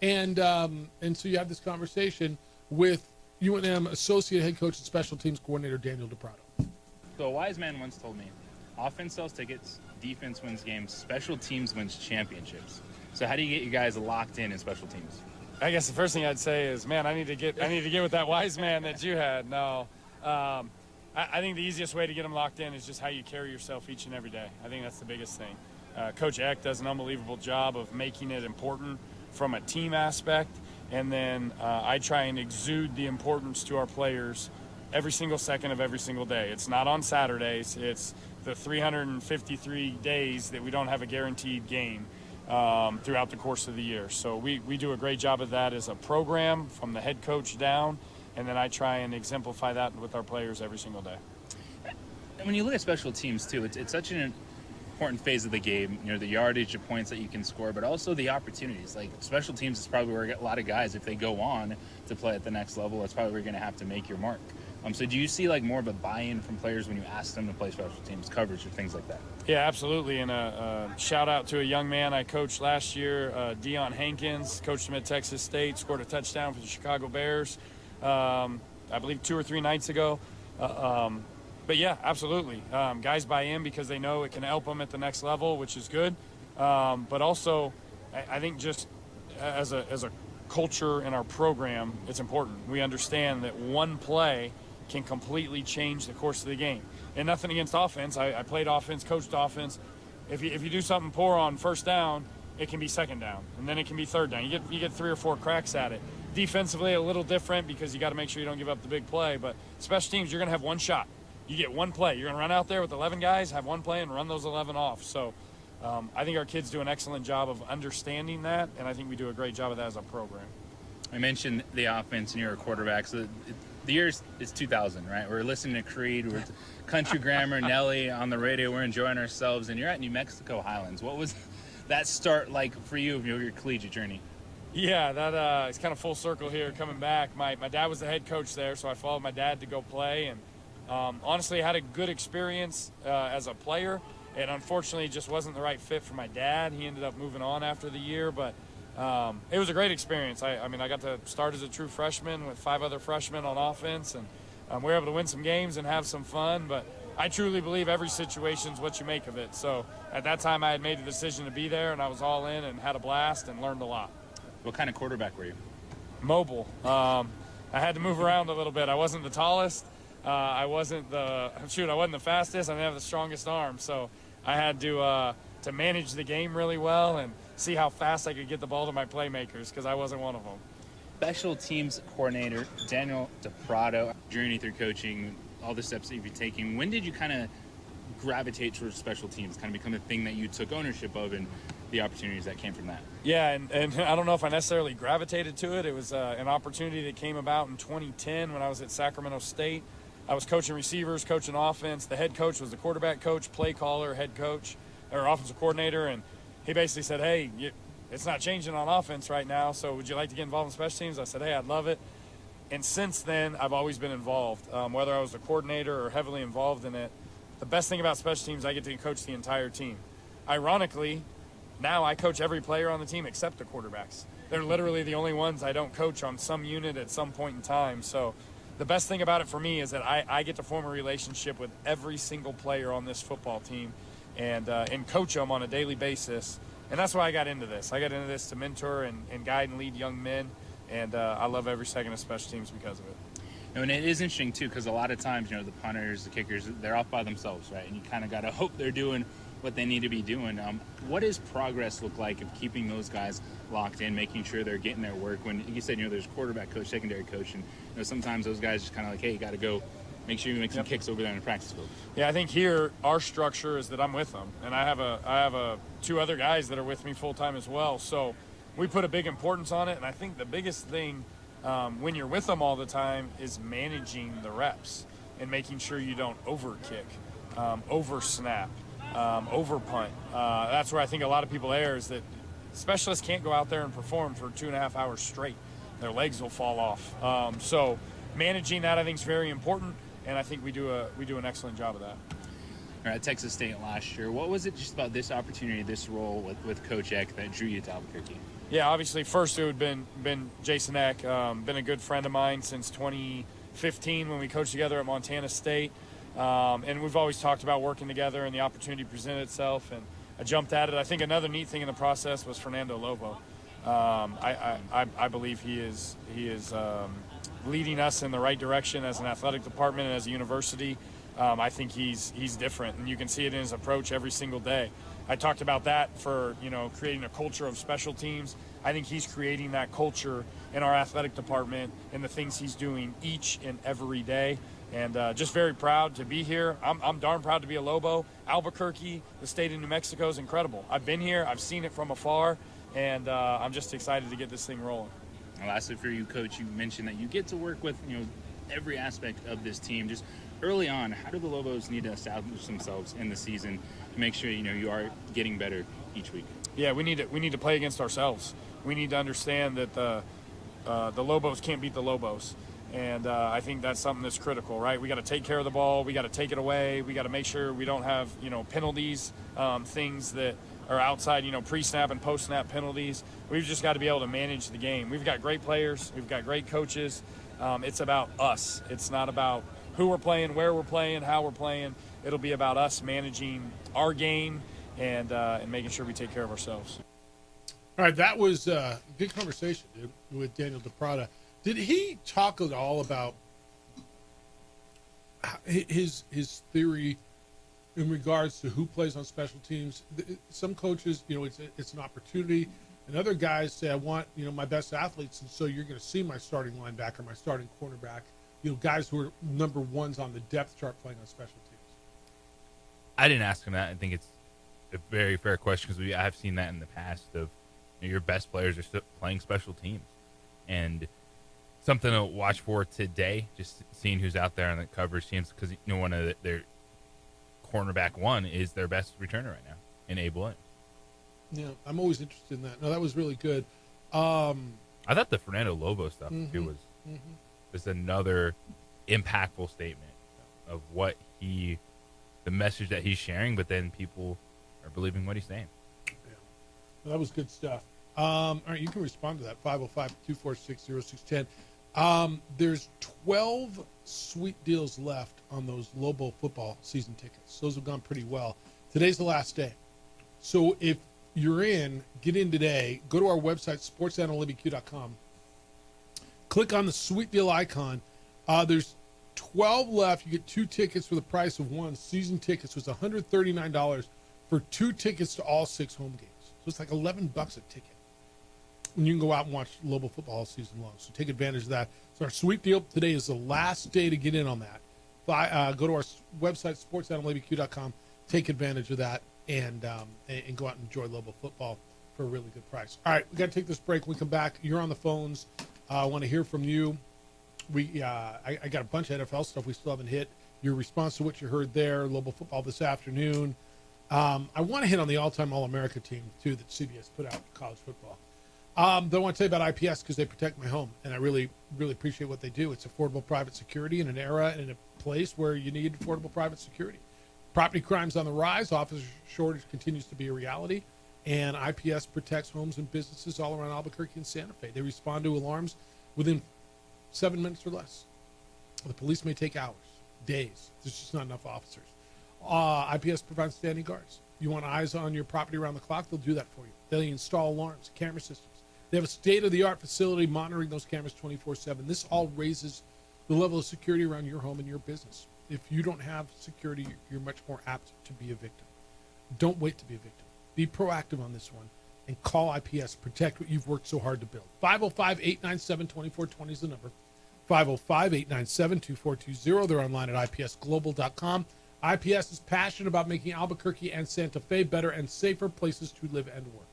And so you have this conversation with UNM associate head coach and special teams coordinator Daniel DePrado. So a wise man once told me, offense sells tickets, defense wins games, special teams wins championships. So how do you get you guys locked in special teams? I guess the first thing I'd say is, man, I need to get with that wise man that you had. No, I think the easiest way to get them locked in is just how you carry yourself each and every day. I think that's the biggest thing. Coach Eck does an unbelievable job of making it important from a team aspect, and then I try and exude the importance to our players every single second of every single day. It's not on Saturdays. It's the 353 days that we don't have a guaranteed game throughout the course of the year. So we do a great job of that as a program from the head coach down, and then I try and exemplify that with our players every single day. And when you look at special teams too, it's such an important phase of the game, the yardage of points that you can score, but also the opportunities. Like special teams is probably where a lot of guys, if they go on to play at the next level, that's probably where you're going to have to make your mark. So do you see like more of a buy-in from players when you ask them to play special teams coverage or things like that? Yeah, absolutely. And a shout out to a young man I coached last year, Deion Hankins, coached him at Texas State, scored a touchdown for the Chicago Bears, I believe 2 or 3 nights ago. But yeah, absolutely. Guys buy in because they know it can help them at the next level, which is good. But also, I think just as a culture in our program, it's important. We understand that one play can completely change the course of the game. And nothing against offense. I played offense, coached offense. If you do something poor on first down, it can be second down, and then it can be third down. You get 3 or 4 cracks at it. Defensively, a little different because you got to make sure you don't give up the big play. But special teams, you're going to have one shot. You get one play. You're going to run out there with 11 guys, have one play, and run those 11 off. So I think our kids do an excellent job of understanding that, and I think we do a great job of that as a program. I mentioned the offense and you're a quarterback. So the year is 2000, right? We're listening to Creed, we're Country Grammar, Nelly on the radio. We're enjoying ourselves, and you're at New Mexico Highlands. What was that start like for you of your collegiate journey? Yeah, that it's kind of full circle here coming back. My dad was the head coach there, so I followed my dad to go play, and honestly, I had a good experience as a player. It unfortunately just wasn't the right fit for my dad. He ended up moving on after the year, but it was a great experience. I mean, I got to start as a true freshman with 5 other freshmen on offense, and we were able to win some games and have some fun, but I truly believe every situation is what you make of it. So at that time, I had made the decision to be there, and I was all in and had a blast and learned a lot. What kind of quarterback were you? Mobile. I had to move around a little bit. I wasn't the tallest. I wasn't the fastest. I didn't have the strongest arm, so I had to manage the game really well and see how fast I could get the ball to my playmakers because I wasn't one of them. Special teams coordinator Daniel DePrado, journey through coaching, all the steps that you've been taking. When did you kind of gravitate towards special teams, kind of become the thing that you took ownership of and the opportunities that came from that? Yeah, and I don't know if I necessarily gravitated to it. It was an opportunity that came about in 2010 when I was at Sacramento State. I was coaching receivers, coaching offense. The head coach was the quarterback coach, play caller, head coach, or offensive coordinator, and he basically said, hey, it's not changing on offense right now, so would you like to get involved in special teams? I said, hey, I'd love it. And since then, I've always been involved, whether I was a coordinator or heavily involved in it. The best thing about special teams, I get to coach the entire team. Ironically, now I coach every player on the team except the quarterbacks. They're literally the only ones I don't coach on some unit at some point in time. So the best thing about it for me is that I get to form a relationship with every single player on this football team and coach them on a daily basis. And that's why I got into this. I got into this to mentor and guide and lead young men And I love every second of special teams because of it. And it is interesting too, because a lot of times, the punters, the kickers, they're off by themselves, right? And you kind of got to hope they're doing what they need to be doing. What does progress look like of keeping those guys locked in, making sure they're getting their work? When you said, there's quarterback coach, secondary coach, and sometimes those guys just kind of like, hey, you got to go make sure you make some kicks over there in the practice field. Yeah, I think here our structure is that I'm with them, and I have two other guys that are with me full time as well. So we put a big importance on it, and I think the biggest thing when you're with them all the time is managing the reps and making sure you don't over kick, over snap, over punt. That's where I think a lot of people err, is that specialists can't go out there and perform for 2.5 hours straight. Their legs will fall off. So managing that, I think, is very important, and I think we do an excellent job of that. All right, Texas State last year, what was it just about this opportunity, this role with Coach Eck that drew you to Albuquerque? Yeah, obviously, first it would have been Jason Eck, been a good friend of mine since 2015 when we coached together at Montana State. And we've always talked about working together, and the opportunity presented itself, and I jumped at it. I think another neat thing in the process was Fernando Lobo. I believe he is leading us in the right direction as an athletic department and as a university. I think he's different, and you can see it in his approach every single day. I talked about that for, creating a culture of special teams. I think he's creating that culture in our athletic department and the things he's doing each and every day. And just very proud to be here. I'm darn proud to be a Lobo. Albuquerque, the state of New Mexico, is incredible. I've been here. I've seen it from afar, and I'm just excited to get this thing rolling. And lastly, for you, Coach, you mentioned that you get to work with, every aspect of this team. Just early on, how do the Lobos need to establish themselves in the season to make sure you are getting better each week? Yeah, we need to play against ourselves. We need to understand that the Lobos can't beat the Lobos, and I think that's something that's critical, right? We got to take care of the ball. We got to take it away. We got to make sure we don't have penalties, things that are outside, pre-snap and post-snap penalties. We've just got to be able to manage the game. We've got great players. We've got great coaches. It's about us. It's not about who we're playing, where we're playing, how we're playing. It'll be about us managing our game and making sure we take care of ourselves. All right, that was a good conversation, dude, with Daniel DePrada. Did he talk at all about his theory in regards to who plays on special teams? Some coaches, it's an opportunity, and other guys say, I want, my best athletes, and so you're going to see my starting linebacker, my starting cornerback, guys who are number ones on the depth chart playing on special teams. I didn't ask him that. I think it's a very fair question because I have seen that in the past of your best players are still playing special teams, and something to watch for today. Just seeing who's out there on the coverage teams because one of their cornerback one is their best returner right now in Abe Williams. Yeah, I'm always interested in that. No, that was really good. I thought the Fernando Lobo stuff too was just another impactful statement of what the message that he's sharing, but then people are believing what he's saying. Yeah, well, that was good stuff. All right, you can respond to that, 505-246-0610. There's 12 sweet deals left on those Lobo football season tickets. Those have gone pretty well. Today's the last day. So if you're get in today, go to our website, sportsanalyticq.com. Click on the sweet deal icon. There's 12 left. You get 2 tickets for the price of one. Season tickets was $139 for 2 tickets to all 6 home games. So it's like $11 a ticket. And you can go out and watch Lobo football all season long. So take advantage of that. So our sweet deal today is the last day to get in on that. Go to our website, sportsanalyticq.com. Take advantage of that and go out and enjoy Lobo football for a really good price. All right, we got to take this break. When we come back, you're on the phones. I want to hear from you. I got a bunch of NFL stuff we still haven't hit. Your response to what you heard there, Lobo football this afternoon. I want to hit on the all-time All-America team, too, that CBS put out in college football. Though I want to tell you about IPS because they protect my home, and I really, really appreciate what they do. It's affordable private security in an era and in a place where you need affordable private security. Property crimes on the rise, officer shortage continues to be a reality, and IPS protects homes and businesses all around Albuquerque and Santa Fe. They respond to alarms within 7 minutes or less. The police may take hours, days. There's just not enough officers. IPS provides standing guards. You want eyes on your property around the clock, they'll do that for you. They'll install alarms, camera systems. They have a state-of-the-art facility monitoring those cameras 24/7. This all raises the level of security around your home and your business. If you don't have security, you're much more apt to be a victim. Don't wait to be a victim. Be proactive on this one and call IPS. Protect what you've worked so hard to build. 505-897-2420 is the number. 505-897-2420. They're online at ipsglobal.com. IPS is passionate about making Albuquerque and Santa Fe better and safer places to live and work.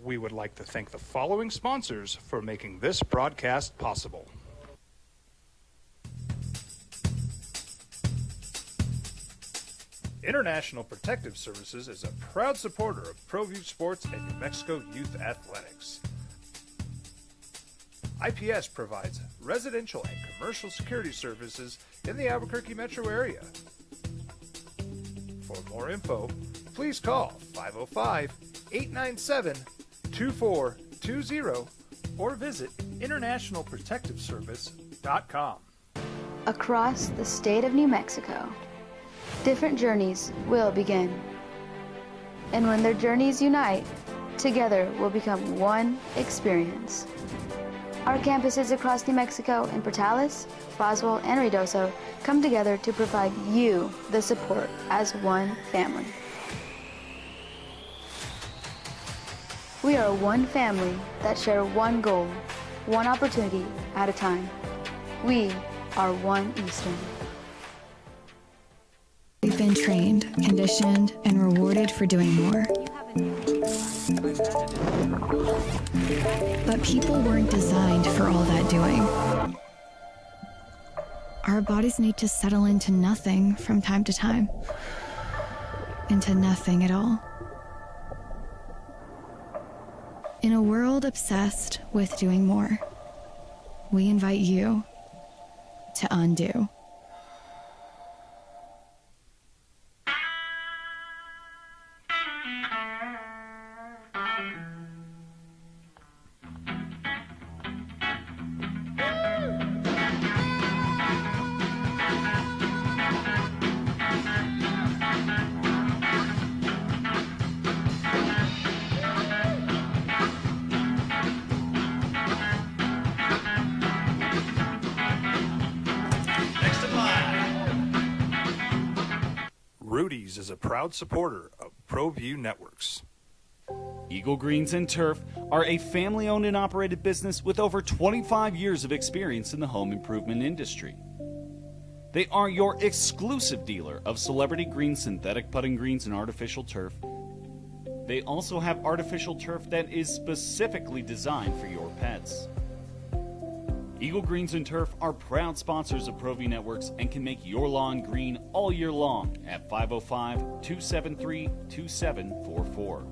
We would like to thank the following sponsors for making this broadcast possible. International Protective Services is a proud supporter of ProView Sports and New Mexico Youth Athletics. IPS provides residential and commercial security services in the Albuquerque metro area. For more info, please call 505-897-2420 or visit internationalprotectiveservice.com. Across the state of New Mexico, different journeys will begin. And when their journeys unite, together will become one experience. Our campuses across New Mexico in Portales, Roswell, and Ruidoso come together to provide you the support as one family. We are one family that share one goal, one opportunity at a time. We are One Eastern. We've been trained, conditioned, and rewarded for doing more. But people weren't designed for all that doing. Our bodies need to settle into nothing from time to time. Into nothing at all. In a world obsessed with doing more, we invite you to undo. Rudy's is a proud supporter of ProView Networks. Eagle Greens and Turf are a family-owned and operated business with over 25 years of experience in the home improvement industry. They are your exclusive dealer of Celebrity Green synthetic putting greens and artificial turf. They also have artificial turf that is specifically designed for your pets. Eagle Greens and Turf are proud sponsors of ProView Networks and can make your lawn green all year long at 505-273-2744.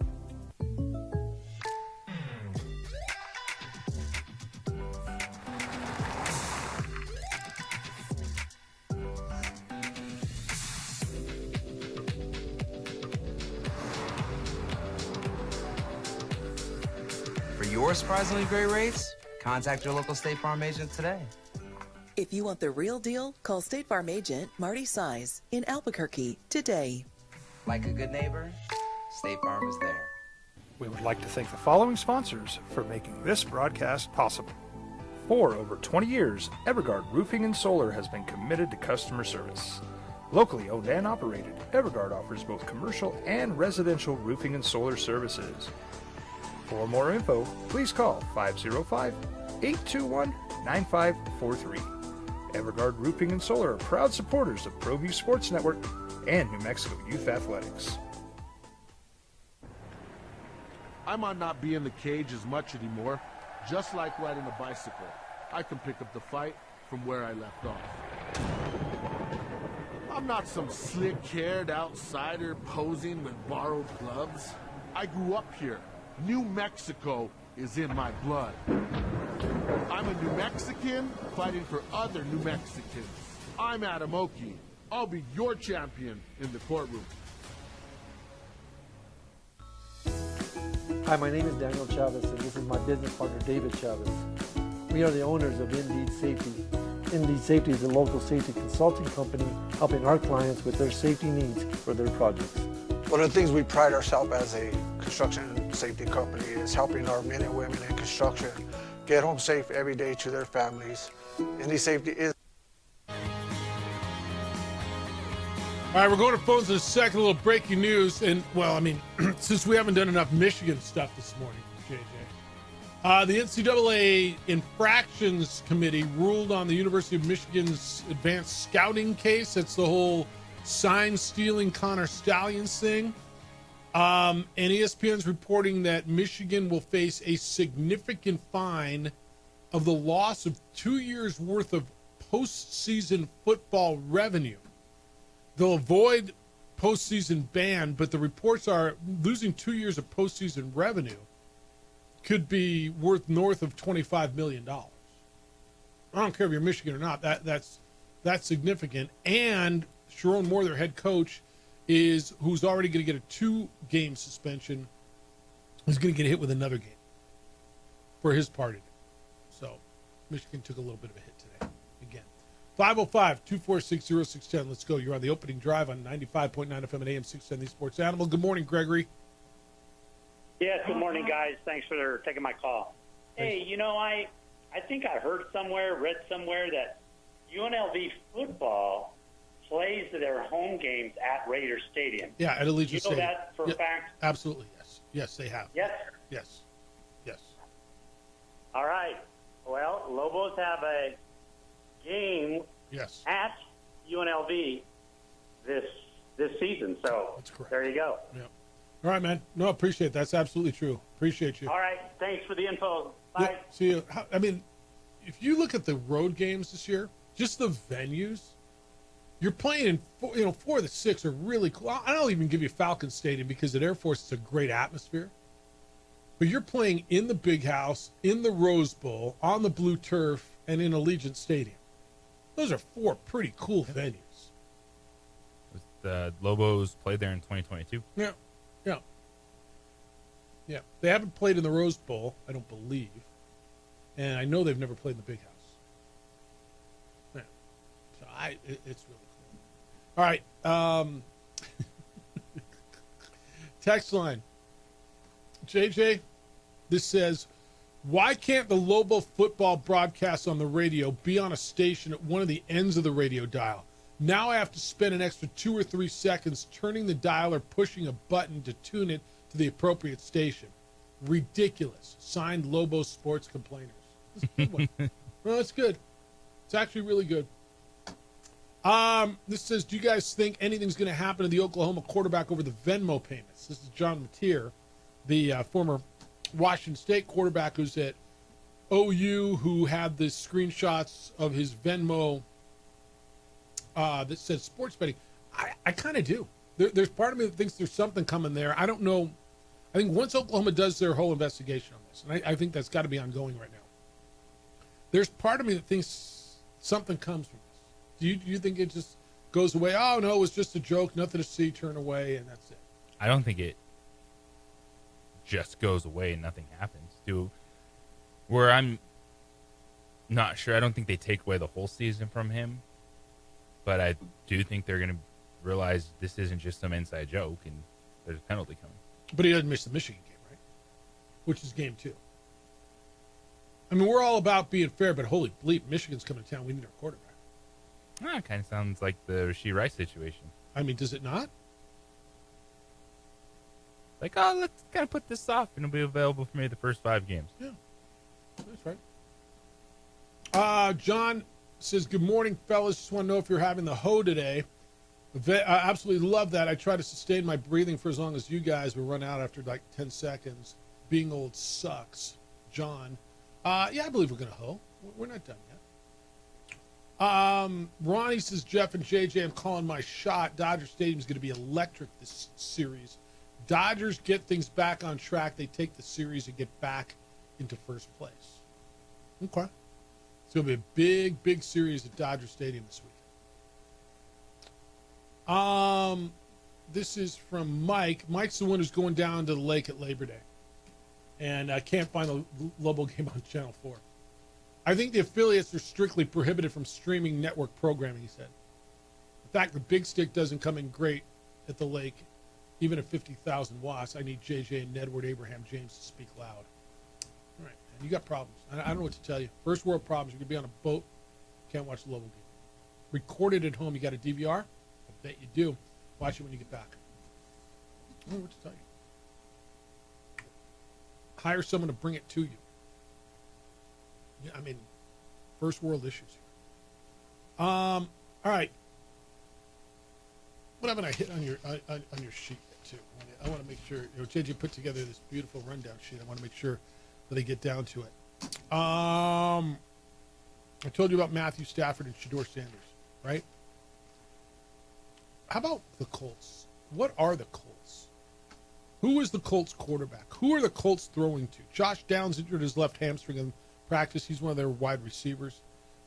For your surprisingly great rates, contact your local State Farm agent today. If you want the real deal, call State Farm agent Marty Size in Albuquerque today. Like a good neighbor, State Farm is there. We would like to thank the following sponsors for making this broadcast possible. For over 20 years, Evergard Roofing and Solar has been committed to customer service. Locally owned and operated, Evergard offers both commercial and residential roofing and solar services. For more info, please call 505-821-9543. Evergard Roofing and Solar are proud supporters of ProView Sports Network and New Mexico Youth Athletics. I might not be in the cage as much anymore. Just like riding a bicycle, I can pick up the fight from where I left off. I'm not some slick-haired outsider posing with borrowed gloves. I grew up here. New Mexico is in my blood. I'm a New Mexican fighting for other New Mexicans. I'm Adam Oki. I'll be your champion in the courtroom. Hi, my name is Daniel Chavez, and this is my business partner, David Chavez. We are the owners of Indeed Safety. Indeed Safety is a local safety consulting company helping our clients with their safety needs for their projects. One of the things we pride ourselves as a construction safety company is helping our men and women in construction get home safe every day to their families. Indy Safety is. All right, we're going to phones in a second. A little breaking news. And, well, I mean, since we haven't done enough Michigan stuff this morning, JJ, the NCAA Infractions Committee ruled on the University of Michigan's advanced scouting case. That's the whole sign-stealing Connor Stallions thing. And ESPN's reporting that Michigan will face a significant fine of the loss of 2 years' worth of postseason football revenue. They'll avoid postseason ban, but the reports are losing 2 years of postseason revenue could be worth north of $25 million. I don't care if you're Michigan or not. That's significant. And Sharon Moore, their head coach, who's already going to get a 2-game suspension, is going to get hit with another game for his part in it. So Michigan took a little bit of a hit today. Again, 505-246-0610. Let's go. You're on the opening drive on 95.9 FM and AM 610, the Sports Animal. Good morning, Gregory. Yes, good morning, guys. Thanks for taking my call. Hey, I think I heard somewhere, read somewhere that UNLV football plays their home games at Raider Stadium. Yeah, at Allegiant Stadium. You know that for a fact? Absolutely, yes. Yes, they have. Yes? Yes. Yes. All right. Well, Lobos have a game at UNLV this season, so that's correct. There you go. Yeah. All right, man. No, appreciate it. That's absolutely true. Appreciate you. All right. Thanks for the info. Bye. Yeah, see you. I mean, if you look at the road games this year, just the venues, you're playing in, 4 of the 6 are really cool. I don't even give you Falcon Stadium because at Air Force it's a great atmosphere. But you're playing in the Big House, in the Rose Bowl, on the blue turf, and in Allegiant Stadium. Those are 4 pretty cool venues. The Lobos played there in 2022. Yeah. Yeah. Yeah. They haven't played in the Rose Bowl, I don't believe. And I know they've never played in the Big House. Yeah. So it's really cool. All right. Text line. JJ, this says, why can't the Lobo football broadcast on the radio be on a station at one of the ends of the radio dial? Now I have to spend an extra 2 or 3 seconds turning the dial or pushing a button to tune it to the appropriate station. Ridiculous. Signed, Lobo Sports Complainers. That's a good one. Well, that's good. It's actually really good. This says, do you guys think anything's going to happen to the Oklahoma quarterback over the Venmo payments? This is John Mateer, the former Washington State quarterback who's at OU, who had the screenshots of his Venmo that said sports betting. I kind of do. There's part of me that thinks there's something coming there. I don't know. I think once Oklahoma does their whole investigation on this, and I think that's got to be ongoing right now, there's part of me that thinks something comes from this. Do you think it just goes away? Oh, no, it was just a joke, nothing to see, turn away, and that's it. I don't think it just goes away and nothing happens. Where I'm not sure, I don't think they take away the whole season from him, but I do think they're going to realize this isn't just some inside joke and there's a penalty coming. But he doesn't miss the Michigan game, right? Which is game 2. I mean, we're all about being fair, but holy bleep, Michigan's coming to town. We need our quarterback. It kind of sounds like the Rashee Rice situation. I mean, does it not? Like, let's kind of put this off, and it'll be available for me the first 5 games. Yeah, that's right. John says, good morning, fellas. Just want to know if you're having the hoe today. I absolutely love that. I try to sustain my breathing for as long as you guys will run out after like 10 seconds. Being old sucks. John. Yeah, I believe we're going to hoe. We're not done yet. Ronnie says, Jeff and JJ, I'm calling my shot. Dodger Stadium's going to be electric this series. Dodgers get things back on track. They take the series and get back into first place. Okay. It's going to be a big, big series at Dodger Stadium this week. This is from Mike. Mike's the one who's going down to the lake at Labor Day. And I can't find the Lobo game on Channel 4. I think the affiliates are strictly prohibited from streaming network programming, he said. In fact, the Big Stick doesn't come in great at the lake even at 50,000 watts, I need JJ and Edward Abraham James to speak loud. All right, man, you got problems. I don't know what to tell you. First world problems. You could be on a boat, can't watch the Louisville game. Record it at home. You got a DVR? I bet you do. Watch it when you get back. I don't know what to tell you. Hire someone to bring it to you. Yeah, I mean, first world issues here. All right. What haven't I hit on your sheet too? I want to make sure, JJ put together this beautiful rundown sheet. I want to make sure that I get down to it. I told you about Matthew Stafford and Shedeur Sanders, right? How about the Colts? What are the Colts? Who is the Colts quarterback? Who are the Colts throwing to? Josh Downs injured his left hamstring in practice. He's one of their wide receivers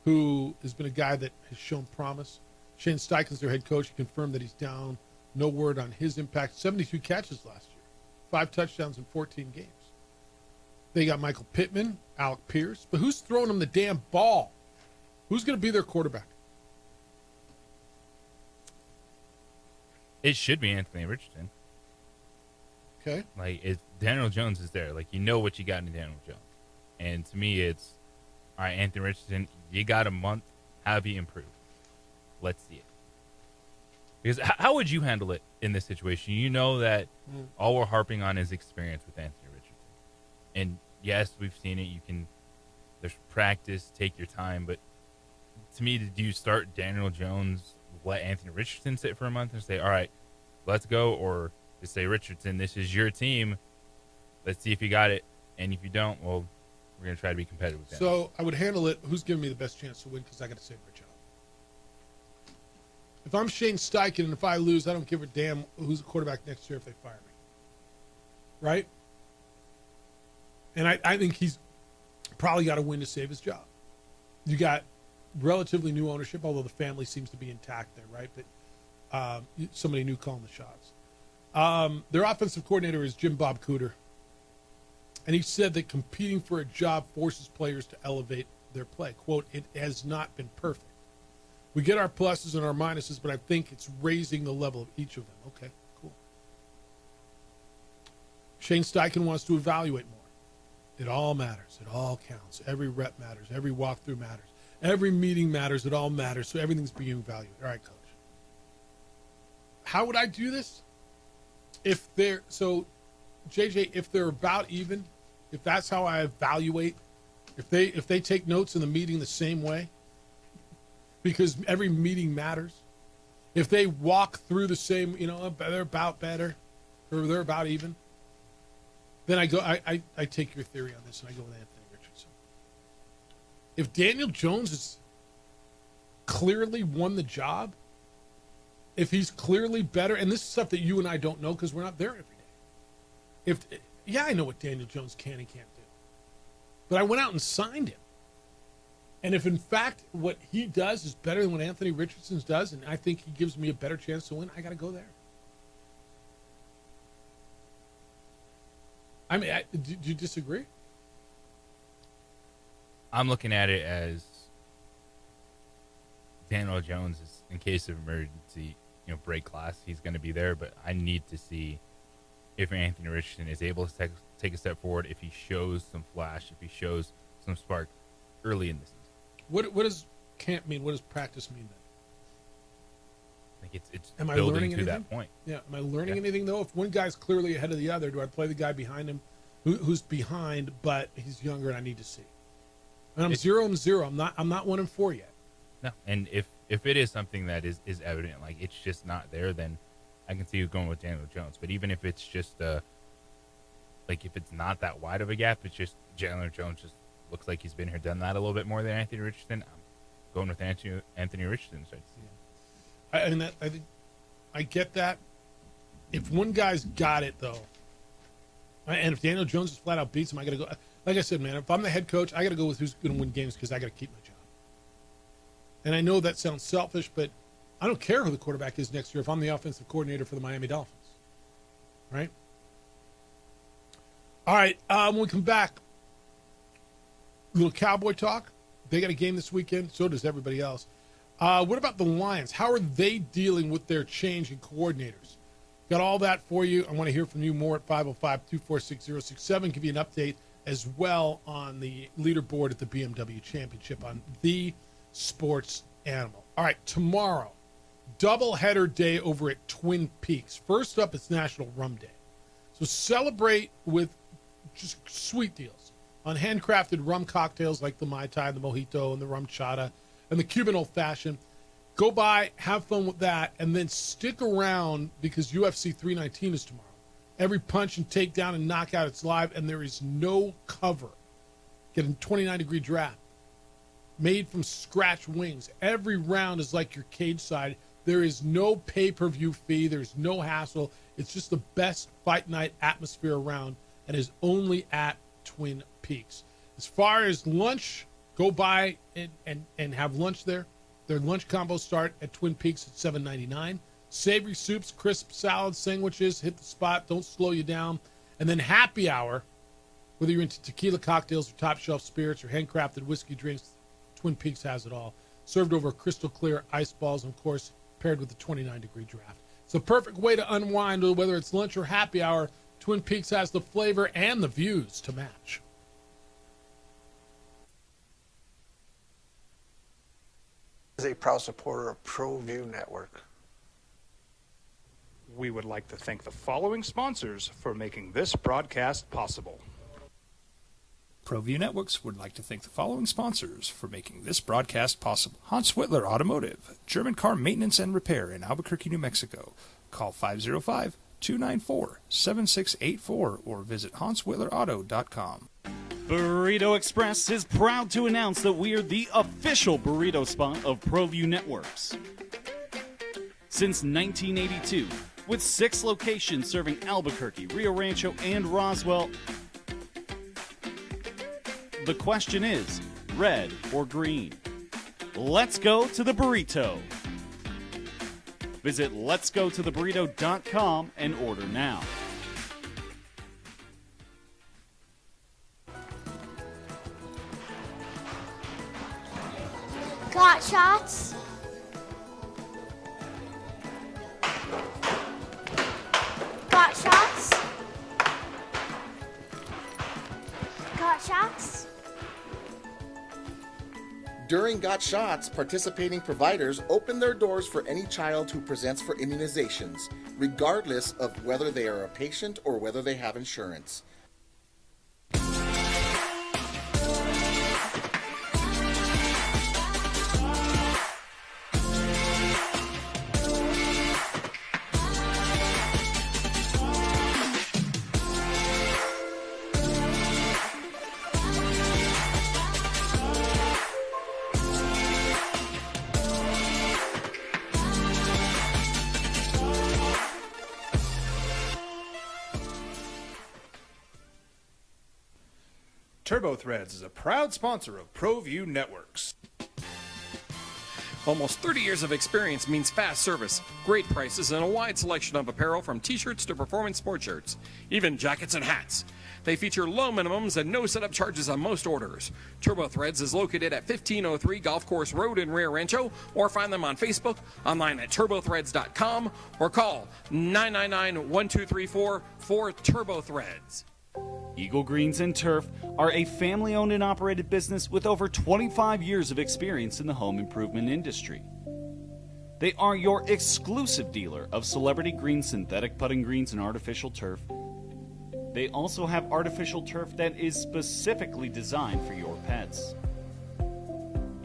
who has been a guy that has shown promise. Shane Steichen's their head coach. He confirmed that he's down. No word on his impact. 72 catches last year. 5 touchdowns in 14 games. They got Michael Pittman, Alec Pierce. But who's throwing them the damn ball? Who's going to be their quarterback? It should be Anthony Richardson. Okay. Like, if Daniel Jones is there, like, you know what you got in Daniel Jones. And to me, it's, all right, Anthony Richardson, you got a month. Have you improved? Let's see it. Because how would you handle it in this situation? You know that all we're harping on is experience with Anthony Richardson. And yes, we've seen it. There's practice, take your time. But to me, do you start Daniel Jones, let Anthony Richardson sit for a month and say, all right, let's go? Or just say, Richardson, this is your team. Let's see if you got it. And if you don't, well, we're going to try to be competitive with them. So I would handle it. Who's giving me the best chance to win? Because I got to save my job. If I'm Shane Steichen and if I lose, I don't give a damn who's the quarterback next year if they fire me. Right? And I think he's probably got to win to save his job. You got relatively new ownership, although the family seems to be intact there, right? But somebody new calling the shots. Their offensive coordinator is Jim Bob Cooter. And he said that competing for a job forces players to elevate their play. Quote, it has not been perfect. We get our pluses and our minuses, but I think it's raising the level of each of them. Okay, cool. Shane Steichen wants to evaluate more. It all matters. It all counts. Every rep matters. Every walkthrough matters. Every meeting matters. It all matters. So everything's being evaluated. All right, coach. How would I do this? JJ, if they're about even, if that's how I evaluate, if they take notes in the meeting the same way, because every meeting matters. If they walk through the same, they're about better, or they're about even, then I take your theory on this and I go with Anthony Richardson. If Daniel Jones has clearly won the job, if he's clearly better, and this is stuff that you and I don't know because we're not there every day. I know what Daniel Jones can and can't do, but I went out and signed him. And if, in fact, what he does is better than what Anthony Richardson does, and I think he gives me a better chance to win, I got to go there. I mean, do you disagree? I'm looking at it as Daniel Jones is, in case of emergency, break glass, he's going to be there. But I need to see if Anthony Richardson is able to take a step forward, if he shows some flash, if he shows some spark early in the season. What does camp mean? What does practice mean then? Like it's am I building learning to anything? that point. Yeah. Am I learning anything though? If one guy's clearly ahead of the other, do I play the guy behind him, who's behind but he's younger and I need to see? And I'm 0-0. I'm not 1-4 yet. No, and if it is something that is evident, like it's just not there, then I can see you going with Daniel Jones. But even if it's just like if it's not that wide of a gap, it's just Daniel Jones just looks like he's been here, done that a little bit more than Anthony Richardson. I'm going with Anthony Richardson. I think I get that. If one guy's got it though, and if Daniel Jones is flat out beats him, I got to go. Like I said, man, if I'm the head coach, I got to go with who's going to win games because I got to keep my job. And I know that sounds selfish, but I don't care who the quarterback is next year if I'm the offensive coordinator for the Miami Dolphins. Right? All right. When we come back, little Cowboy talk. They got a game this weekend. So does everybody else. What about the Lions? How are they dealing with their change in coordinators? Got all that for you. I want to hear from you more at 505-246-067. Give you an update as well on the leaderboard at the BMW Championship on The Sports Animal. All right, tomorrow, doubleheader day over at Twin Peaks. First up, it's National Rum Day. So celebrate with just sweet deals on handcrafted rum cocktails like the Mai Tai, the Mojito, and the Rum Chata, and the Cuban Old Fashioned. Go by, have fun with that, and then stick around because UFC 319 is tomorrow. Every punch and takedown and knockout, it's live, and there is no cover. Get a 29-degree draft. Made from scratch wings. Every round is like your cage side. There is no pay-per-view fee. There's no hassle. It's just the best fight night atmosphere around and is only at Twin Peaks. As far as lunch, go by and have lunch there. Their lunch combos start at Twin Peaks at $7.99. Savory soups, crisp salads, sandwiches, hit the spot, don't slow you down. And then happy hour, whether you're into tequila cocktails or top shelf spirits or handcrafted whiskey drinks, Twin Peaks has it all. Served over crystal clear ice balls, and of course, paired with a 29-degree draft. It's a perfect way to unwind, whether it's lunch or happy hour. Twin Peaks has the flavor and the views to match. Is a proud supporter of ProView Network. We would like to thank the following sponsors for making this broadcast possible. ProView Networks would like to thank the following sponsors for making this broadcast possible. Hans Whitler Automotive, German car maintenance and repair in Albuquerque, New Mexico. Call 505-294-7684 or visit hanswhitlerauto.com. Burrito Express is proud to announce that we're the official burrito spot of ProView Networks. Since 1982, with 6 locations serving Albuquerque, Rio Rancho, and Roswell, the question is, red or green? Let's go to the burrito. Visit letsgototheburrito.com and order now. Got shots? Got shots? Got shots? During Got Shots, participating providers open their doors for any child who presents for immunizations, regardless of whether they are a patient or whether they have insurance. TurboThreads is a proud sponsor of ProView Networks. Almost 30 years of experience means fast service, great prices, and a wide selection of apparel from t-shirts to performance sports shirts, even jackets and hats. They feature low minimums and no setup charges on most orders. TurboThreads is located at 1503 Golf Course Road in Rio Rancho, or find them on Facebook, online at turbothreads.com, or call 999-1234 for TurboThreads. Eagle Greens and Turf are a family-owned and operated business with over 25 years of experience in the home improvement industry. They are your exclusive dealer of celebrity green synthetic putting greens and artificial turf. They also have artificial turf that is specifically designed for your pets.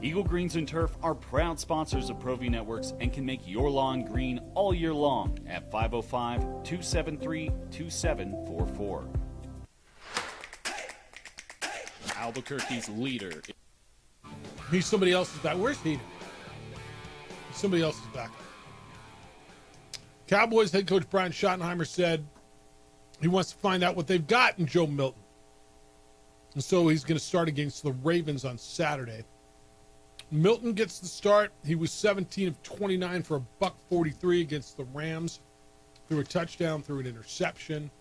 Eagle Greens and Turf are proud sponsors of ProView Networks and can make your lawn green all year long at 505-273-2744. Albuquerque's leader. He's somebody else's back. Where's Heaton? He's somebody else's back. Cowboys head coach Brian Schottenheimer said he wants to find out what they've got in Joe Milton. And so he's going to start against the Ravens on Saturday. Milton gets the start. He was 17 of 29 for $143 against the Rams. Threw a touchdown, threw an interception.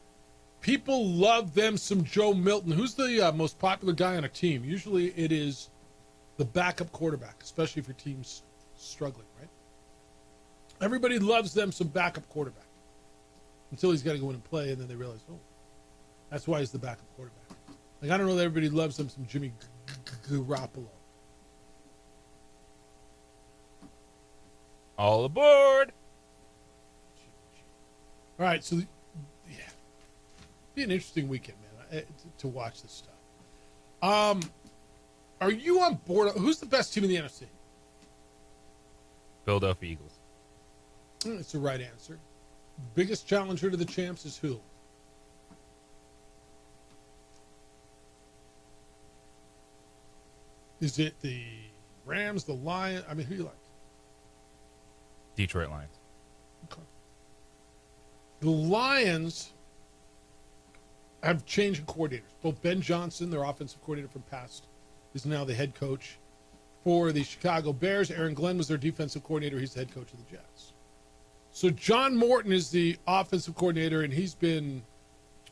People love them some Joe Milton. Who's the most popular guy on a team? Usually it is the backup quarterback, especially if your team's struggling, right? Everybody loves them some backup quarterback. until he's got to go in and play, and then they realize, oh, that's why he's the backup quarterback. Like, I don't know that everybody loves him some Jimmy Garoppolo. All aboard. All right, so yeah, be an interesting weekend, man, to watch this stuff. Are you on board? Who's the best team in the NFC? Philadelphia Eagles. That's the right answer. Biggest challenger to the champs is who? Is it the Rams, the Lions? I mean, who do you like? Detroit Lions. Okay. The Lions have changed coordinators. Both Ben Johnson, their offensive coordinator from past, is now the head coach for the Chicago Bears. Aaron Glenn was their defensive coordinator. He's the head coach of the Jets. So John Morton is the offensive coordinator, and he's been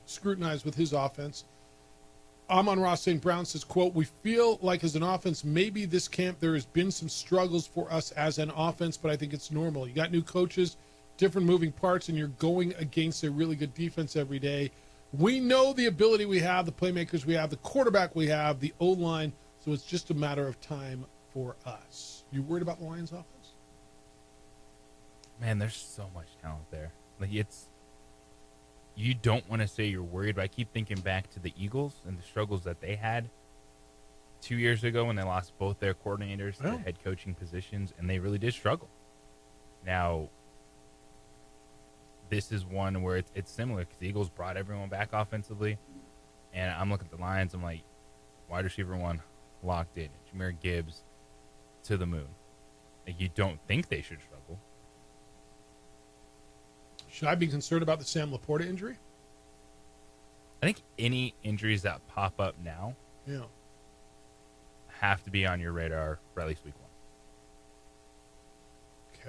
scrutinized with his offense. Amon-Ra St. Brown says, quote, "We feel like as an offense, maybe this camp there has been some struggles for us as an offense, but I think it's normal. You got new coaches, different moving parts, and you're going against a really good defense every day. We know the ability we have, the playmakers we have, the quarterback we have, the O-line, so it's just a matter of time for us." You worried about the Lions offense? Man, there's so much talent there. Like, you don't want to say you're worried, but I keep thinking back to the Eagles and the struggles that they had 2 years ago when they lost both their coordinators to head coaching positions, and they really did struggle. Now, this is one where it's similar because the Eagles brought everyone back offensively, and I'm looking at the Lions. I'm like, wide receiver one locked in, Jahmyr Gibbs to the moon. Like, you don't think they should struggle. Should I be concerned about the Sam Laporta injury? I think any injuries that pop up now have to be on your radar for at least week one.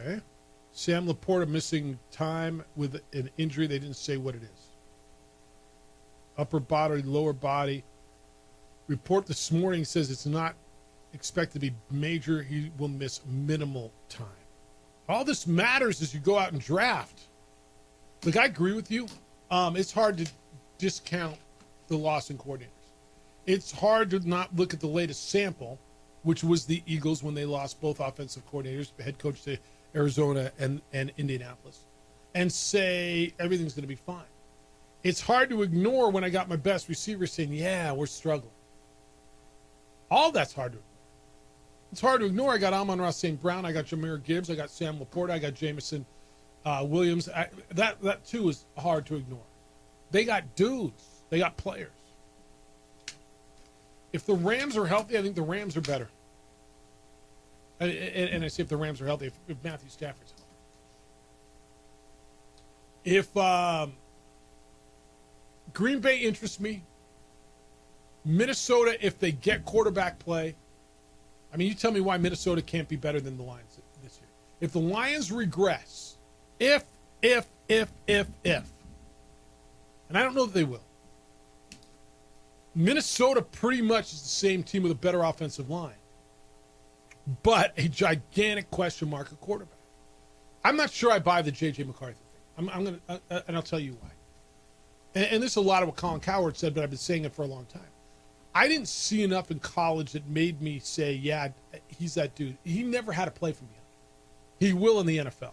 Okay. Sam Laporta missing time with an injury. They didn't say what it is. Upper body, lower body. Report this morning says it's not expected to be major. He will miss minimal time. All this matters is you go out and draft. Look, I agree with you. It's hard to discount the loss in coordinators. It's hard to not look at the latest sample, which was the Eagles when they lost both offensive coordinators, head coach to Arizona and Indianapolis, and say everything's going to be fine. It's hard to ignore when I got my best receiver saying, yeah, we're struggling. All that's hard to ignore. It's hard to ignore. I got Amon-Ra St. Brown. I got Jahmyr Gibbs. I got Sam Laporta. I got Jameson Williams. That too is hard to ignore. They got dudes. They got players. If the Rams are healthy, I think the Rams are better. And I say if the Rams are healthy, if Matthew Stafford's healthy. If Green Bay interests me, Minnesota, if they get quarterback play, I mean, you tell me why Minnesota can't be better than the Lions this year. If the Lions regress, if, and I don't know that they will. Minnesota pretty much is the same team with a better offensive line, but a gigantic question mark at quarterback. I'm not sure I buy the J.J. McCarthy thing. I'm going to, and I'll tell you why. And this is a lot of what Colin Cowherd said, but I've been saying it for a long time. I didn't see enough in college that made me say, yeah, he's that dude. He never had to play for me. He will in the NFL.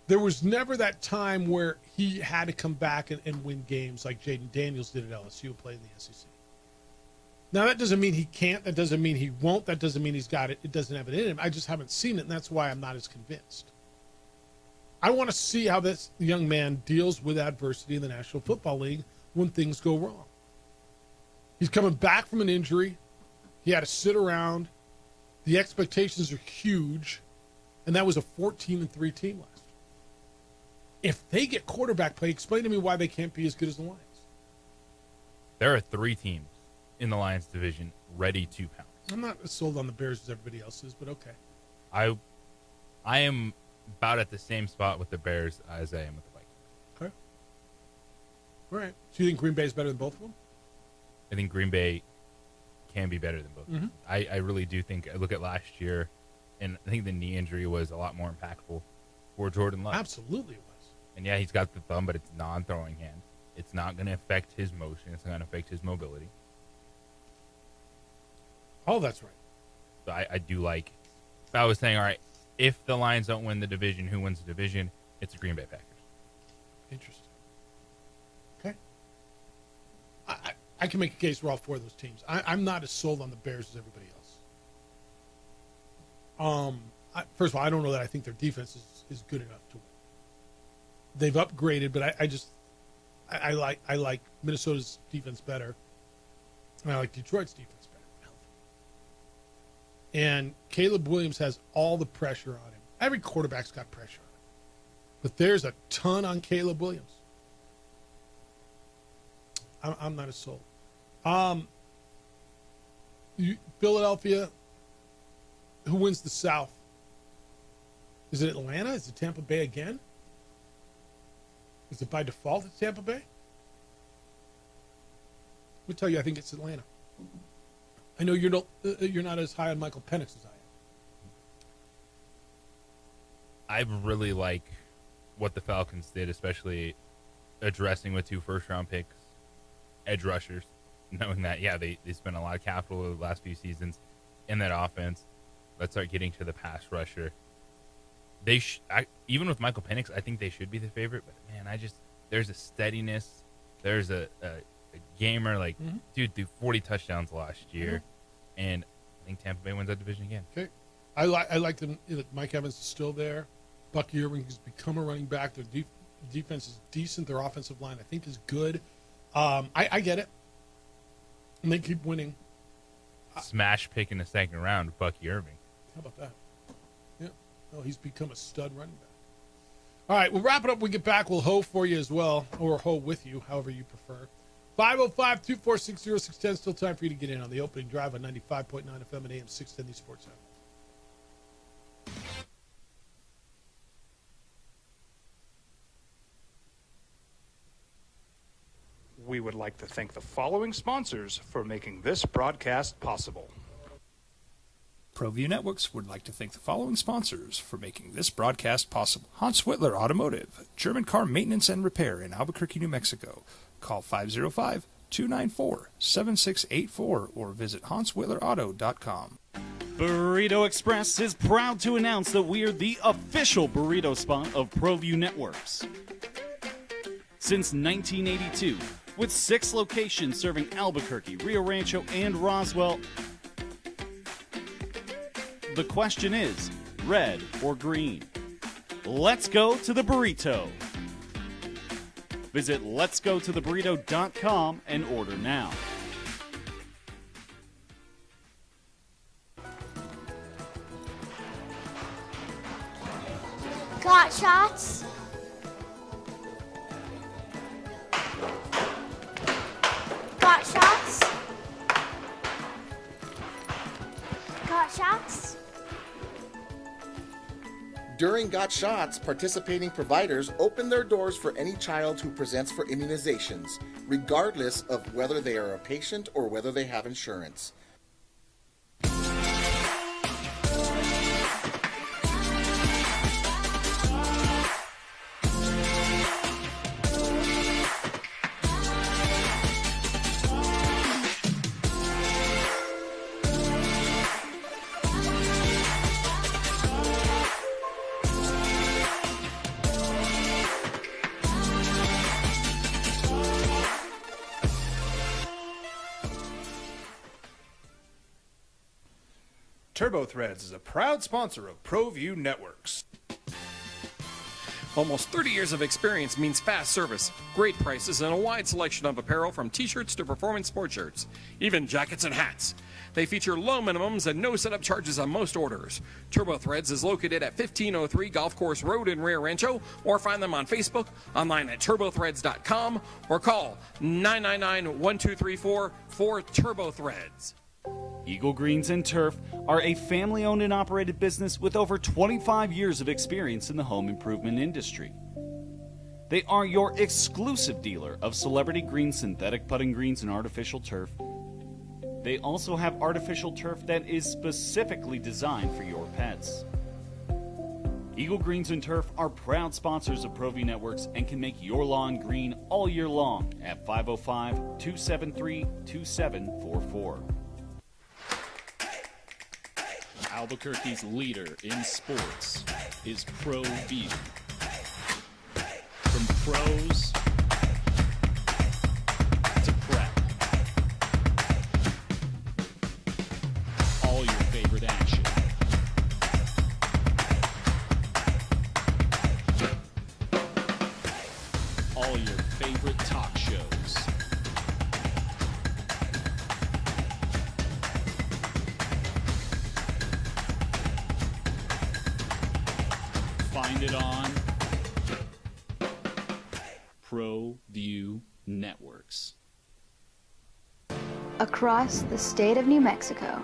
There was never that time where he had to come back and win games like Jaden Daniels did at LSU and play in the SEC. Now, that doesn't mean he can't. That doesn't mean he won't. That doesn't mean he's got it. It doesn't have it in him. I just haven't seen it, and that's why I'm not as convinced. I want to see how this young man deals with adversity in the National Football League when things go wrong. He's coming back from an injury. He had to sit around. The expectations are huge, and that was a 14-3 team last year. If they get quarterback play, explain to me why they can't be as good as the Lions. There are 3 teams in the Lions division ready to pounce. I'm not as sold on the Bears as everybody else is, but okay. I am about at the same spot with the Bears as I am with the Vikings. Okay. All right. So you think Green Bay is better than both of them? I think Green Bay can be better than both. Mm-hmm. I really do think. I look at last year, and I think the knee injury was a lot more impactful for Jordan Love. Absolutely it was. And yeah, he's got the thumb, but it's non-throwing hand. It's not going to affect his motion. It's not going to affect his mobility. Oh, that's right. So I do like, if I was saying, all right, if the Lions don't win the division, who wins the division? It's the Green Bay Packers. Interesting. Okay. I can make a case for all four of those teams. I'm not as sold on the Bears as everybody else. First of all, I don't know that I think their defense is good enough to win. They've upgraded, but I like Minnesota's defense better. And I like Detroit's defense better. And Caleb Williams has all the pressure on him. Every quarterback's got pressure on him. But there's a ton on Caleb Williams. I'm not as sold. Philadelphia, who wins the South? Is it Atlanta? Is it Tampa Bay again? Is it by default it's Tampa Bay? Let me tell you, I think it's Atlanta. I know you're not as high on Michael Penix as I am. I really like what the Falcons did, especially addressing with 2 first-round picks, edge rushers, knowing that, yeah, they spent a lot of capital over the last few seasons in that offense. Let's start getting to the pass rusher. Even with Michael Penix, I think they should be the favorite, but, man, there's a steadiness. There's a gamer, like, dude threw 40 touchdowns last year, and I think Tampa Bay wins that division again. Okay. I like them. Mike Evans is still there. Bucky Irving has become a running back. Their defense is decent. Their offensive line, I think, is good. I get it. And they keep winning. Smash pick in the second round, Bucky Irving. How about that? Yeah. Oh, he's become a stud running back. All right, we'll wrap it up when we get back. We'll hoe for you as well, or hoe with you, however you prefer. 505-246-0610. Still time for you to get in on the opening drive on 95.9 FM and AM 610, the Sports Hour. We would like to thank the following sponsors for making this broadcast possible. ProView Networks would like to thank the following sponsors for making this broadcast possible. Hans Whitler Automotive, German car maintenance and repair in Albuquerque, New Mexico. Call 505-294-7684 or visit HansWhitlerAuto.com. Burrito Express is proud to announce that we are the official burrito spot of ProView Networks. Since 1982, with 6 locations serving Albuquerque, Rio Rancho, and Roswell, the question is, red or green? Let's go to the burrito. Visit letsgototheburrito.com and order now. Got shots? Got shots? Got shots? During Got Shots, participating providers open their doors for any child who presents for immunizations, regardless of whether they are a patient or whether they have insurance. TurboThreads is a proud sponsor of ProView Networks. Almost 30 years of experience means fast service, great prices, and a wide selection of apparel from t-shirts to performance sports shirts, even jackets and hats. They feature low minimums and no setup charges on most orders. TurboThreads is located at 1503 Golf Course Road in Rio Rancho, or find them on Facebook, online at turbothreads.com, or call 999-1234 for TurboThreads. Eagle Greens and Turf are a family-owned and operated business with over 25 years of experience in the home improvement industry. They are your exclusive dealer of celebrity green, synthetic putting greens, and artificial turf. They also have artificial turf that is specifically designed for your pets. Eagle Greens and Turf are proud sponsors of ProView Networks and can make your lawn green all year long at 505-273-2744. Albuquerque's leader in sports is ProView. From pros to prep, all your favorite action. All your favorite talk shows. Find it on ProView Networks. Across the state of New Mexico,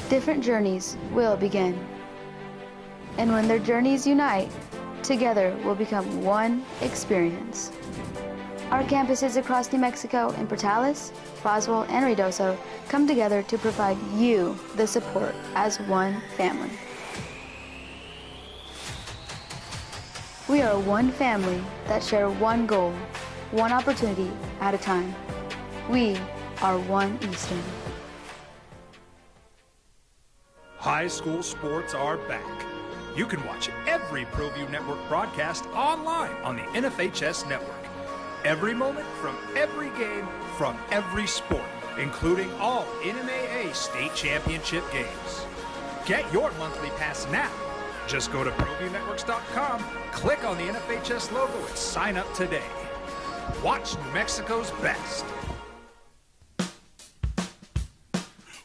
different journeys will begin. And when their journeys unite, together will become one experience. Our campuses across New Mexico in Portales, Roswell, and Ruidoso come together to provide you the support as one family. We are one family that share one goal, one opportunity at a time. We are One Eastern. High school sports are back. You can watch every ProView Network broadcast online on the NFHS network. Every moment from every game from every sport, including all NMAA state championship games. Get your monthly pass now. Just go to ProViewNetworks.com, click on the NFHS logo, and sign up today. Watch New Mexico's best.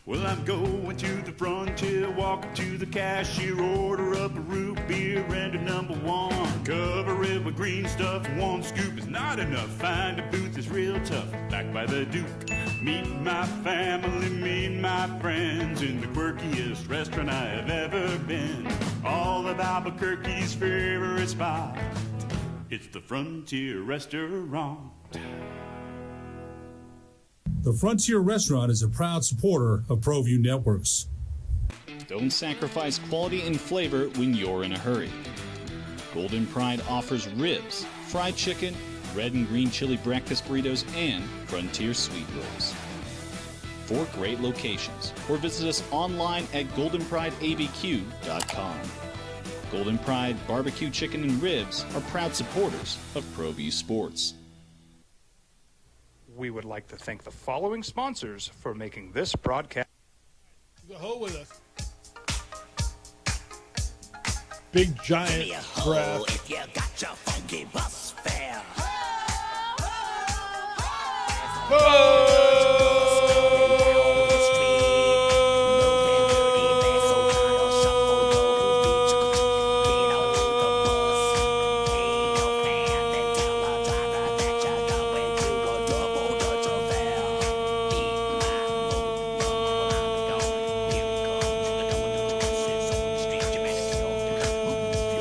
Well, I'm going to the frontier, walk up to the cashier, order up a root beer and a number one. Cover it with green stuff, one scoop is not enough. Find a booth is real tough, back by the Duke. Meet my family, meet my friends in the quirkiest restaurant I have ever been. All of Albuquerque's favorite spot, it's the Frontier Restaurant. The Frontier Restaurant is a proud supporter of ProView Networks. Don't sacrifice quality and flavor when you're in a hurry. Golden Pride offers ribs, fried chicken, red and green chili breakfast burritos, and Frontier sweet rolls. 4 great locations, or visit us online at goldenprideabq.com. Golden Pride Barbecue Chicken and Ribs are proud supporters of ProView Sports. We would like to thank the following sponsors for making this broadcast. The hoe with us. Big giant breath. If you got your funky bus fare.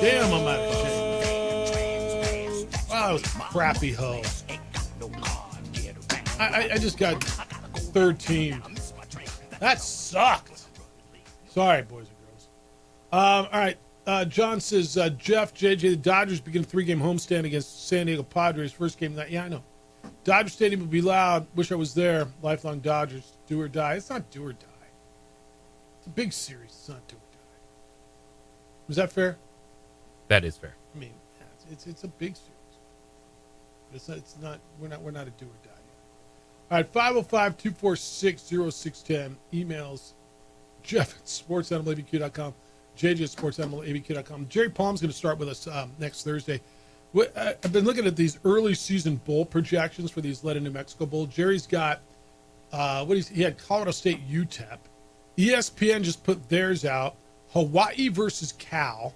Damn, I'm out of shape. Wow, crappy hoe. I just got 13. That sucked. Sorry, boys and girls. All right. John says, Jeff, JJ, the Dodgers begin a 3-game homestand against San Diego Padres. First game night. Yeah, I know. Dodger Stadium will be loud. Wish I was there. Lifelong Dodgers. Do or die. It's not do or die. It's a big series. It's not do or die. Was that fair? That is fair. I mean, yeah, it's a big series. It's not. We're not a do or die. All right, 505-246-0610. Emails Jeff at sportsanimalabq.com, JJ at sportsanimalabq.com. Jerry Palm's going to start with us next Thursday. I've been looking at these early season bowl projections for these Led in New Mexico Bowl. Jerry's got he had Colorado State UTEP. ESPN just put theirs out. Hawaii versus Cal.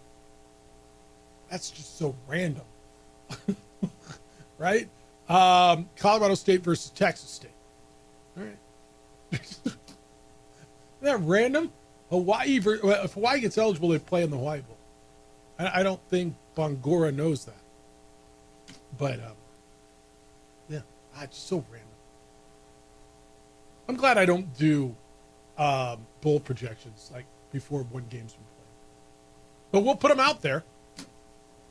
That's just so random. Right? Colorado State versus Texas State. All right. Isn't that random? Hawaii, if Hawaii gets eligible, they play in the Hawaii Bowl. I don't think Bongora knows that. But, yeah, it's so random. I'm glad I don't do bowl projections like before one game's been played. But we'll put them out there.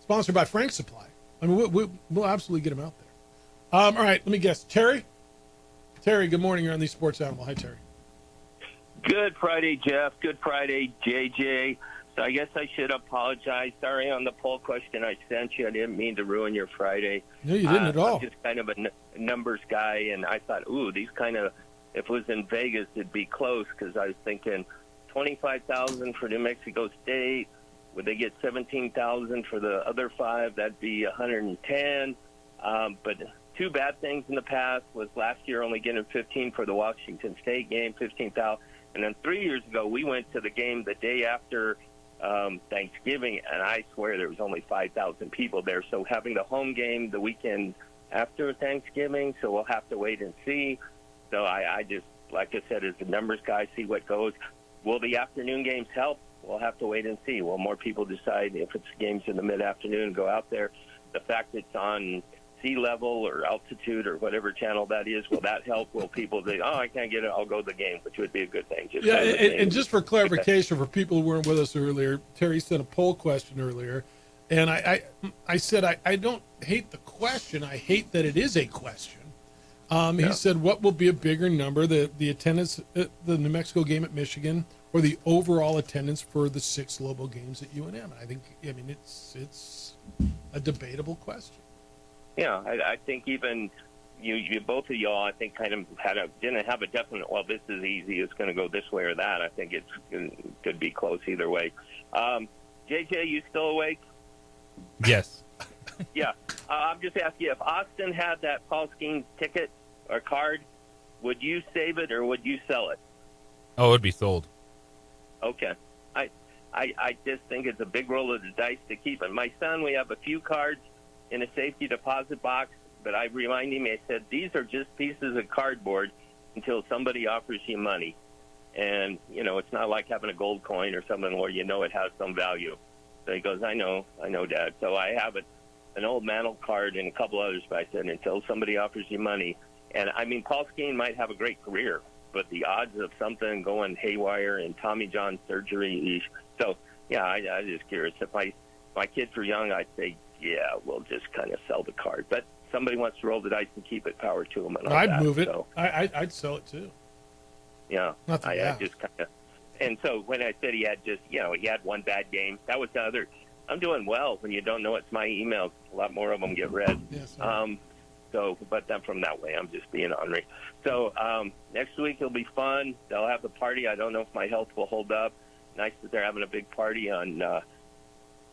Sponsored by Frank Supply. I mean, we'll absolutely get them out there. All right, let me guess. Terry? Terry, good morning. You're on the Sports Animal. Hi, Terry. Good Friday, Jeff. Good Friday, JJ. So I guess I should apologize. Sorry on the poll question I sent you. I didn't mean to ruin your Friday. No, you didn't at all. I'm just kind of a numbers guy, and I thought, these kind of, if it was in Vegas, it'd be close, because I was thinking 25,000 for New Mexico State. Would they get 17,000 for the other 5? That'd be 110. But two bad things in the past was last year only getting 15 for the Washington State game, 15,000. And then 3 years ago, we went to the game the day after Thanksgiving, and I swear there was only 5,000 people there. So having the home game the weekend after Thanksgiving, so we'll have to wait and see. So I just, like I said, as a numbers guy, see what goes. Will the afternoon games help? We'll have to wait and see. Will more people decide if it's games in the mid-afternoon, go out there? The fact it's on sea level or altitude or whatever channel that is, will that help? Will people say, I can't get it, I'll go to the game, which would be a good thing. And just for clarification for people who weren't with us earlier, Terry sent a poll question earlier, and I said I don't hate the question, I hate that it is a question. He said, what will be a bigger number, the attendance at the New Mexico game at Michigan or the overall attendance for the 6 Lobo games at UNM? I mean, it's a debatable question. Yeah, I think even you both of y'all, I think, kind of didn't have a definite, well, this is easy, it's going to go this way or that. I think it could be close either way. JJ, you still awake? Yes. Yeah. I'm just asking you, if Austin had that Paul Skeens ticket or card, would you save it or would you sell it? Oh, it would be sold. Okay. I just think it's a big roll of the dice to keep it. My son, we have a few cards in a safety deposit box, but I remind him, I said, these are just pieces of cardboard until somebody offers you money. And, it's not like having a gold coin or something where it has some value. So he goes, I know, Dad. So I have an old Mantle card and a couple others, but I said, until somebody offers you money. And, I mean, Paul Skeen might have a great career, but the odds of something going haywire and Tommy John surgery. So, yeah, I'm just curious. If my kids were young, I'd say, yeah, we'll just kind of sell the card. But somebody wants to roll the dice and keep it, power to them. And all I'd that, move it. So. I'd sell it too. Yeah. I just kind of. And so when I said he had he had one bad game, that was the other. I'm doing well when you don't know it's my emails. A lot more of them get read. Yes, but then from that way, I'm just being ornery. So next week it'll be fun. They'll have the party. I don't know if my health will hold up. Nice that they're having a big party on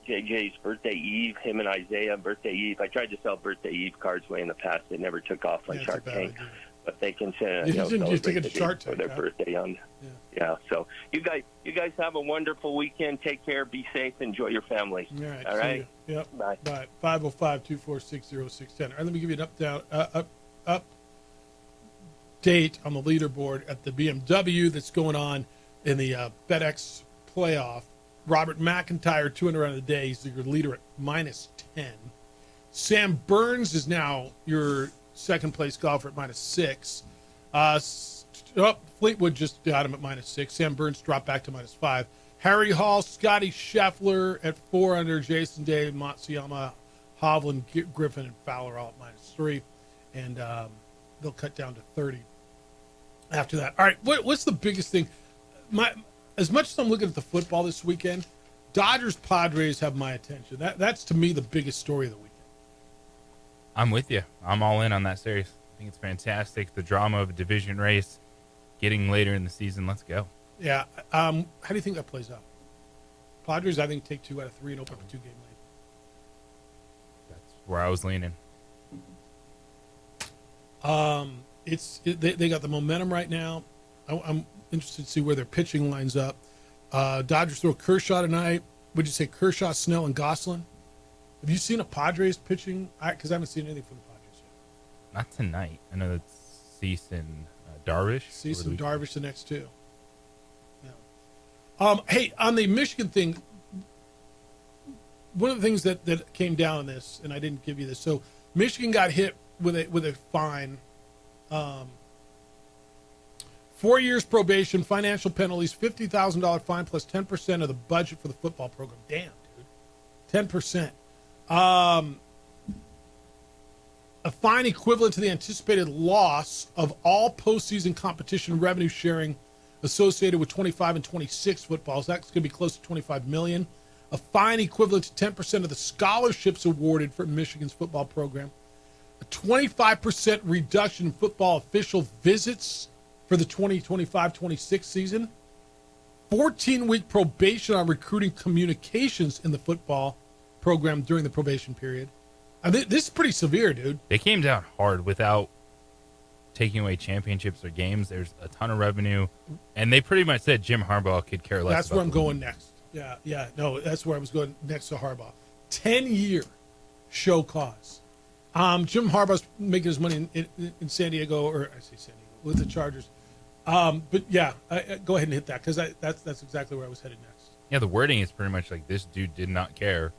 JJ's birthday eve, him and Isaiah birthday eve. I tried to sell birthday eve cards way in the past. They never took off on Shark Tank. But they can just take it to Shark Tank for their birthday on. Yeah. So you guys have a wonderful weekend. Take care. Be safe. Enjoy your family. All right. Yep. Bye. 505-246-0610. All right. Let me give you an update on the leaderboard at the BMW that's going on in the FedEx playoff. Robert McIntyre, 200 out of the day. He's your leader at -10. Sam Burns is now your second place golfer at -6. Fleetwood just got him at -6. Sam Burns dropped back to -5. Harry Hall, Scotty Scheffler at 4 under. Jason Day, Matsuyama, Hovland, Griffin, and Fowler all at -3. And they'll cut down to 30 after that. All right, what's the biggest thing? As much as I'm looking at the football this weekend, Dodgers-Padres have my attention. That's, to me, the biggest story of the weekend. I'm with you. I'm all in on that series. I think it's fantastic. The drama of a division race getting later in the season. Let's go. Yeah. How do you think that plays out? Padres, I think, take 2 out of 3 and open up a 2-game lead. That's where I was leaning. They got the momentum right now. I'm interested to see where their pitching lines up. Dodgers throw Kershaw tonight. Would you say Kershaw, Snell, and Gosselin? Have you seen a Padres pitching? Because I haven't seen anything from the Padres yet. Not tonight. I know that's Cease and Darvish. Cease and Darvish the next 2. Yeah. Hey, on the Michigan thing, one of the things that came down on this, and I didn't give you this. So Michigan got hit with a fine. 4 years probation, financial penalties, $50,000 fine plus 10% of the budget for the football program. Damn, dude. 10%. A fine equivalent to the anticipated loss of all postseason competition revenue sharing associated with 25 and 26 footballs. That's going to be close to $25 million. A fine equivalent to 10% of the scholarships awarded for Michigan's football program. A 25% reduction in football official visits for the 2025-26 season. 14-week probation on recruiting communications in the football program during the probation period. I mean, this is pretty severe, dude. They came down hard without taking away championships or games. There's a ton of revenue, and they pretty much said Jim Harbaugh could care less. That's where I'm going next. Yeah. No, that's where I was going next to Harbaugh. 10-year show cause. Jim Harbaugh's making his money in San Diego, or I say San Diego, with the Chargers. But yeah, go ahead and hit that, because that's exactly where I was headed next. Yeah, the wording is pretty much like this dude did not care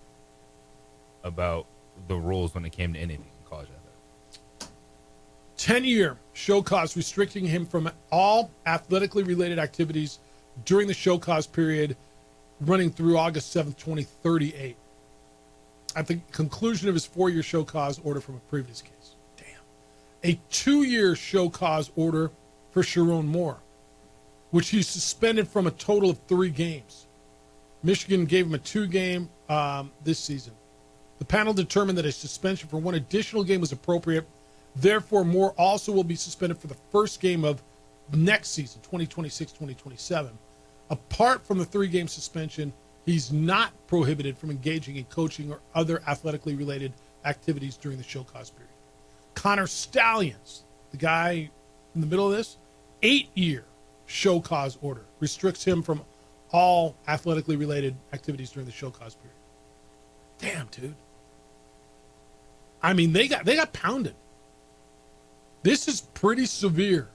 about the rules when it came to anything in college athletics. 10-year show cause restricting him from all athletically related activities during the show cause period running through August 7th, 2038. At the conclusion of his 4-year show cause order from a previous case. Damn. A 2-year show cause order for Sharon Moore, which he suspended from a total of 3 games. Michigan gave him a 2-game this season. The panel determined that a suspension for 1 additional game was appropriate. Therefore, Moore also will be suspended for the first game of next season, 2026-2027. Apart from the 3-game suspension, he's not prohibited from engaging in coaching or other athletically related activities during the show cause period. Connor Stallions, the guy in the middle of this, 8-year show cause order restricts him from all athletically related activities during the show cause period. Damn, dude. I mean, they got pounded. This is pretty severe.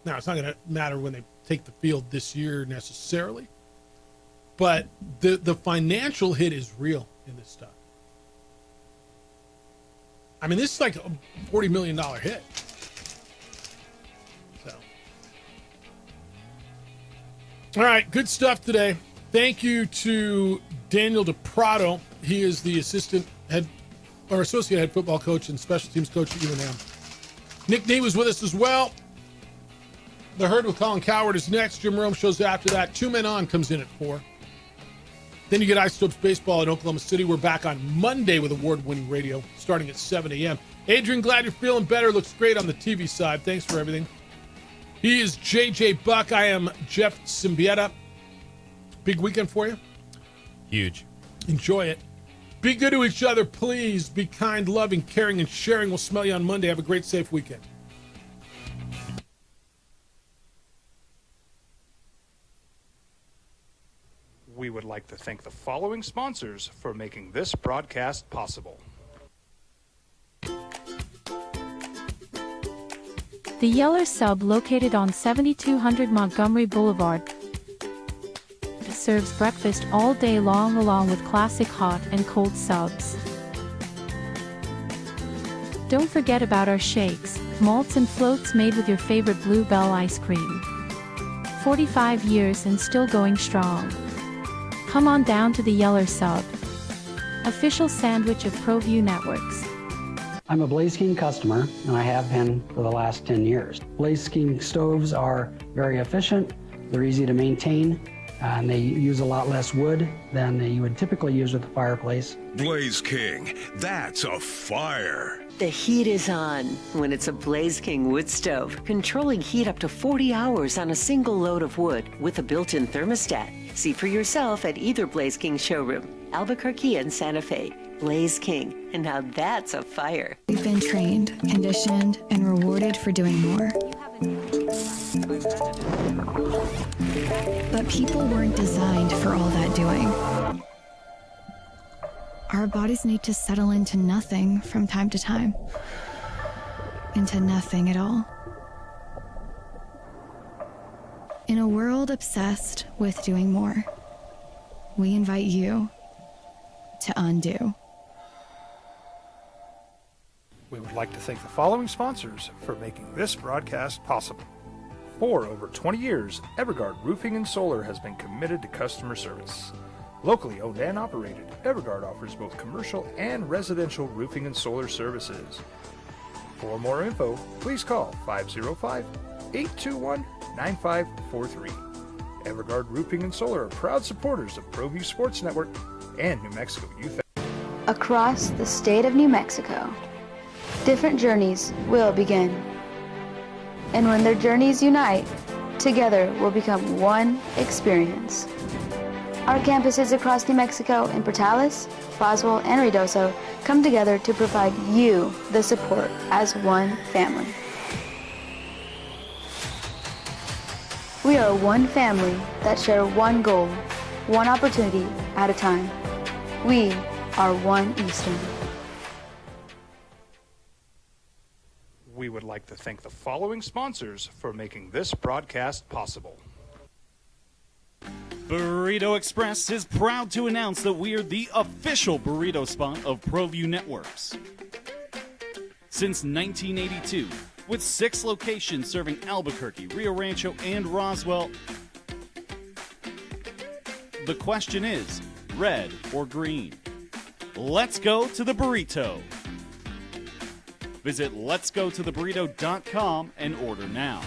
Now, it's not going to matter when they take the field this year necessarily, but the financial hit is real in this stuff. I mean, this is like a $40 million hit. So, all right, good stuff today. Thank you to Daniel DePrado. He is the associate head football coach and special teams coach at UNM. Nick Nee was with us as well. The Herd with Colin Coward is next. Jim Rome shows after that. 2 Men On comes in at 4. Then you get Isotopes Baseball in Oklahoma City. We're back on Monday with award-winning radio starting at 7 a.m. Adrian, glad you're feeling better. Looks great on the TV side. Thanks for everything. He is JJ Buck. I am Jeff Symbieta. Big weekend for you? Huge. Enjoy it. Be good to each other, please. Be kind, loving, caring, and sharing. We'll smell you on Monday. Have a great, safe weekend. We would like to thank the following sponsors for making this broadcast possible. The Yeller Sub, located on 7200 Montgomery Boulevard, serves breakfast all day long along with classic hot and cold subs. Don't forget about our shakes, malts and floats made with your favorite Bluebell ice cream. 45 years and still going strong. Come on down to the Yeller Sub, official sandwich of ProView Networks. I'm a Blaze King customer, and I have been for the last 10 years. Blaze King stoves are very efficient, they're easy to maintain, and they use a lot less wood than you would typically use with a fireplace. Blaze King, that's a fire. The heat is on when it's a Blaze King wood stove, controlling heat up to 40 hours on a single load of wood with a built-in thermostat. See for yourself at either Blaze King showroom, Albuquerque and Santa Fe. Blaze King, and now that's a fire. We've been trained, conditioned, and rewarded for doing more. But people weren't designed for all that doing. Our bodies need to settle into nothing from time to time. Into nothing at all. In a world obsessed with doing more, we invite you to undo. We would like to thank the following sponsors for making this broadcast possible. For over 20 years, Everguard Roofing and Solar has been committed to customer service. Locally owned and operated, Everguard offers both commercial and residential roofing and solar services. For more info, please call 505-821-9543. Everguard Roofing and Solar are proud supporters of ProView Sports Network and New Mexico Youth. Across the state of New Mexico, different journeys will begin. And when their journeys unite, together will become one experience. Our campuses across New Mexico in Portales, Roswell, and Ruidoso come together to provide you the support as one family. We are one family that share one goal, one opportunity at a time. We are One Eastern. We would like to thank the following sponsors for making this broadcast possible. Burrito Express is proud to announce that we are the official burrito spot of ProView Networks. Since 1982, with 6 locations serving Albuquerque, Rio Rancho, and Roswell, the question is, red or green? Let's go to the burrito. Visit letsgototheburrito.com and order now.